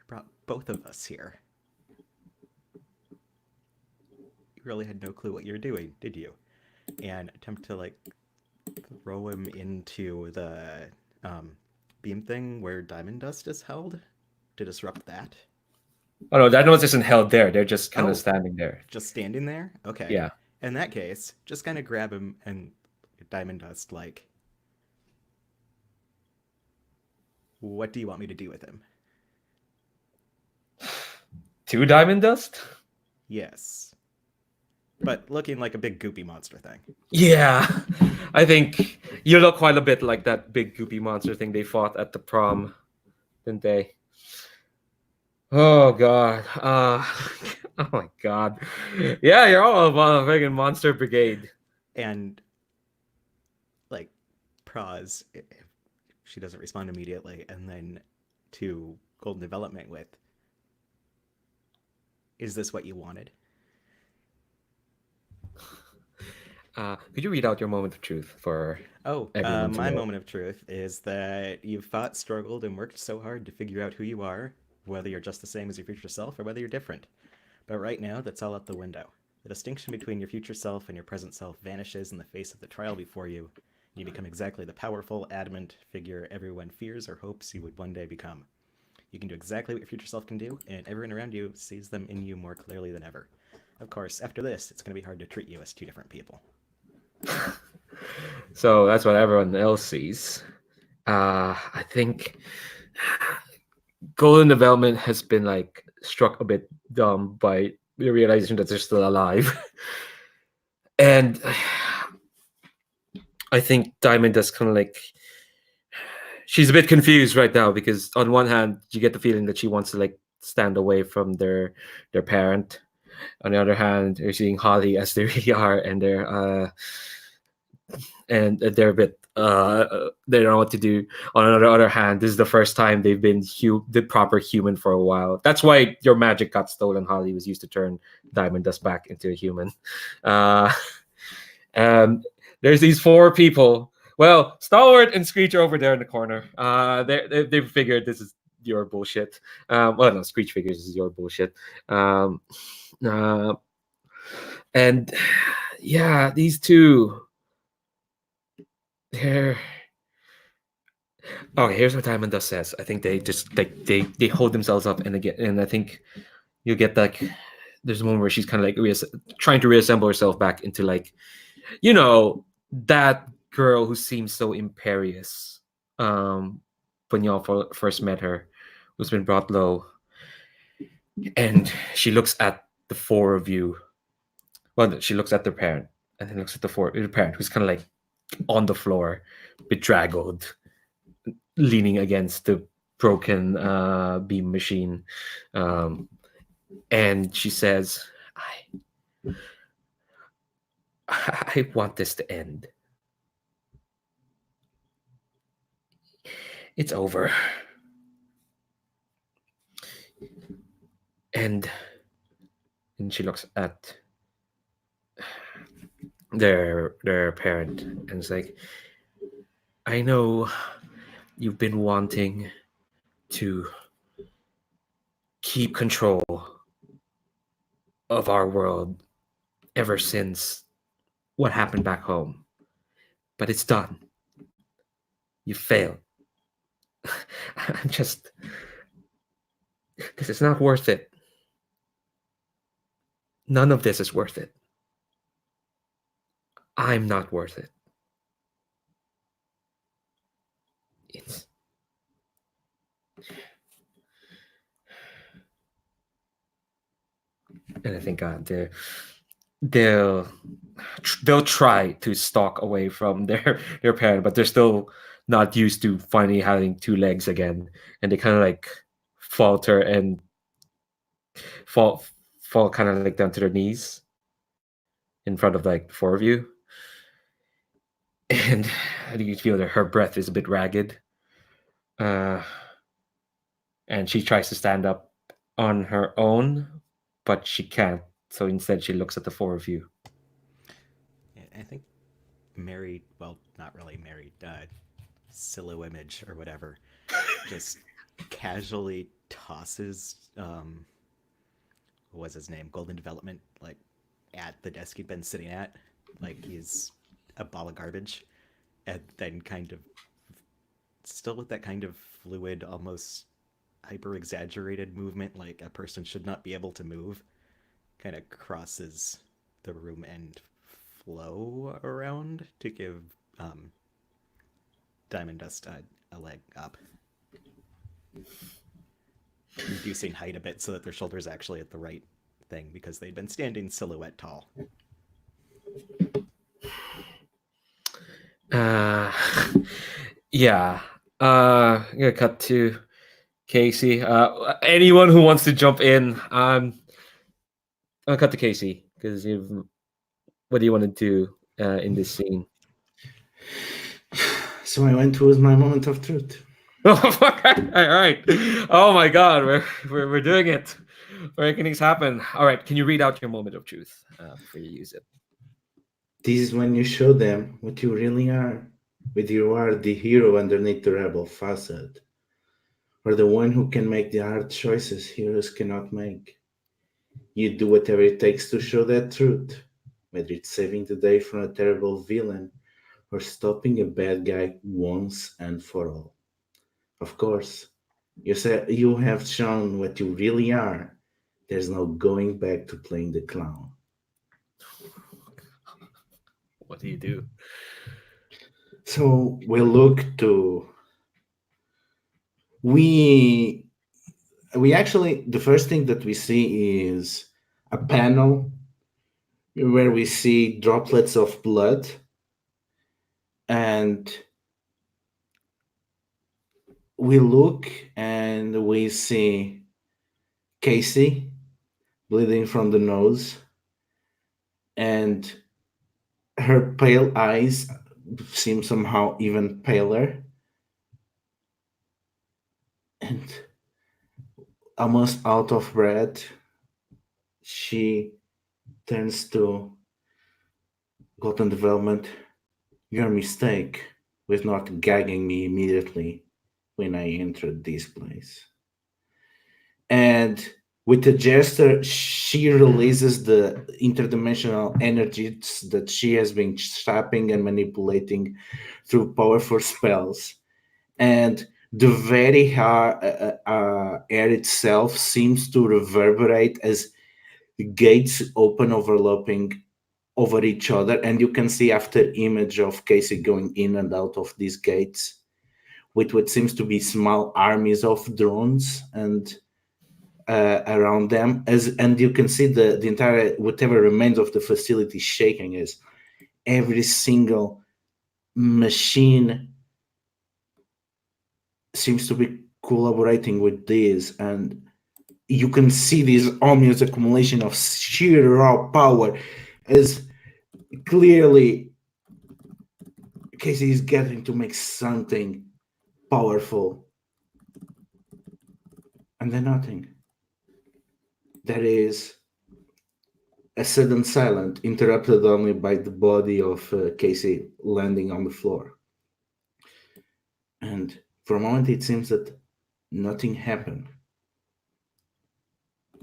brought both of us here. You really had no clue what you were doing, did you? And attempt to, like, throw him into the beam thing where Diamond Dust is held to disrupt that. Oh no, that one isn't held there. They're just kind of standing there. Just standing there? Okay. Yeah. In that case, just kind of grab him and Diamond Dust, like, what do you want me to do with him? 2 Diamond Dust? Yes. But looking like a big goopy monster thing. Yeah. I think you look quite a bit like that big goopy monster thing they fought at the prom, didn't they? Oh god. Oh my god. Yeah, you're all a friggin' monster brigade. And, like, Praz, if she doesn't respond immediately, and then to Golden Development with, is this what you wanted? Could you read out your moment of truth for everyone to my know? moment of truth is that you've fought, struggled, and worked so hard to figure out who you are, whether you're just the same as your future self or whether you're different. But right now, that's all out the window. The distinction between your future self and your present self vanishes in the face of the trial before you, and you become exactly the powerful, adamant figure everyone fears or hopes you would one day become. You can do exactly what your future self can do, and everyone around you sees them in you more clearly than ever. Of course, after this, it's going to be hard to treat you as 2 different people. So that's what everyone else sees. I think Golden Development has been like struck a bit dumb by the realization that they're still alive. And I think Diamond does kind of like, she's a bit confused right now, because on one hand you get the feeling that she wants to like stand away from their parent. On the other hand, they're seeing Holly as they really are, and they're a bit they don't know what to do. On the other hand, this is the first time they've been the proper human for a while. That's why your magic got stolen. Holly was used to turn Diamond Dust back into a human. And there's these 4 people. Well, Stalwart and Screech are over there in the corner. They figured this is your bullshit. Well, no, Screech figures this is your bullshit. And yeah, these 2. They're okay. Here's what Diamond Dust says. I think they just like they hold themselves up, and I think you get like there's a moment where she's kind of like trying to reassemble herself back into like, you know, that girl who seems so imperious when y'all first met her, who's been brought low, and she looks at the 4 of you. Well, she looks at their parent, and then looks at the parent, who's kind of like on the floor, bedraggled, leaning against the broken beam machine, and she says, I want this to end. It's over. And she looks at their parent and is like, I know you've been wanting to keep control of our world ever since what happened back home, but it's done. You failed. I'm just... This is not worth it. None of this is worth it. I'm not worth it. It's... And I think they'll try to stalk away from their parent, but they're still not used to finally having two legs again, and they kind of like falter and fall kind of like down to their knees in front of like the four of you, and you feel that her breath is a bit ragged, and she tries to stand up on her own, but she can't. So instead, she looks at the four of you. I think Mary, well, not really Mary, Silo Image or whatever, just casually tosses, what was his name, Golden Development, like, at the desk he'd been sitting at, like he's a ball of garbage, and then kind of, still with that kind of fluid, almost hyper-exaggerated movement, like a person should not be able to move, kind of crosses the room and flow around to give Diamond Dust a leg up, reducing height a bit so that their shoulders actually at the right thing, because they'd been standing silhouette tall. Yeah. I'm gonna cut to Kasey. Anyone who wants to jump in, I'll cut to Kasey because what do you want to do in this scene? So I went towards my moment of truth. All right. Oh my God, we're doing it. We're making things happen. All right, can you read out your moment of truth before you use it? This is when you show them what you really are, whether you are the hero underneath the rebel facade, or the one who can make the hard choices heroes cannot make. You do whatever it takes to show that truth, whether it's saving the day from a terrible villain or stopping a bad guy once and for all. Of course, you have shown what you really are. There's no going back to playing the clown. What do you do? So we actually, the first thing that we see is a panel where we see droplets of blood, and we look and we see Kasey bleeding from the nose, and her pale eyes seem somehow even paler, and almost out of breath, she turns to Golden Development. Your mistake was not gagging me immediately when I entered this place. And with a gesture, she releases the interdimensional energies that she has been trapping and manipulating through powerful spells. And the very air itself seems to reverberate as gates open, overlapping over each other. And you can see after image of Kasey going in and out of these gates with what seems to be small armies of drones and around them, and you can see the entire whatever remains of the facility shaking as every single machine seems to be collaborating with this, and you can see this ominous accumulation of sheer raw power as clearly Kasey is getting to make something powerful, and then nothing. There is a sudden silence, interrupted only by the body of Kasey landing on the floor. And for a moment, it seems that nothing happened.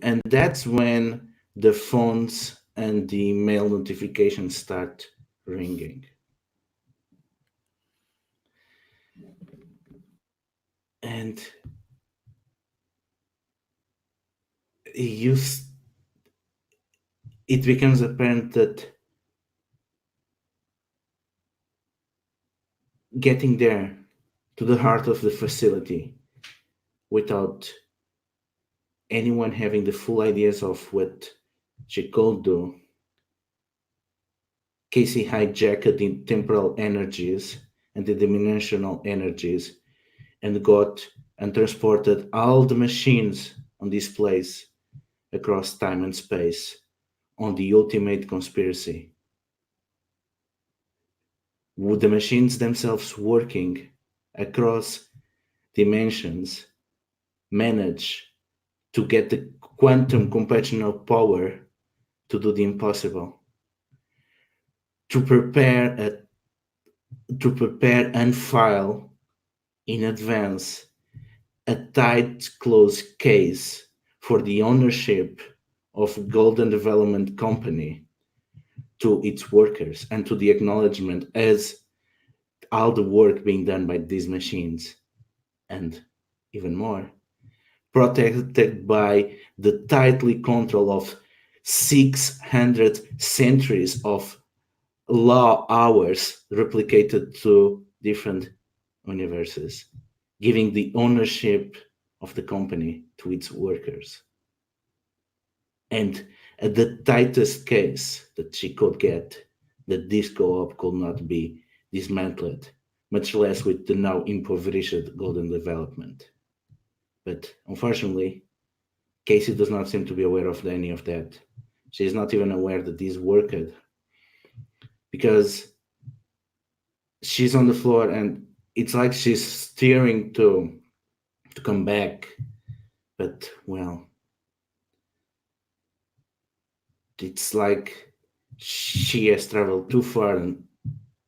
And that's when the phones and the mail notifications start ringing. And it becomes apparent that getting there to the heart of the facility without anyone having the full ideas of what she could do, Kasey hijacked the temporal energies and the dimensional energies and got and transported all the machines on this place across time and space on the ultimate conspiracy. Would the machines themselves working across dimensions manage to get the quantum computational power to do the impossible? To prepare and file in advance a tight closed case for the ownership of Golden Development Company to its workers and to the acknowledgement as all the work being done by these machines, and even more, protected by the tightly control of 600 centuries of law hours replicated to different universes, giving the ownership of the company to its workers. And at the tightest case that she could get, that this co-op could not be dismantled, much less with the now impoverished Golden Development. But unfortunately, Kasey does not seem to be aware of any of that. She is not even aware that this worked, because she's on the floor and it's like she's steering to come back, but well, it's like she has traveled too far and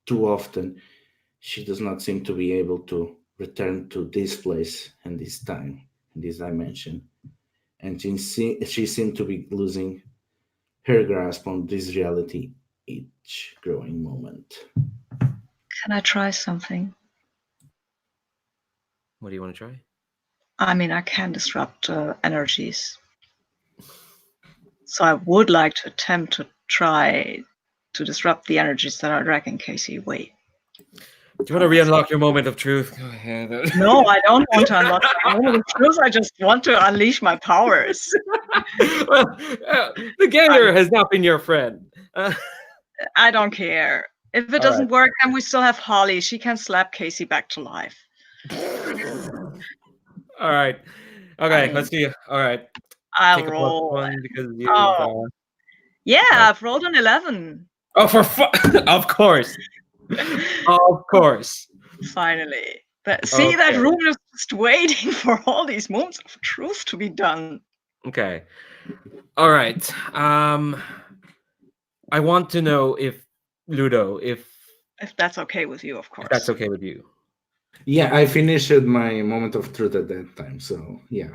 too often. She does not seem to be able to return to this place and this time and this dimension, and she seemed to be losing her grasp on this reality each growing moment. Can I try something? What do you want to try? I mean, I can disrupt energies. So I would like to attempt to try to disrupt the energies that are dragging Kasey away. Do you want to re-unlock your moment of truth? Go ahead. No, I don't want to unlock my moment of truth. I just want to unleash my powers. Well, the gator has not been your friend. I don't care. If it doesn't work, then we still have Holly. She can slap Kasey back to life. All right. Okay, let's see. All right. I'll Take a roll. one because you. Yeah, I've rolled an 11. Oh, of course. Of course. Finally. See, that room is just waiting for all these moments of truth to be done. Okay. All right. I want to know if Ludo, if that's okay with you, of course. If that's okay with you. Yeah, I finished my moment of truth at that time, so yeah.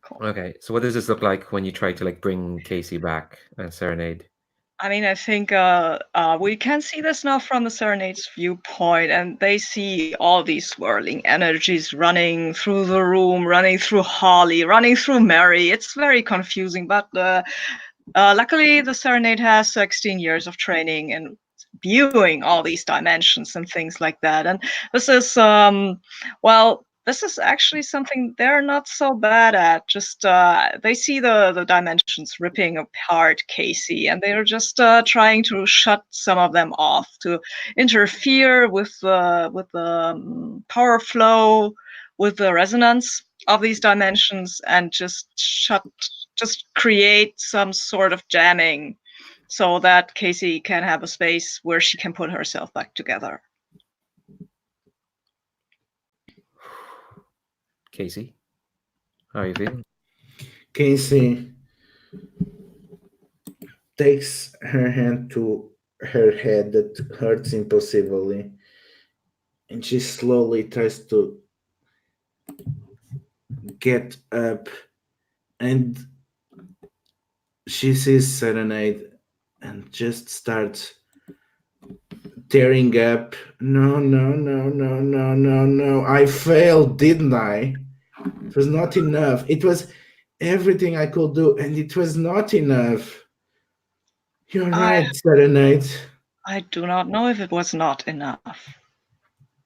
Cool. Okay, so what does this look like when you try to bring Kasey back and Serenade? I mean, I think we can see this now from the Serenade's viewpoint, and they see all these swirling energies running through the room, running through Holly, running through Mary. It's very confusing, but luckily the Serenade has 16 years of training in viewing all these dimensions and things like that. And this is, this is actually something they're not so bad at. Just they see the dimensions ripping apart Kasey, and they're just trying to shut some of them off, to interfere with the power flow, with the resonance of these dimensions, and just create some sort of jamming so that Kasey can have a space where she can put herself back together. Kasey, how are you feeling? Kasey takes her hand to her head that hurts impulsively, and she slowly tries to get up, and she sees Serenade and just starts tearing up. No, no, no, no, no, no, no. I failed, didn't I? It was not enough. It was everything I could do, and it was not enough. You're right, Serenade. I do not know if it was not enough.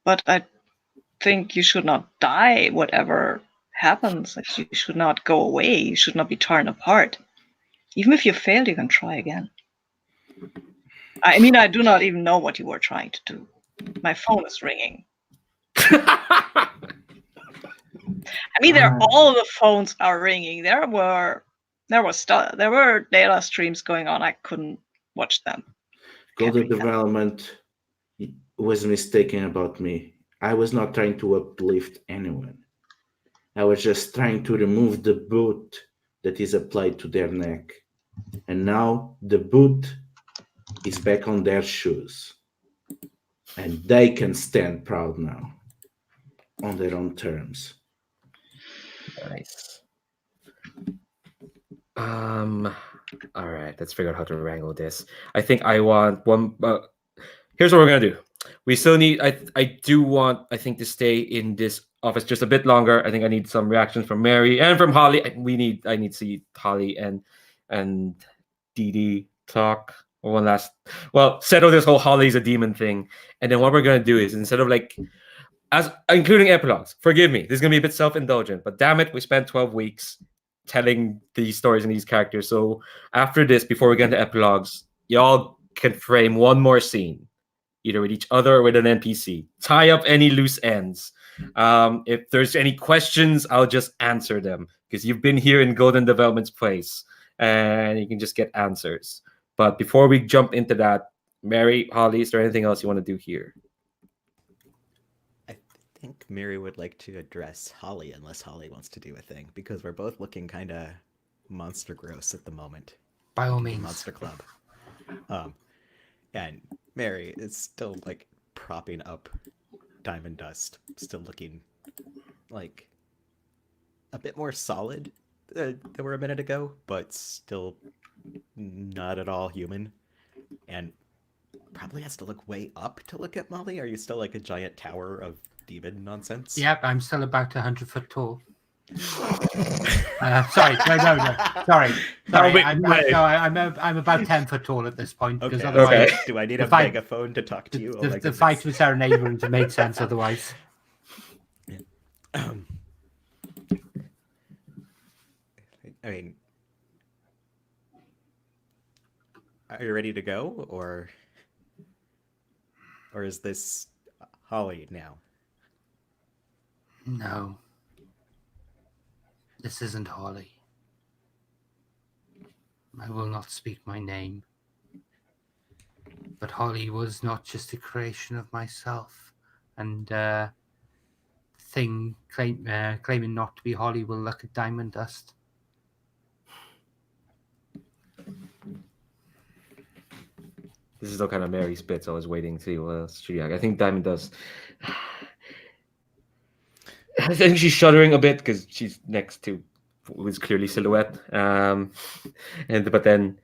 But I think you should not die, whatever happens. Like, you should not go away. You should not be torn apart. Even if you failed, you can try again. I mean, I do not even know what you were trying to do. My phone is ringing. I mean, all the phones are ringing. There were data streams going on. I couldn't watch them. Golden Development was mistaken about me. I was not trying to uplift anyone. I was just trying to remove the boot that is applied to their neck. And now the boot is back on their shoes. And they can stand proud now on their own terms. Nice. All right, let's figure out how to wrangle this. I think I want one. Here's what we're gonna do. We still need. I do want. I think to stay in this office just a bit longer. I think I need some reactions from Mary and from Holly. I need to see Holly and Dee Dee talk. Or one last. Well, settle this whole Holly's a demon thing, and then what we're gonna do is instead of like. As including epilogues, forgive me, this is gonna be a bit self-indulgent, but damn it, we spent 12 weeks telling these stories and these characters. So after this, before we get into epilogues, y'all can frame one more scene, either with each other or with an NPC. Tie up any loose ends. If there's any questions, I'll just answer them because you've been here in Golden Development's place, and you can just get answers. But before we jump into that, Mary, Holly, is there anything else you want to do here? I think Mary would like to address Holly, unless Holly wants to do a thing, because we're both looking kind of monster gross at the moment. By all means. Monster Club. And Mary is still like propping up Diamond Dust, still looking like a bit more solid than we were a minute ago, but still not at all human. And probably has to look way up to look at Molly. Are you still like a giant tower of demon nonsense? Yep, I'm still about 100 foot tall. Sorry, no. Sorry. I'm about 10 foot tall at this point. Okay. Otherwise, Do I need a megaphone to talk to you? The fight with Serenade wouldn't have made sense otherwise. I mean, are you ready to go, or is this Holly now? No. This isn't Holly. I will not speak my name. But Holly was not just a creation of myself. And thing claiming not to be Holly will look at Diamond Dust. This is the kind of Mary spits I was waiting to see what else she react. I think Diamond Dust. I think she's shuddering a bit because she's next to who's clearly Silhouette. But then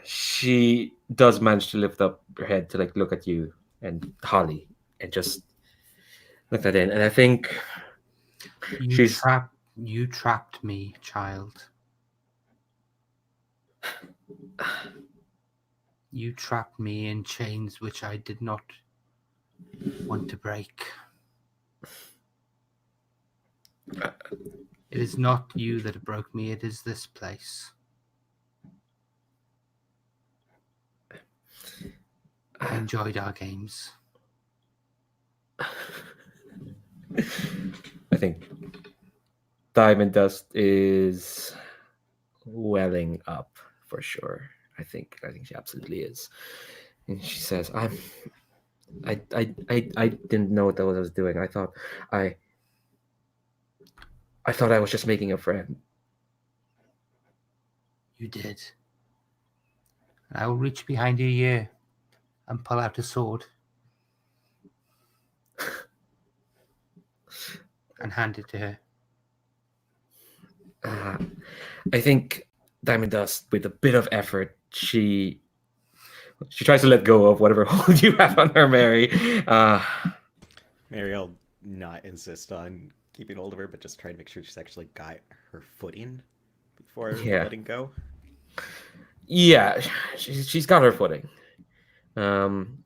she does manage to lift up her head to like look at you and Holly and just look at it. And I think you trapped me, child. You trapped me in chains which I did not want to break. It is not you that broke me, it is this place. I enjoyed our games. I think Diamond Dust is welling up for sure. I think she absolutely is. And she says, I didn't know what I was doing. I thought I was just making a friend. You did. I will reach behind your ear and pull out a sword and hand it to her. I think Diamond Dust, with a bit of effort, she She tries to let go of whatever hold you have on her, Mary. Mary will not insist on keeping hold of her, but just try to make sure she's actually got her footing before Yeah. letting go. Yeah, she's got her footing. And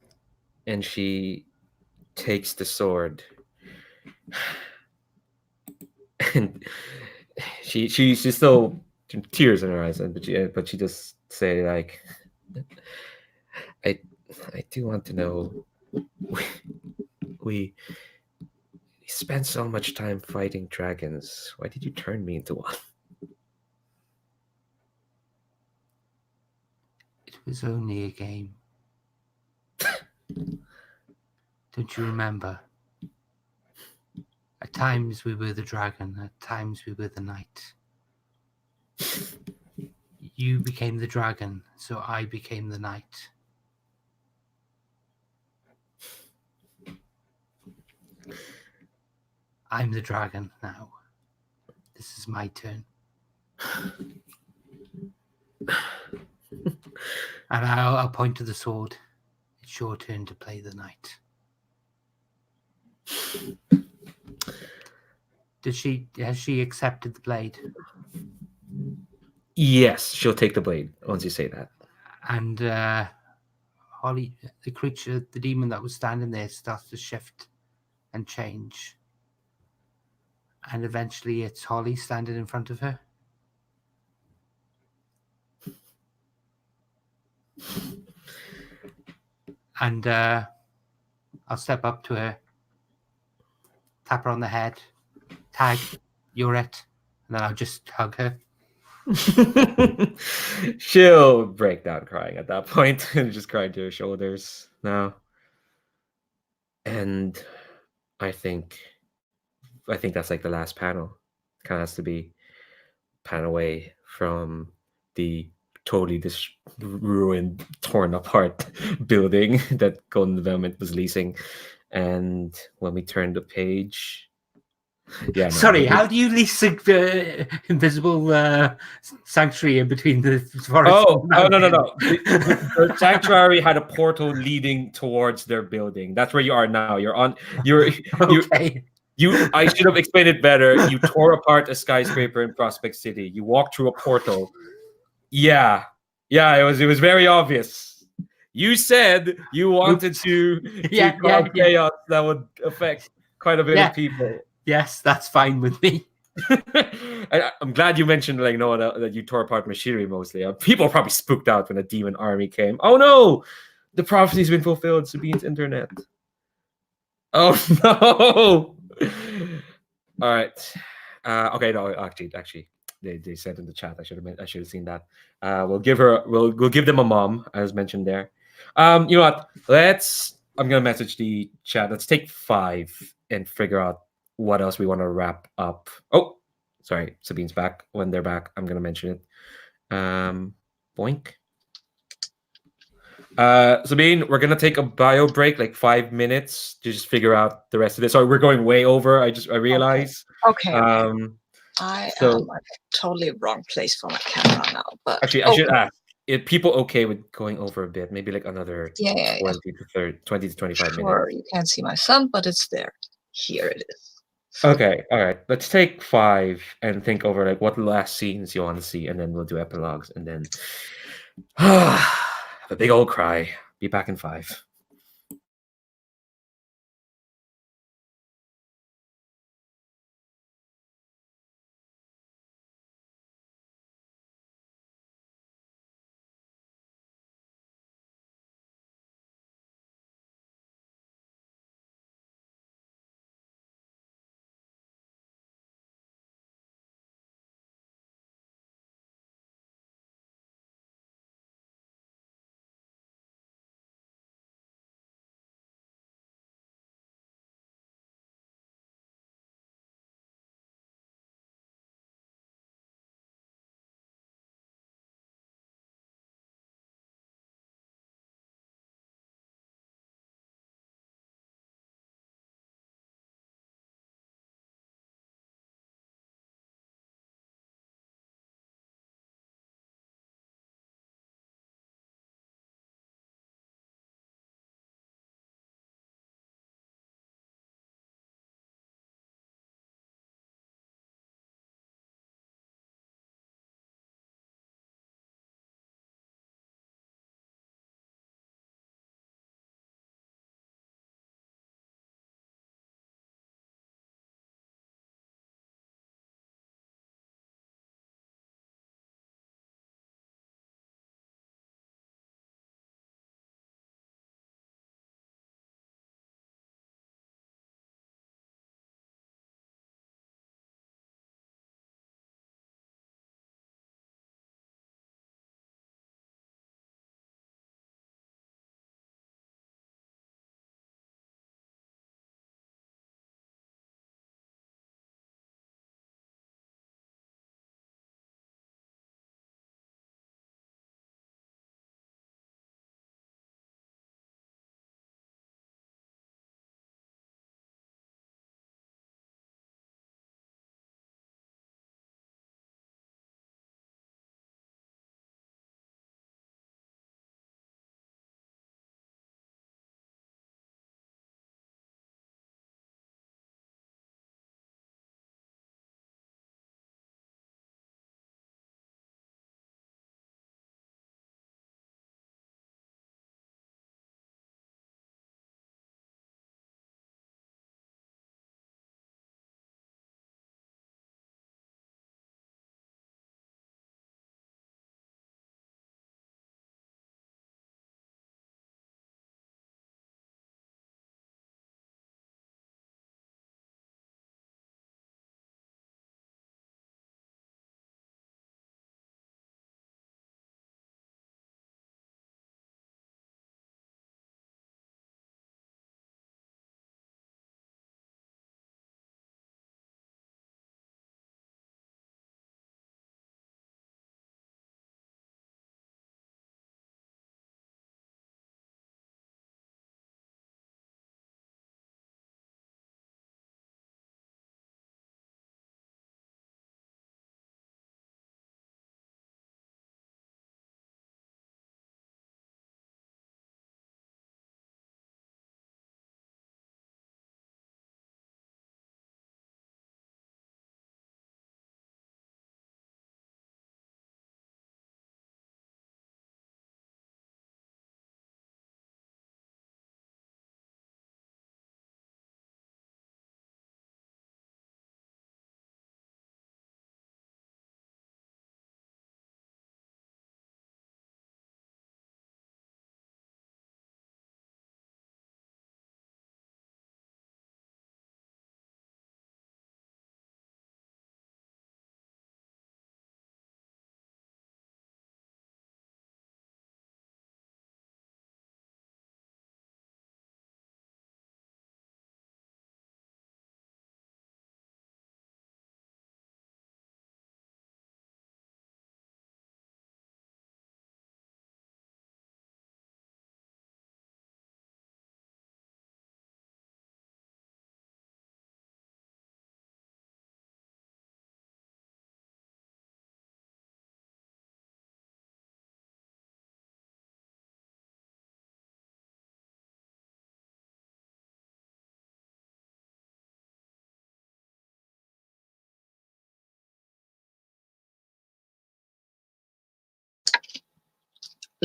she takes the sword. And she's still tears in her eyes, but she just say like, I do want to know. We spent so much time fighting dragons. Why did you turn me into one? It was only a game. Don't you remember? At times we were the dragon, at times we were the knight. You became the dragon, so I became the knight. I'm the dragon now. This is my turn. And I'll point to the sword. It's your turn to play the knight. Has she accepted the blade? Yes, she'll take the blade once you say that. And Holly, the creature, the demon that was standing there, starts to shift and change. And eventually it's Holly standing in front of her. And I'll step up to her, tap her on the head, tag, you're it. And then I'll just hug her. She'll break down crying at that point and just cry to her shoulders now. And I think that's like the last panel. Kind of has to be pan away from the totally ruined, torn apart building that Golden Development was leasing. And when we turn the page, yeah. Sorry, how do you lease invisible sanctuary in between the forest? Oh no. The sanctuary had a portal leading towards their building. That's where you are now. You're Okay. I should have explained it better. You tore apart a skyscraper in Prospect City. You walked through a portal. Yeah. It was very obvious. You said you wanted to cause chaos that would affect quite a bit of people. Yes, that's fine with me. I'm glad you mentioned that you tore apart machinery mostly. People are probably spooked out when a demon army came. Oh no, the prophecy's been fulfilled. Sabine's internet. Oh no. All right. Okay. No. Actually, they said in the chat. I should have seen that. We'll give them a mom, as mentioned there. You know what? I'm gonna message the chat. Let's take 5 and figure out what else we want to wrap up. Oh, sorry. Sabine's back. When they're back, I'm gonna mention it. Boink. Sabine, we're gonna take a bio break, like 5 minutes, to just figure out the rest of this. Sorry, we're going way over. I realize. Okay. I am at a totally wrong place for my camera now. But actually, I should ask: are people okay with going over a bit? Maybe like another 20 to 25 minutes. Sure, you can't see my son, but it's there. Here it is. Okay, all right. Let's take 5 and think over like what last scenes you want to see, and then we'll do epilogues, and then have a big old cry. Be back in 5.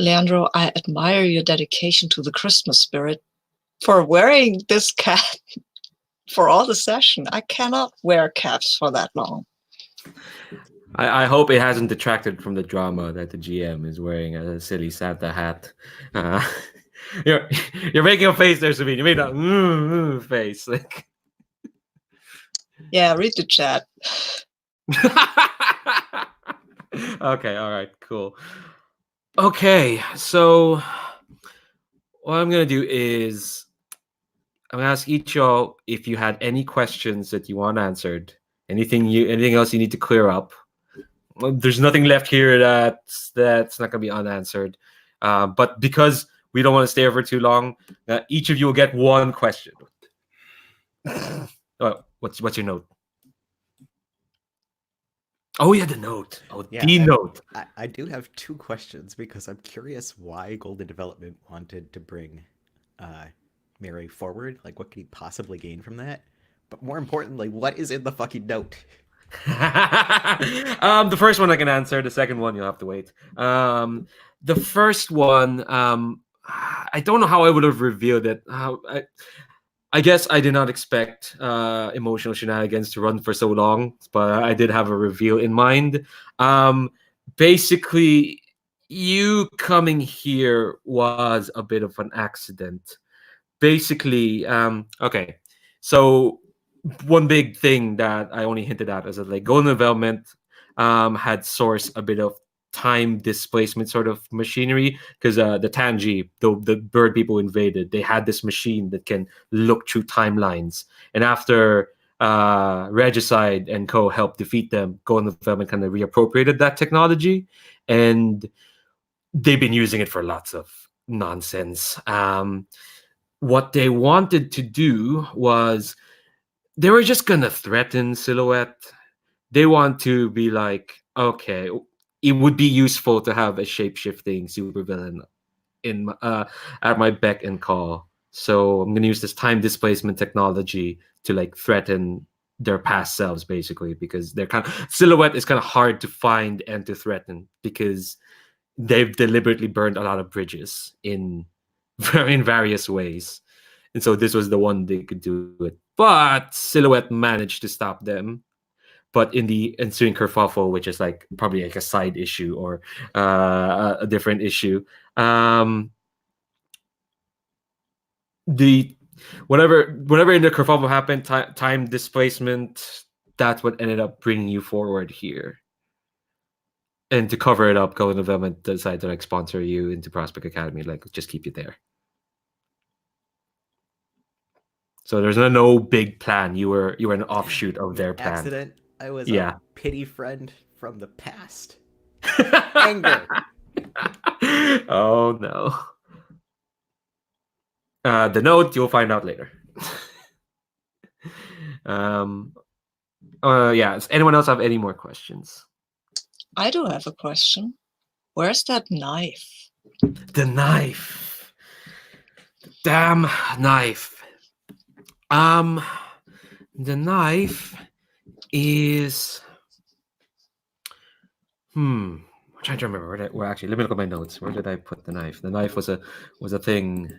Leandro, I admire your dedication to the Christmas spirit for wearing this cap for all the session. I cannot wear caps for that long. I hope it hasn't detracted from the drama that the GM is wearing a silly Santa hat. You're making a face there, Sabine. You made a face. Like, Yeah, read the chat. okay, all right, cool. Okay, so what I'm gonna do is I'm gonna ask each y'all if you had any questions that you want answered. Anything else you need to clear up. Well, there's nothing left here that's not gonna be unanswered. But because we don't want to stay here for too long, each of you will get one question. Oh, what's your note? Oh yeah, the note. Oh, Yeah, the note. I do have 2 questions because I'm curious why Golden Development wanted to bring Mary forward. Like, what could he possibly gain from that? But more importantly, what is in the fucking note? The first one I can answer. The second one you'll have to wait. The first one, I don't know how I would have revealed it. I guess I did not expect emotional shenanigans to run for so long, but I did have a reveal in mind. Basically, you coming here was a bit of an accident. Basically, okay, so one big thing that I only hinted at is that like Golden Development had sourced a bit of time displacement sort of machinery because the Tangi, the bird people invaded, they had this machine that can look through timelines. And after Regicide and co helped defeat them, Golden Development kind of reappropriated that technology, and they've been using it for lots of nonsense. What they wanted to do was they were just gonna threaten Silhouette. They want to be like, okay, it would be useful to have a shape-shifting supervillain in at my beck and call. So I'm gonna use this time displacement technology to like threaten their past selves, basically, because they're Silhouette is kind of hard to find and to threaten because they've deliberately burned a lot of bridges in various ways. And so this was the one they could do it. But Silhouette managed to stop them. But in the ensuing kerfuffle, which is like probably like a side issue or a different issue, the whatever in the kerfuffle happened, time displacement, that's what ended up bringing you forward here. And to cover it up, Golden Development decided to like sponsor you into Prospect Academy, like just keep you there. So there's no big plan. You were an offshoot of their plan. Accident. I was a pity friend from the past. Anger. Oh no. The note you'll find out later. Yeah. Does anyone else have any more questions? I do have a question. Where's that knife? The knife. Damn knife. The knife is I'm trying to remember where actually let me look at my notes. Where did I put the knife? The knife was a thing.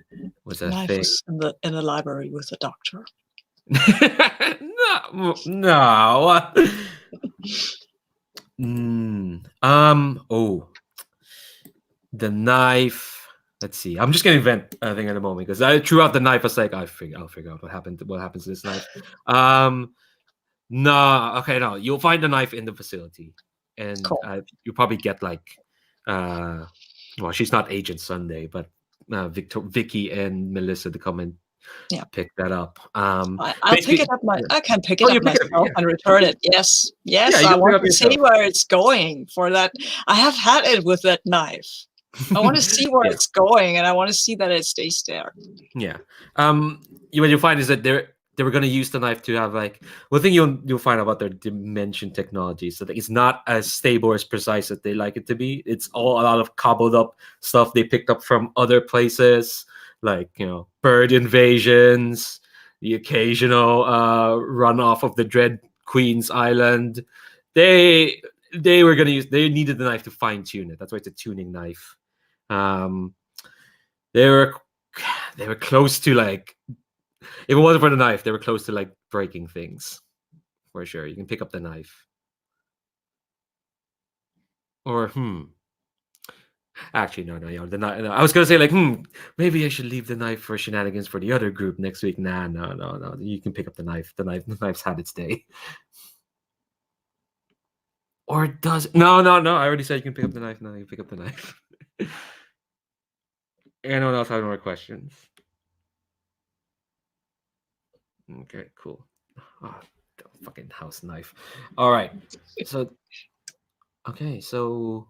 The knife was in the library with the doctor. No. The knife. Let's see. I'm just gonna invent a thing at the moment because I threw out the knife. I was like, I'll figure out what happens to this knife. No. Okay, no. You'll find the knife in the facility, and cool. You'll probably get like, well, she's not Agent Sunday, but Vicky and Melissa to come and pick that up. I'll pick it up. I can pick it up myself and return it. Yes. I want to see where it's going. For that, I have had it with that knife. I want to see where it's going, and I want to see that it stays there. Yeah. What you'll find is that they were going to use the knife to have like one thing you'll find about their dimension technology. So that it's not as stable or as precise as they like it to be. It's all a lot of cobbled up stuff they picked up from other places, like bird invasions, the occasional runoff of the Dread Queen's Island. They were going to use. They needed the knife to fine tune it. That's why it's a tuning knife. They were close to like, if it wasn't for the knife, they were close to like breaking things. For sure. You can pick up the knife. Or actually, no, the knife. No. I was gonna say like, maybe I should leave the knife for shenanigans for the other group next week. Nah, no. You can pick up the knife. The knife's had its day. Or does no. I already said you can pick up the knife. No, you pick up the knife. Anyone else have more questions? Okay, cool. Oh, fucking house knife. All right. So, okay, so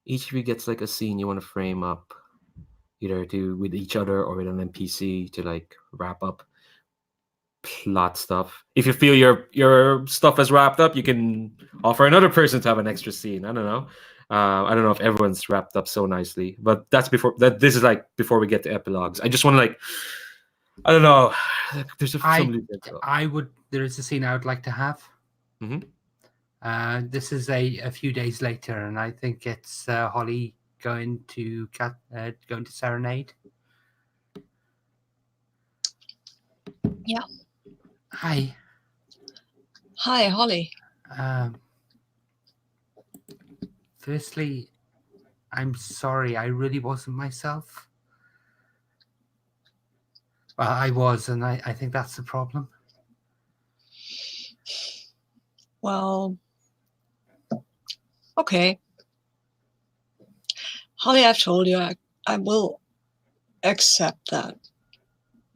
each of you gets like a scene you want to frame up, either with each other or with an NPC to like wrap up plot stuff. If you feel your stuff is wrapped up, you can offer another person to have an extra scene. I don't know. I don't know if everyone's wrapped up so nicely, but that's before that. This is like before we get to epilogues. I just want to like, I don't know. There's There is a scene I would like to have. This is a few days later, and I think it's Holly going to Serenade. Yeah. Hi. Hi, Holly. Firstly, I'm sorry. I really wasn't myself. Well, I was, and I think that's the problem. Well, okay. Holly, I've told you I will accept that.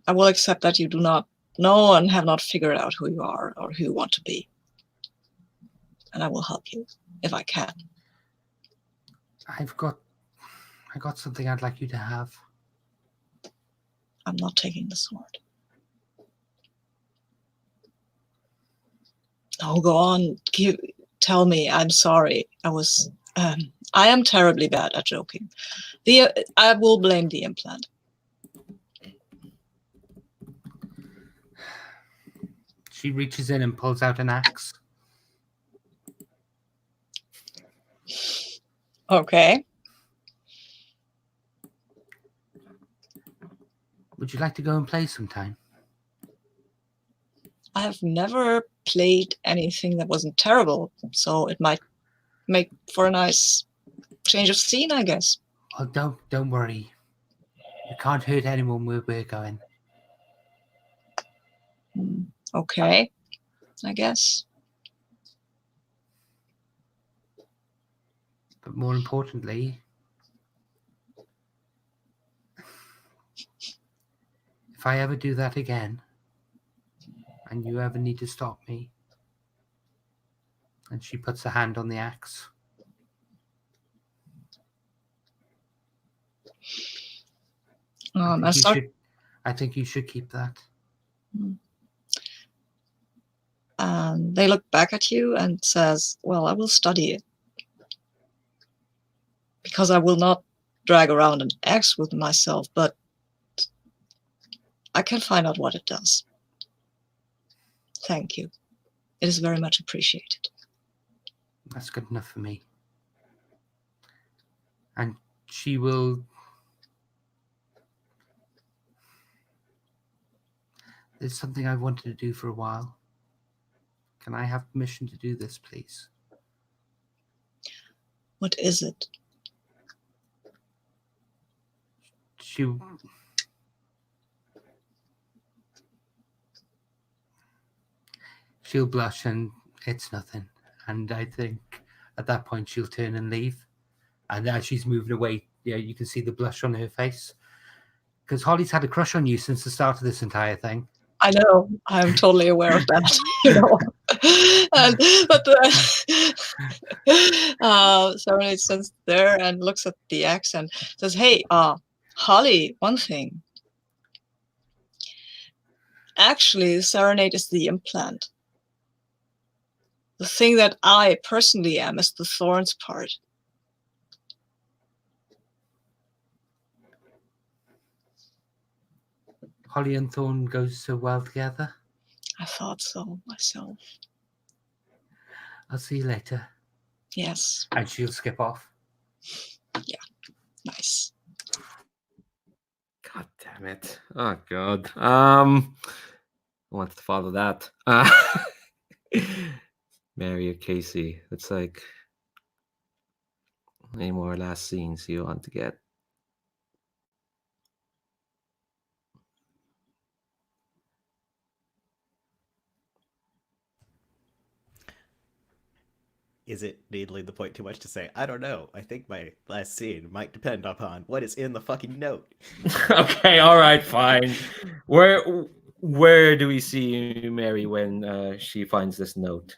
I will accept that you do not know and have not figured out who you are or who you want to be. And I will help you if I can. I got something I'd like you to have. I'm not taking the sword. Oh, go on. Tell me. I'm sorry. I am terribly bad at joking. I will blame the implant. She reaches in and pulls out an axe. Okay. Would you like to go and play sometime? I have never played anything that wasn't terrible, so it might make for a nice change of scene, I guess. Well, don't worry. You can't hurt anyone where we're going. Okay, I guess. But more importantly, if I ever do that again, and you ever need to stop me, and she puts a hand on the axe. I think you should keep that. They look back at you and says, well, I will study it. Because I will not drag around an axe with myself, but I can find out what it does. Thank you. It is very much appreciated. That's good enough for me. And she will... There's something I've wanted to do for a while. Can I have permission to do this, please? What is it? She'll blush and it's nothing. And I think at that point she'll turn and leave. And as she's moving away, you can see the blush on her face. Because Holly's had a crush on you since the start of this entire thing. I know. I'm totally aware of that. Serenade stands there and looks at the axe and says, hey, Holly, one thing. Actually, Serenade is the implant. The thing that I personally am is the thorns part. Holly and Thorn goes so well together. I thought so myself. I'll see you later. Yes. And she'll skip off. Yeah, nice. God damn it. Oh god. I wanted to follow that. Mary or Kasey. It's like any more last scenes you want to get. Is it needling the point too much to say, I don't know, I think my last scene might depend upon what is in the fucking note? Okay, all right, fine. Where do we see Mary when she finds this note?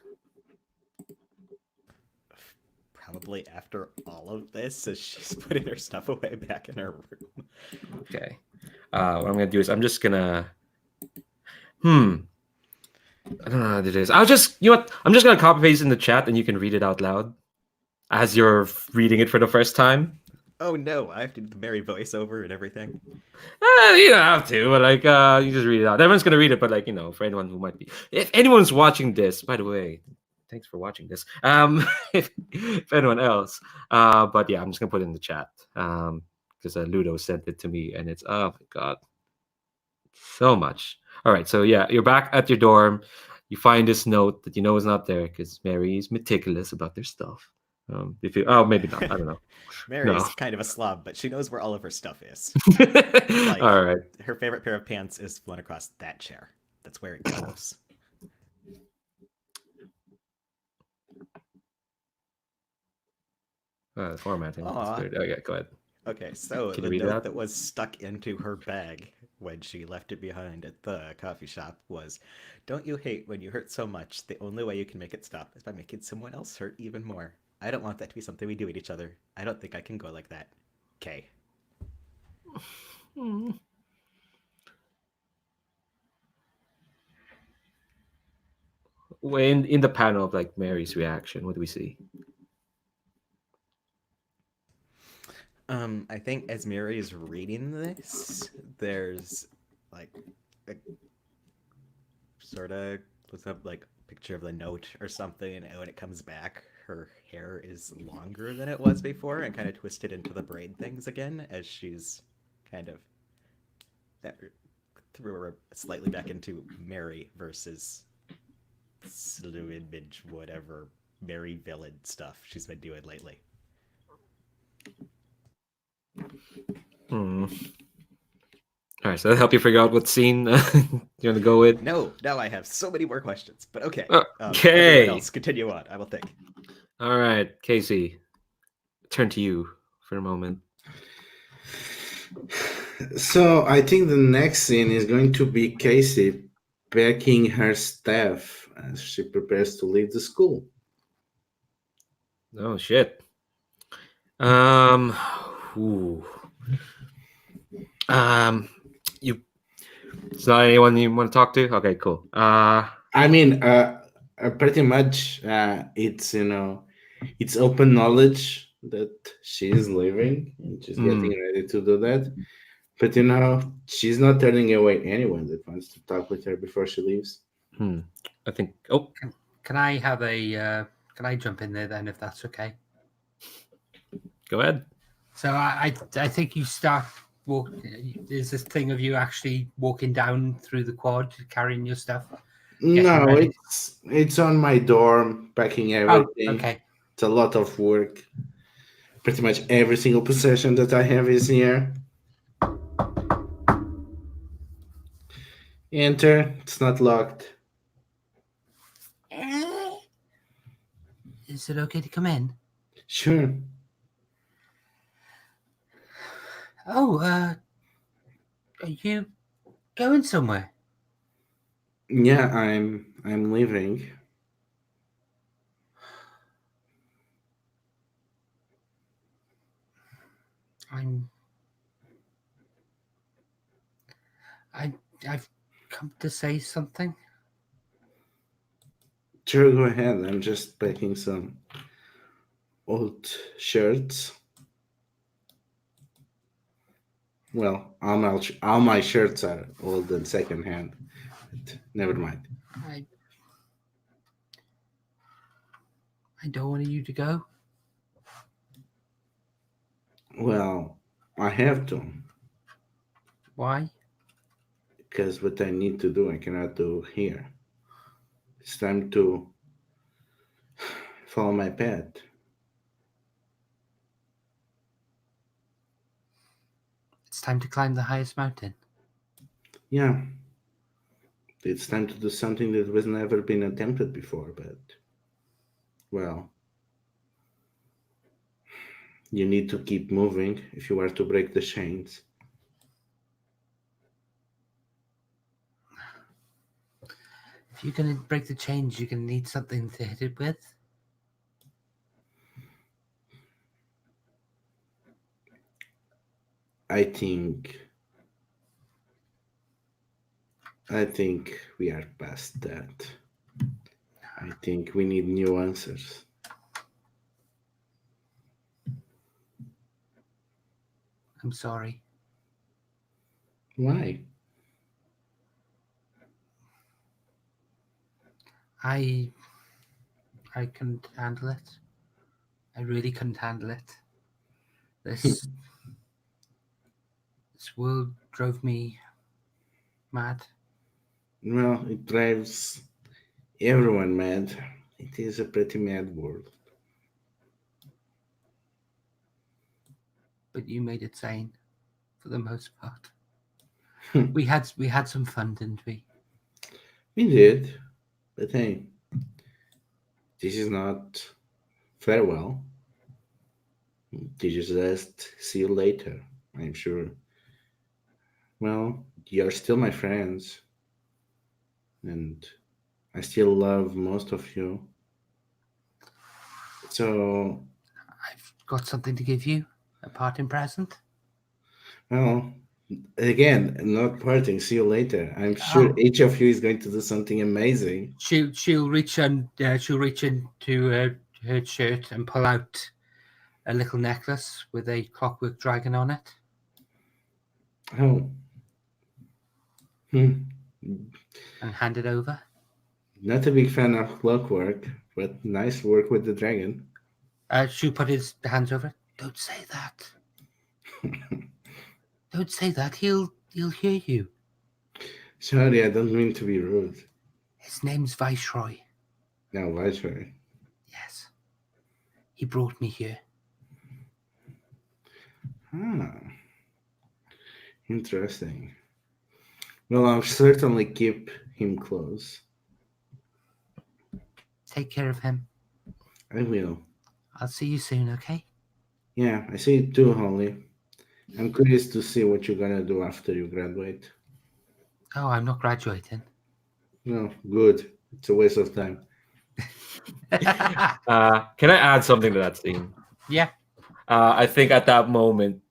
Probably after all of this, as she's putting her stuff away back in her room. Okay. What I'm gonna do is I'm just gonna. I don't know how to do this. I'll just, you know what? I'm just gonna copy paste in the chat, and you can read it out loud as you're reading it for the first time. Oh no, I have to do the Mary voiceover and everything. You don't have to, but like, you just read it out. Everyone's gonna read it, but like, for anyone who might be, if anyone's watching this, by the way, thanks for watching this. If anyone else, but yeah, I'm just gonna put it in the chat, because Ludo sent it to me, and it's oh my god, so much. All right, so yeah, you're back at your dorm. You find this note that you know is not there because Mary is meticulous about their stuff. If you, oh, maybe not. I don't know. Mary's kind of a slob, but she knows where all of her stuff is. All right. Her favorite pair of pants is one across that chair. That's where it goes. Formatting. Oh yeah, go ahead. Okay, so the note that was stuck into her bag when she left it behind at the coffee shop was, "Don't you hate when you hurt so much? The only way you can make it stop is by making someone else hurt even more. I don't want that to be something we do at each other. I don't think I can go like that. K." When in the panel of like Mary's reaction, what do we see? I think as Mary is reading this, there's like a sort of looks up like picture of the note or something, and when it comes back, her hair is longer than it was before and kind of twisted into the braid things again as she's kind of threw her slightly back into Mary versus Slew Image, whatever Mary villain stuff she's been doing lately. All right, so that'll help you figure out what scene you want to go with. No, now I have so many more questions, but okay. Okay. Everyone else, continue on. I will think. All right, Kasey, turn to you for a moment. So I think the next scene is going to be Kasey packing her stuff as she prepares to leave the school. Oh shit. You. It's not anyone you want to talk to? Okay, cool. I mean, pretty much, it's it's open knowledge that she is leaving and she's getting ready to do that. But she's not turning away anyone that wants to talk with her before she leaves. I think. Oh, can I have a? Can I jump in there then, if that's okay? Go ahead. So I think you start walk. Is this thing of you actually walking down through the quad, carrying your stuff? No, it's on my dorm, packing everything. Oh, okay. It's a lot of work. Pretty much every single possession that I have is here. Enter. It's not locked. Is it okay to come in? Sure. Oh, are you going somewhere? Yeah, I'm leaving. I've come to say something. Sure, go ahead. I'm just packing some old shirts. Well, all my shirts are old and secondhand. But never mind. I don't want you to go. Well, I have to. Why? Because what I need to do, I cannot do here. It's time to follow my path. It's time to climb the highest mountain. Yeah. It's time to do something that was never been attempted before, but, well, you need to keep moving if you are to break the chains. If you're going to break the chains, you're going to need something to hit it with. I think we are past that. I think we need new answers. I'm sorry. Why? I couldn't handle it. I really couldn't handle it. This world drove me mad. Well, it drives everyone mad. It is a pretty mad world. But you made it sane for the most part. we had some fun, didn't we? We did, but hey, this is not farewell. This is just see you later, I'm sure. Well, you're still my friends, and I still love most of you. So, I've got something to give you, a parting present. well, again, not parting. See you later. I'm sure each of you is going to do something amazing. She'll reach into her shirt and pull out a little necklace with a clockwork dragon on it. Oh. And hand it over. Not a big fan of clockwork, but nice work with the dragon. She'll put his hands over it. Don't say that. Don't say that. He'll hear you. Sorry, I don't mean to be rude. His name's Viceroy. No, Viceroy. Yes. He brought me here. Interesting. Well, I'll certainly keep him close. Take care of him. I will. I'll see you soon, okay? Yeah, I see you too, Holly. I'm curious to see what you're gonna do after you graduate. Oh, I'm not graduating. No, good. It's a waste of time. Can I add something to that scene? Yeah. I think at that moment,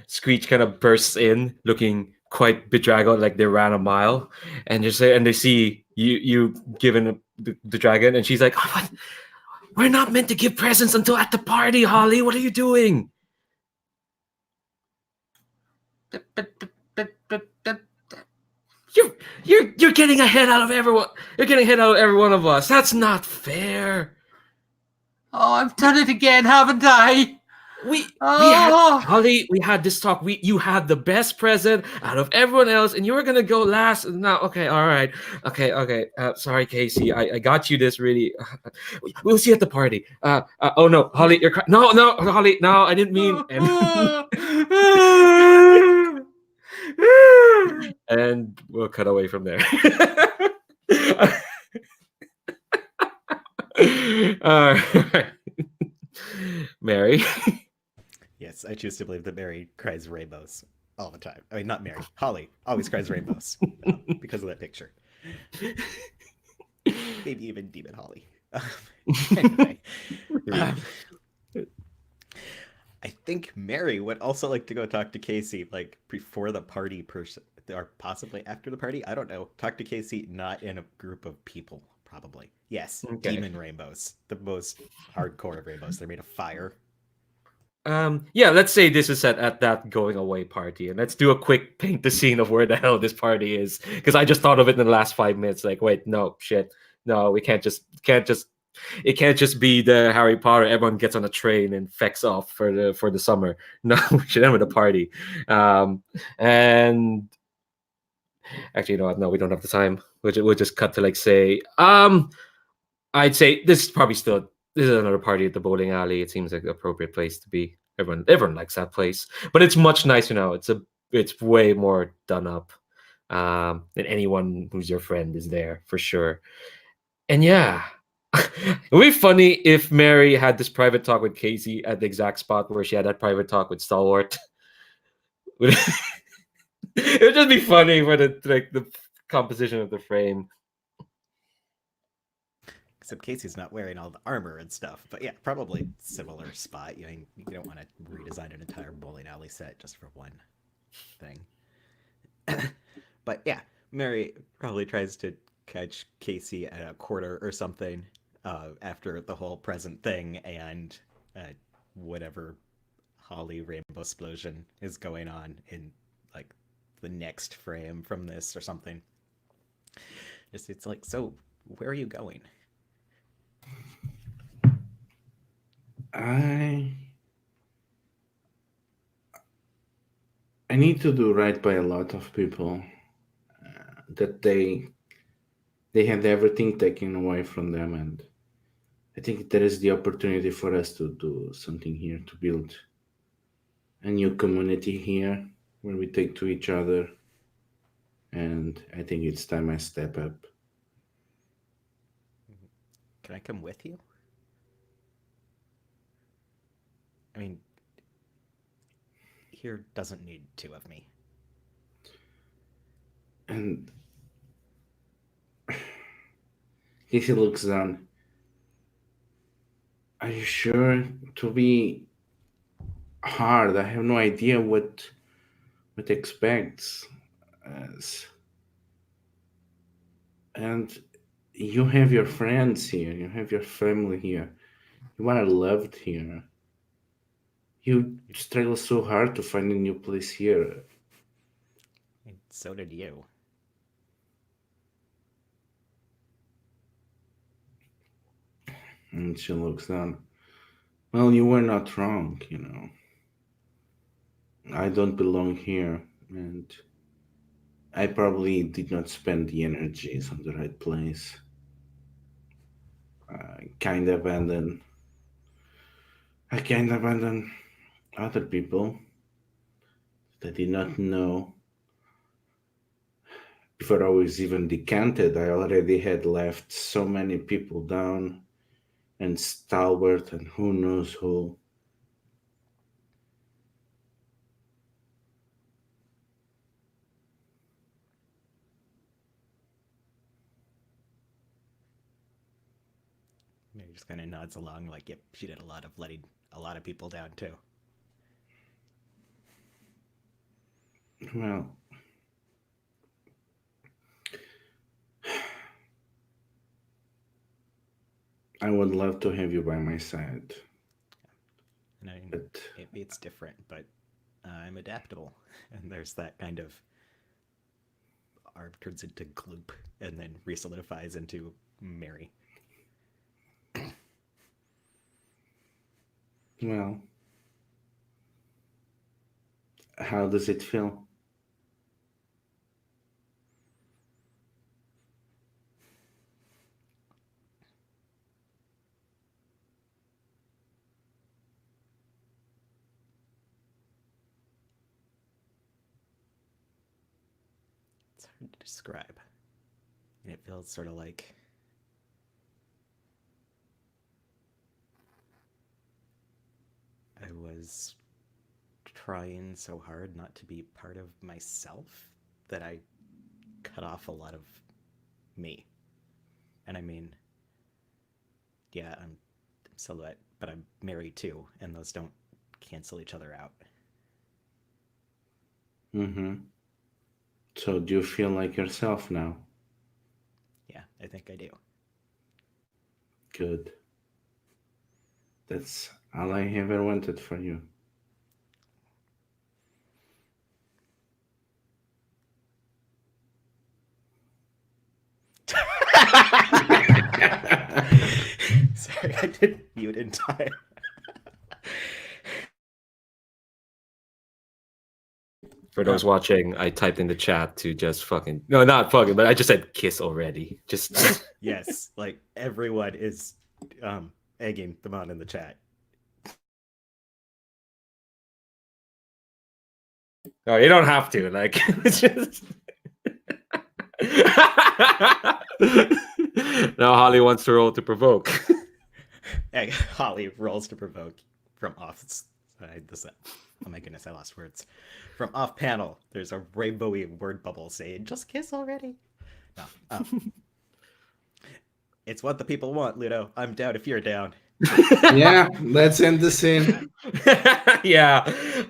Screech kind of bursts in, looking quite bedraggled, like they ran a mile, and they see you giving the dragon, and she's like, "Oh, what? We're not meant to give presents until at the party, Holly. What are you doing?" You're getting ahead out of everyone. You're getting ahead out of every one of us. That's not fair. Oh, I've done it again, haven't I? Holly, we had this talk. You had the best present out of everyone else, and you were gonna go last. Now, okay, all right, okay. Sorry, Kasey. I got you this. Really, we'll see you at the party. Oh no, Holly, you're no, Holly, no, I didn't mean. And we'll cut away from there. Mary. Yes, I choose to believe that Mary cries rainbows all the time. I mean, not Mary. Holly always cries rainbows because of that picture. Maybe even Demon Holly. Anyway, I think Mary would also like to go talk to Kasey, like before the party, or possibly after the party. I don't know. Talk to Kasey, not in a group of people, probably. Yes, okay. Demon rainbows, the most hardcore of rainbows. They're made of fire. Yeah, let's say this is set at that going away party, and let's do a quick paint the scene of where the hell this party is, because I just thought of it in the last 5 minutes. Like, wait, no, shit, no, we can't just It can't just be the Harry Potter. Everyone gets on a train and fecks off for the summer. No, we should end with a party. And actually, you know what? No, we don't have the time. We'll just cut to like say, I'd say this is another party at the bowling alley. It seems like the appropriate place to be. Everyone likes that place, but it's much nicer now. It's way more done up. And anyone who's your friend is there for sure. And yeah, it would be funny if Mary had this private talk with Kasey at the exact spot where she had that private talk with Stalwart. It would just be funny for the composition of the frame. Except Casey's not wearing all the armor and stuff. But yeah, probably similar spot. You don't want to redesign an entire bowling alley set just for one thing. But yeah, Mary probably tries to catch Kasey at a quarter or something after the whole present thing and whatever Holly rainbow explosion is going on in like the next frame from this or something. It's like, so where are you going? I need to do right by a lot of people that they had everything taken away from them, and I think there is the opportunity for us to do something here, to build a new community here where we take to each other, and I think it's time I step up. Can I come with you? I mean, here doesn't need two of me. And Casey looks down. Are you sure? To be hard. I have no idea what expects us. And you have your friends here. You have your family here. You are loved here. You struggle so hard to find a new place here. And so did you. And she looks down. Well, you were not wrong, I don't belong here, and I probably did not spend the energies on the right place. I kind of abandoned other people that did not know. Before I was even decanted, I already had left so many people down, and Stalwart and who knows who. Mary just kind of nods along like, yep, she did a lot of letting a lot of people down too. Well, I would love to have you by my side. And But maybe it's different, but I'm adaptable. And there's that kind of arm turns into gloop and then resolidifies into Mary. well, how does it feel? It's hard to describe. And it feels sort of like I was trying so hard not to be part of myself that I cut off a lot of me. And I mean, yeah, I'm Silhouette, but I'm married too, and those don't cancel each other out. Mm-hmm. So do you feel like yourself now? Yeah, I think I do. Good. That's all I ever wanted for you. For those watching, I typed in the chat to just fucking no, not fucking, but I just said kiss already. Just Yes, like everyone is egging them on in the chat. no, you don't have to. Like, it's just. Now Holly wants to roll to provoke. Hey, Holly rolls to provoke from off. Oh my goodness, I lost words. From off panel, there's a rainbowy word bubble saying, "Just kiss already." No, it's what the people want, Ludo. I'm down if you're down. Yeah, let's end the scene. yeah,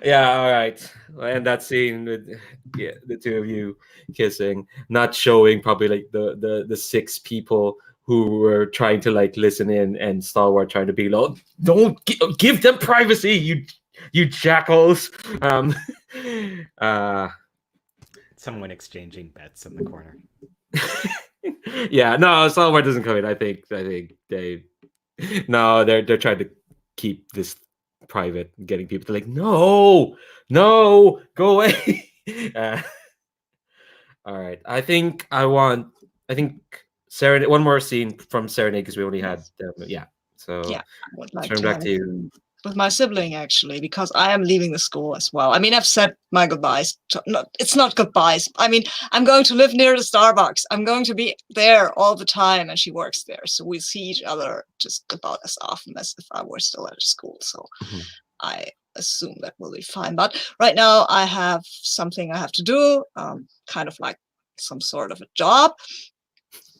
all right. We'll end that scene with the two of you kissing, not showing probably like the 6 people who were trying to like listen in, and Stalwart trying to be like, don't give them privacy, you jackals. Someone exchanging bets in the corner. Yeah, no, Stalwart doesn't come in. I think they no, they're trying to keep this private, getting people to like, no, go away. All right, I think Serenade, one more scene from Serenade because we only had so Yeah, I would like turn to back have to a you. scene with my sibling, actually, because I am leaving the school as well. I mean, I've said my goodbyes. It's not goodbyes. I mean, I'm going to live near the Starbucks. I'm going to be there all the time, and she works there. So we see each other just about as often as if I were still at school. So I assume that will be fine. But right now I have something I have to do, kind of like some sort of a job.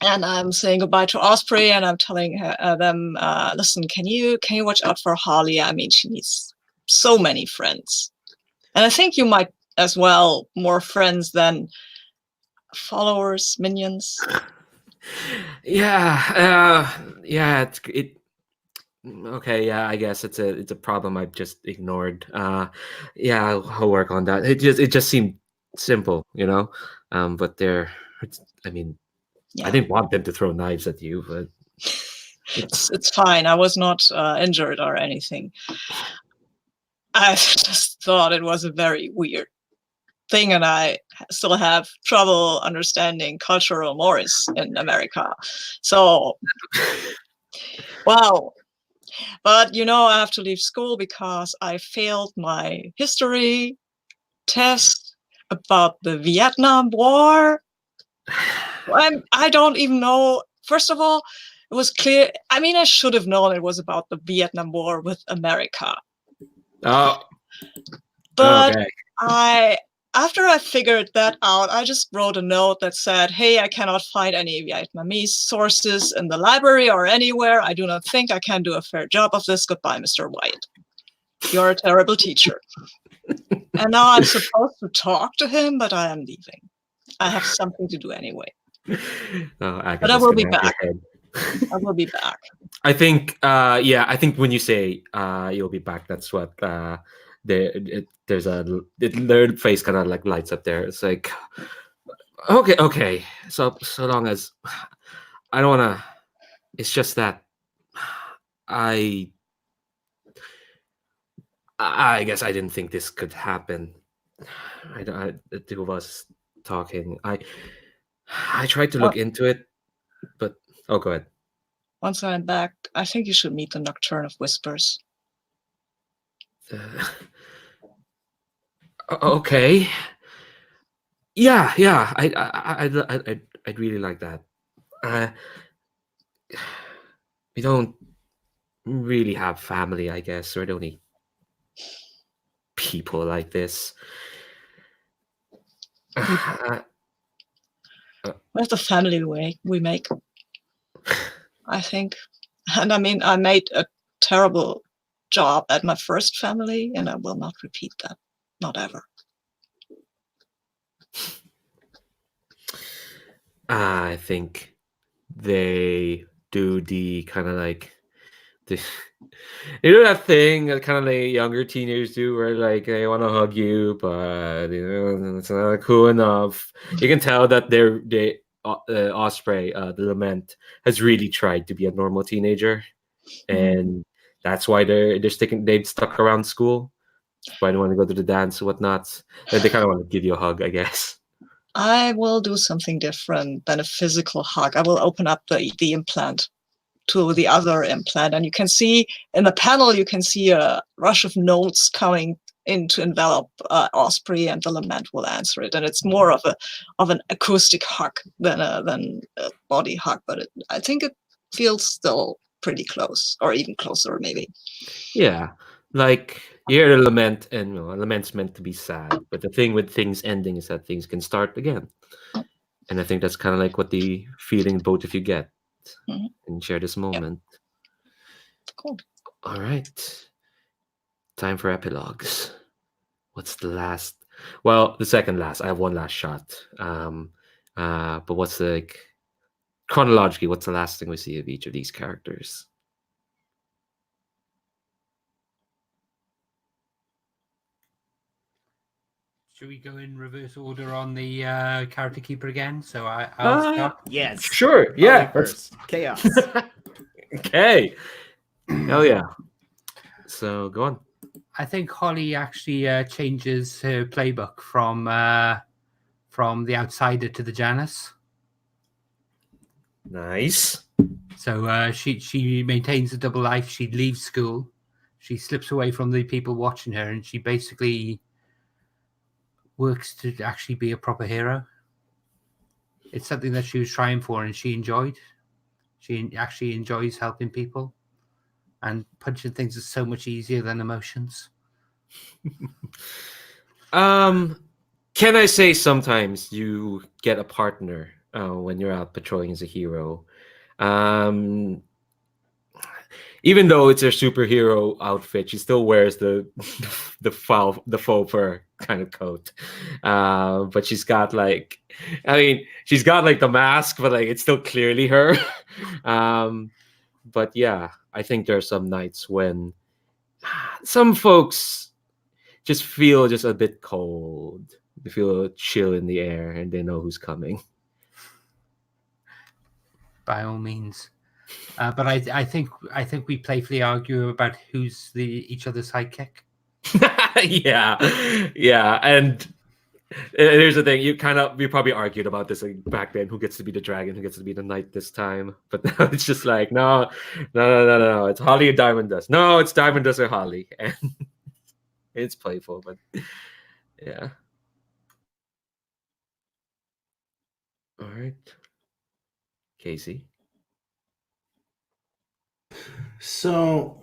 And I'm saying goodbye to Osprey, and I'm telling them, listen, can you watch out for Holly? I mean, she needs so many friends. And I think you might as well, more friends than followers, minions. Yeah, okay, yeah, I guess it's a problem I've just ignored. Yeah, I'll work on that. It just seemed simple, but I mean, Yeah. I didn't want them to throw knives at you, but it's fine. I was not injured or anything. I just thought it was a very weird thing, and I still have trouble understanding cultural mores in America. So, wow. But I have to leave school because I failed my history test about the Vietnam War. I don't even know. First of all, it was clear. I mean, I should have known it was about the Vietnam War with America. Oh, but okay. After I figured that out, I just wrote a note that said, hey, I cannot find any Vietnamese sources in the library or anywhere. I do not think I can do a fair job of this. Goodbye, Mr. White. You're a terrible teacher. And now I'm supposed to talk to him, but I am leaving. I have something to do anyway. But I will be back. I will be back. I think, I think when you say you'll be back, that's what there's their face kind of like lights up there. It's like, okay. So long as I don't want to. It's just that I guess I didn't think this could happen. The two of us talking. I tried to look into it, but go ahead. Once I'm back, I think you should meet the Nocturne of Whispers. Okay. Yeah. I'd really like that. We don't really have family, I guess. We're the only people like this. That's the family we make. I think. And I mean, I made a terrible job at my first family, and I will not repeat that. Not ever. I think they do the kind of like they do that thing that kind of like younger teenagers do, where like they want to hug you, but it's not cool enough. You can tell that Osprey, the Lament, has really tried to be a normal teenager, and that's why they've stuck around school. Why do you want to go to the dance, whatnot? Then they kind of want to give you a hug, I guess. I will do something different than a physical hug. I will open up the implant to the other implant, and you can see in the panel, you can see a rush of notes coming in to envelop Osprey, and the lament will answer it. And it's more of an acoustic hug than a body hug, but I think it feels still pretty close, or even closer, maybe. Yeah, like you hear the lament, and a lament's meant to be sad, but the thing with things ending is that things can start again. And I think that's kind of like what the feeling both of you get and share this moment. Cool. All right. Time for epilogues. What's the last? Well, the second last. I have one last shot. But what's like chronologically? What's the last thing we see of each of these characters? Should we go in reverse order on the character keeper again? So I'll start. Yes. Sure. Yeah. First. Chaos. Okay. Hell yeah. So go on. I think Holly actually changes her playbook from the outsider to the Janus. Nice. So she maintains a double life. She leaves school. She slips away from the people watching her, and she basically works to actually be a proper hero. It's something that she was trying for, and she enjoyed. She actually enjoys helping people, and punching things is so much easier than emotions. Can I say sometimes you get a partner when you're out patrolling as a hero? Even though it's her superhero outfit, she still wears the faux fur kind of coat. But she's got like, she's got like the mask, but like it's still clearly her. But yeah, I think there are some nights when some folks just feel just a bit cold. They feel a chill in the air, and they know who's coming. By all means. But I think we playfully argue about who's each other's sidekick. yeah, and here's the thing: we probably argued about this like, back then. Who gets to be the dragon? Who gets to be the knight this time? But now it's just like no. It's Holly and Diamond Dust. No, it's Diamond Dust or Holly, and it's playful, but yeah. All right, Kasey. So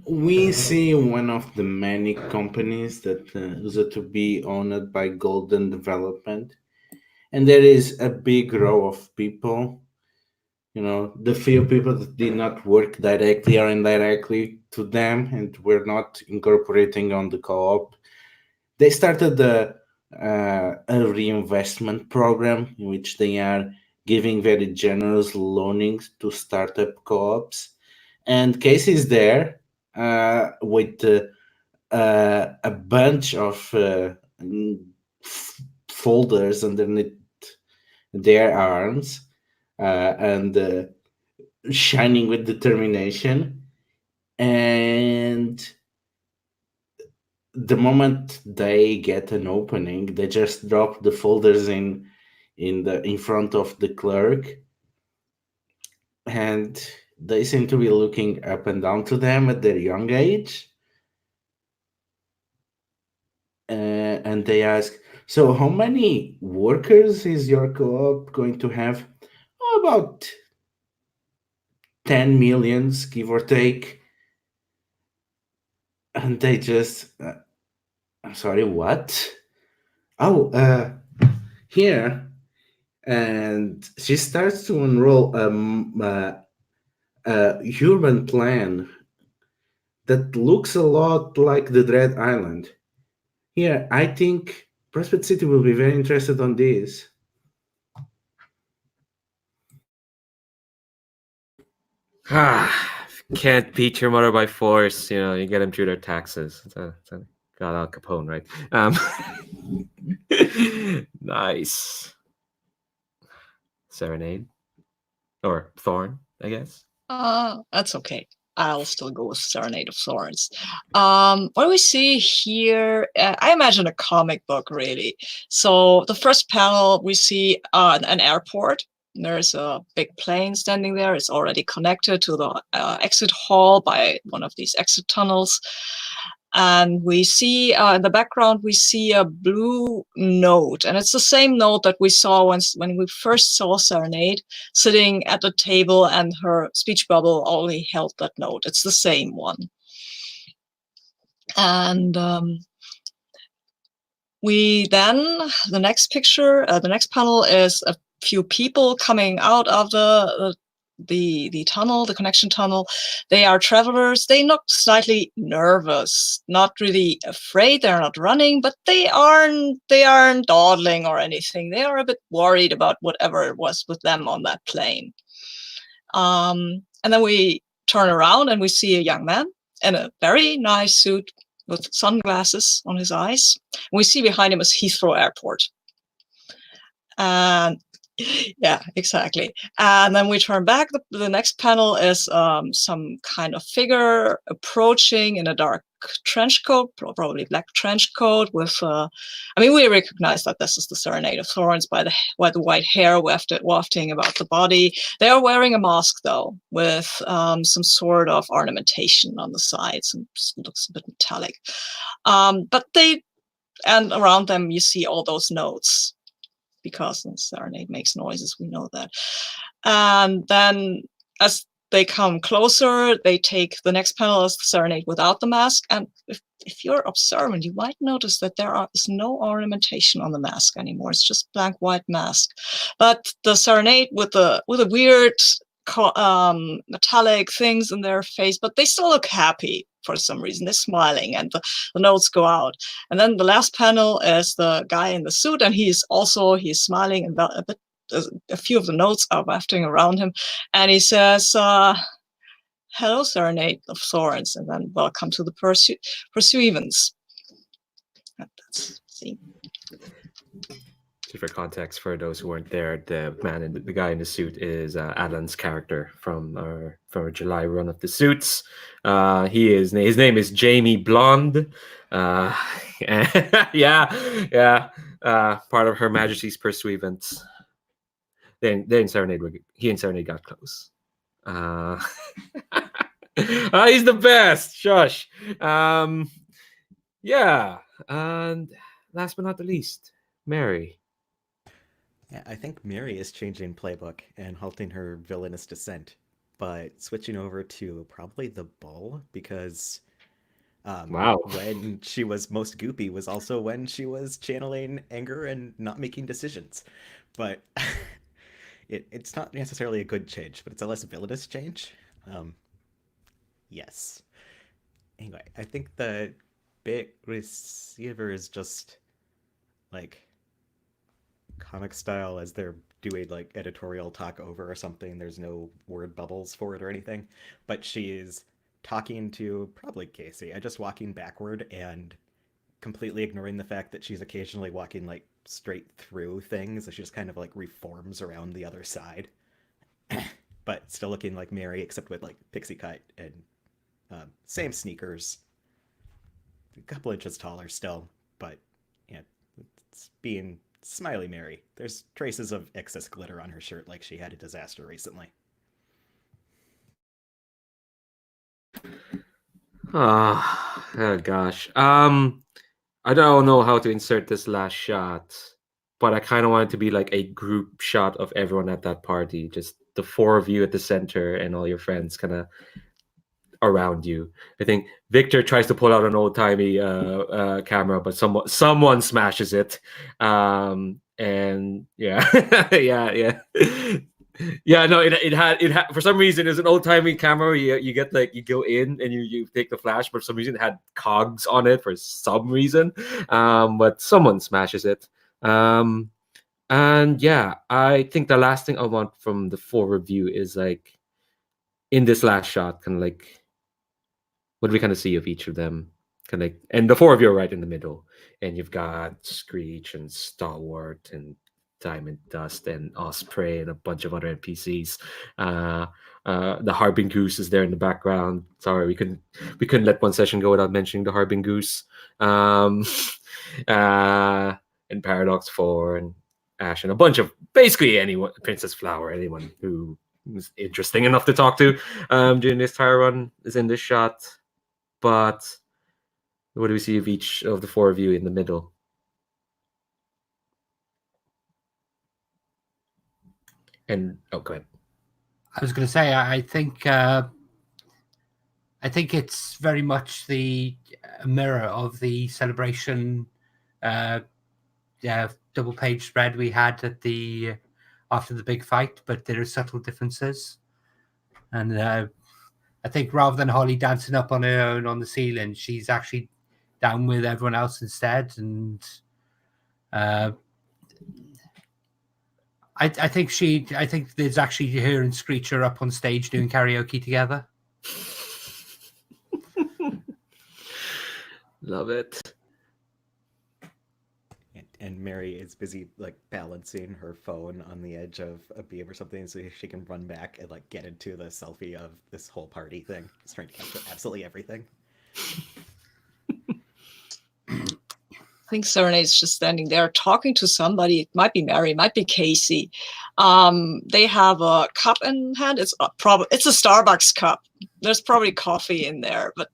we see one of the many companies that is to be owned by Golden Development, and there is a big row of people. The few people that did not work directly or indirectly to them and were not incorporating on the co-op. They started a reinvestment program in which they are giving very generous loanings to startup co-ops. And Kasey is there with a bunch of folders underneath their arms and shining with determination. And the moment they get an opening, they just drop the folders in front of the clerk, and they seem to be looking up and down to them at their young age. And they ask, so how many workers is your co-op going to have? About 10 millions, give or take. And they just, I'm sorry, what? Oh, here. And she starts to unroll a urban plan that looks a lot like the Dread Island. Here, I think Prospect City will be very interested on this. Can't beat your mother by force. You get them through their taxes. It's a Al Capone, right? Nice. Serenade or Thorn, I guess. That's okay. I'll still go with Serenade of Thorns. What we see here, I imagine a comic book, really. So the first panel, we see an airport. There's a big plane standing there. It's already connected to the exit hall by one of these exit tunnels. And we see in the background, we see a blue note. And it's the same note that we saw when we first saw Serenade sitting at the table and her speech bubble only held that note. It's the same one. And we then, the next picture, the next panel is a few people coming out of the tunnel, the connection tunnel. They are travelers. They look slightly nervous, not really afraid. They're not running, but they aren't dawdling or anything. They are a bit worried about whatever it was with them on that plane. And then we turn around and we see a young man in a very nice suit with sunglasses on his eyes. And we see behind him is Heathrow Airport. And yeah, exactly. And then we turn back. The next panel is some kind of figure approaching in a dark trench coat, probably black trench coat with, I mean, we recognize that this is the Serenade of Thorns by the white hair wafting about the body. They are wearing a mask, though, with some sort of ornamentation on the sides, and looks a bit metallic. And around them, you see all those notes, because the Serenade makes noises, we know that. And then as they come closer, they take the next panel as the Serenade without the mask. And if you're observant, you might notice that there is no ornamentation on the mask anymore. It's just blank white mask. But the Serenade with the weird metallic things in their face, but they still look happy for some reason. They're smiling, and the notes go out. And then the last panel is the guy in the suit, and he's smiling, and a few of the notes are wafting around him, and he says, "Hello, Serenade of Thorns," and then "Welcome to the pursuivants." That's see. For context, for those who weren't there, the guy in the suit is Alan's character from our July run of the suits. His name is Jamie Blonde. Part of Her Majesty's pursuivants. Then Serenade, he and Serenade got close. He's the best. Shush. And last but not the least, Mary. Yeah, I think Mary is changing playbook and halting her villainous descent, but switching over to probably the bull, because when she was most goopy was also when she was channeling anger and not making decisions. But it's not necessarily a good change, but it's a less villainous change. Yes. Anyway, I think the bit receiver is just like comic style, as they're doing like editorial talk over or something. There's no word bubbles for it or anything, but she's talking to probably Kasey, just walking backward and completely ignoring the fact that she's occasionally walking like straight through things. She just kind of like reforms around the other side, but still looking like Mary, except with like pixie cut and same sneakers, a couple inches taller still, but yeah, it's being Smiley Mary. There's traces of excess glitter on her shirt, like she had a disaster recently. Oh gosh. I don't know how to insert this last shot, but I kind of want it to be like a group shot of everyone at that party, just the four of you at the center and all your friends kind of around you. I think Victor tries to pull out an old-timey camera, but someone smashes it. And yeah. It had for some reason it's an old-timey camera. You get like, you go in and you take the flash, but for some reason it had cogs on it for some reason. But someone smashes it. And yeah, I think the last thing I want from the full review is like, in this last shot, kind of like, what do we kind of see of each of them? Kind of like, and the four of you are right in the middle, and you've got Screech and Stalwart and Diamond Dust and Osprey and a bunch of other NPCs. The Harbin Goose is there in the background. Sorry, we couldn't let one session go without mentioning the Harbin Goose. And Paradox 4 and Ash and a bunch of basically anyone, Princess Flower, anyone who was interesting enough to talk to during this entire run is in this shot. But what do we see of each of the four of you in the middle? And go ahead. I was going to say, I think it's very much the mirror of the celebration double page spread we had at after the big fight, but there are subtle differences. And I think rather than Holly dancing up on her own on the ceiling, she's actually down with everyone else instead. And I think there's actually her and Screecher up on stage doing karaoke together. Love it. And Mary is busy like balancing her phone on the edge of a beam or something so she can run back and like get into the selfie of this whole party thing. Just trying to capture absolutely everything. I think Serenade's just standing there talking to somebody. It might be Mary, it might be Kasey. They have a cup in hand. It's a Starbucks cup. There's probably coffee in there, but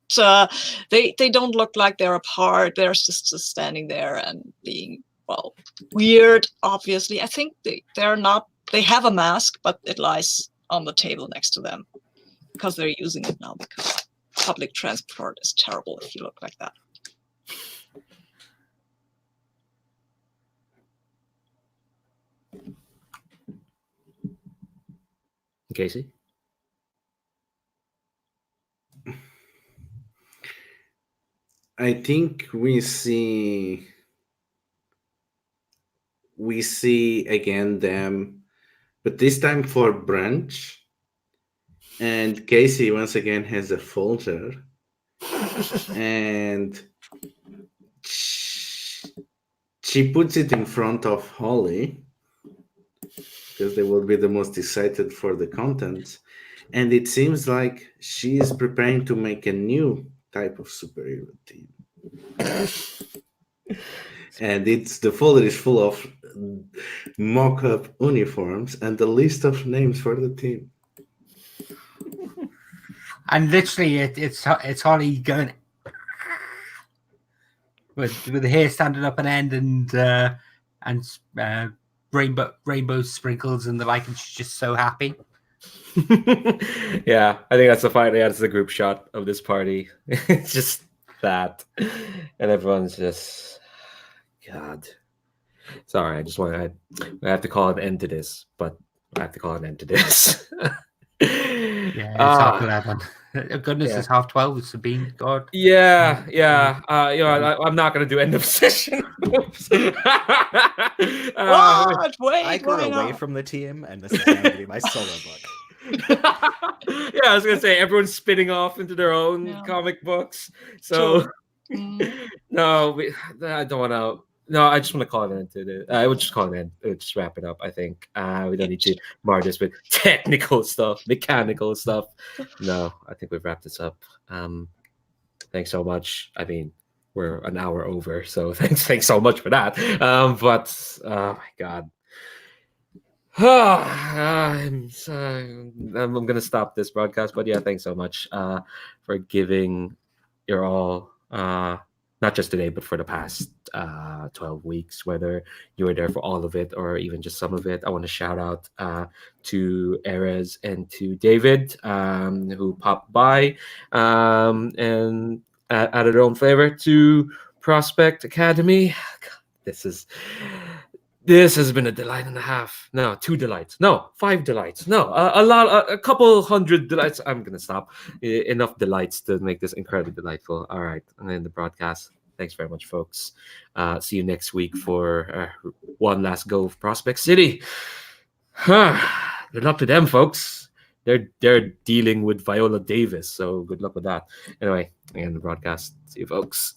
they don't look like they're apart. They're just standing there and being, well, weird, obviously. I think they're not, they have a mask, but it lies on the table next to them because they're using it now because public transport is terrible if you look like that. Kasey? I think we see again them, but this time for brunch. And Kasey once again has a folder, and she puts it in front of Holly because they will be the most excited for the contents. And it seems like she is preparing to make a new type of superhero team. And the folder is full of mock-up uniforms and a list of names for the team. And literally, it's Holly going with the hair standing up an end and rainbow sprinkles and the like, and she's just so happy. Yeah, I think that's the group shot of this party. It's just that, and everyone's just, God. Sorry, I have to call an end to this, but I have to call an end to this. Yeah, it's 11. Goodness, yeah. It's 12:30. It's Sabine. God. Yeah. I'm not gonna do end of session. Wait, I got away from the team, and this is going to be my solo book. Yeah, I was gonna say everyone's spinning off into their own comic books. So no, I don't want to. No, I just want to call it an end to it. I would just call it an end. Would just wrap it up. I think we don't need to mar this with technical stuff, mechanical stuff. No, I think we've wrapped this up. Thanks so much. I mean, we're an hour over, so thanks so much for that. But oh my God. I'm gonna stop this broadcast, but yeah, thanks so much for giving your all, not just today, but for the past 12 weeks, whether you were there for all of it or even just some of it. I want to shout out to Erez and to David who popped by and added their own flavor to Prospect Academy. God, this has been a delight and a half. No, 2 delights. No, 5 delights. No, a couple hundred delights. I'm gonna stop. Enough delights to make this incredibly delightful. All right, and then the broadcast. Thanks very much, folks. See you next week for one last go of Prospect City. Good luck to them, folks. They're dealing with Viola Davis, so good luck with that. Anyway, and the broadcast. See you, folks.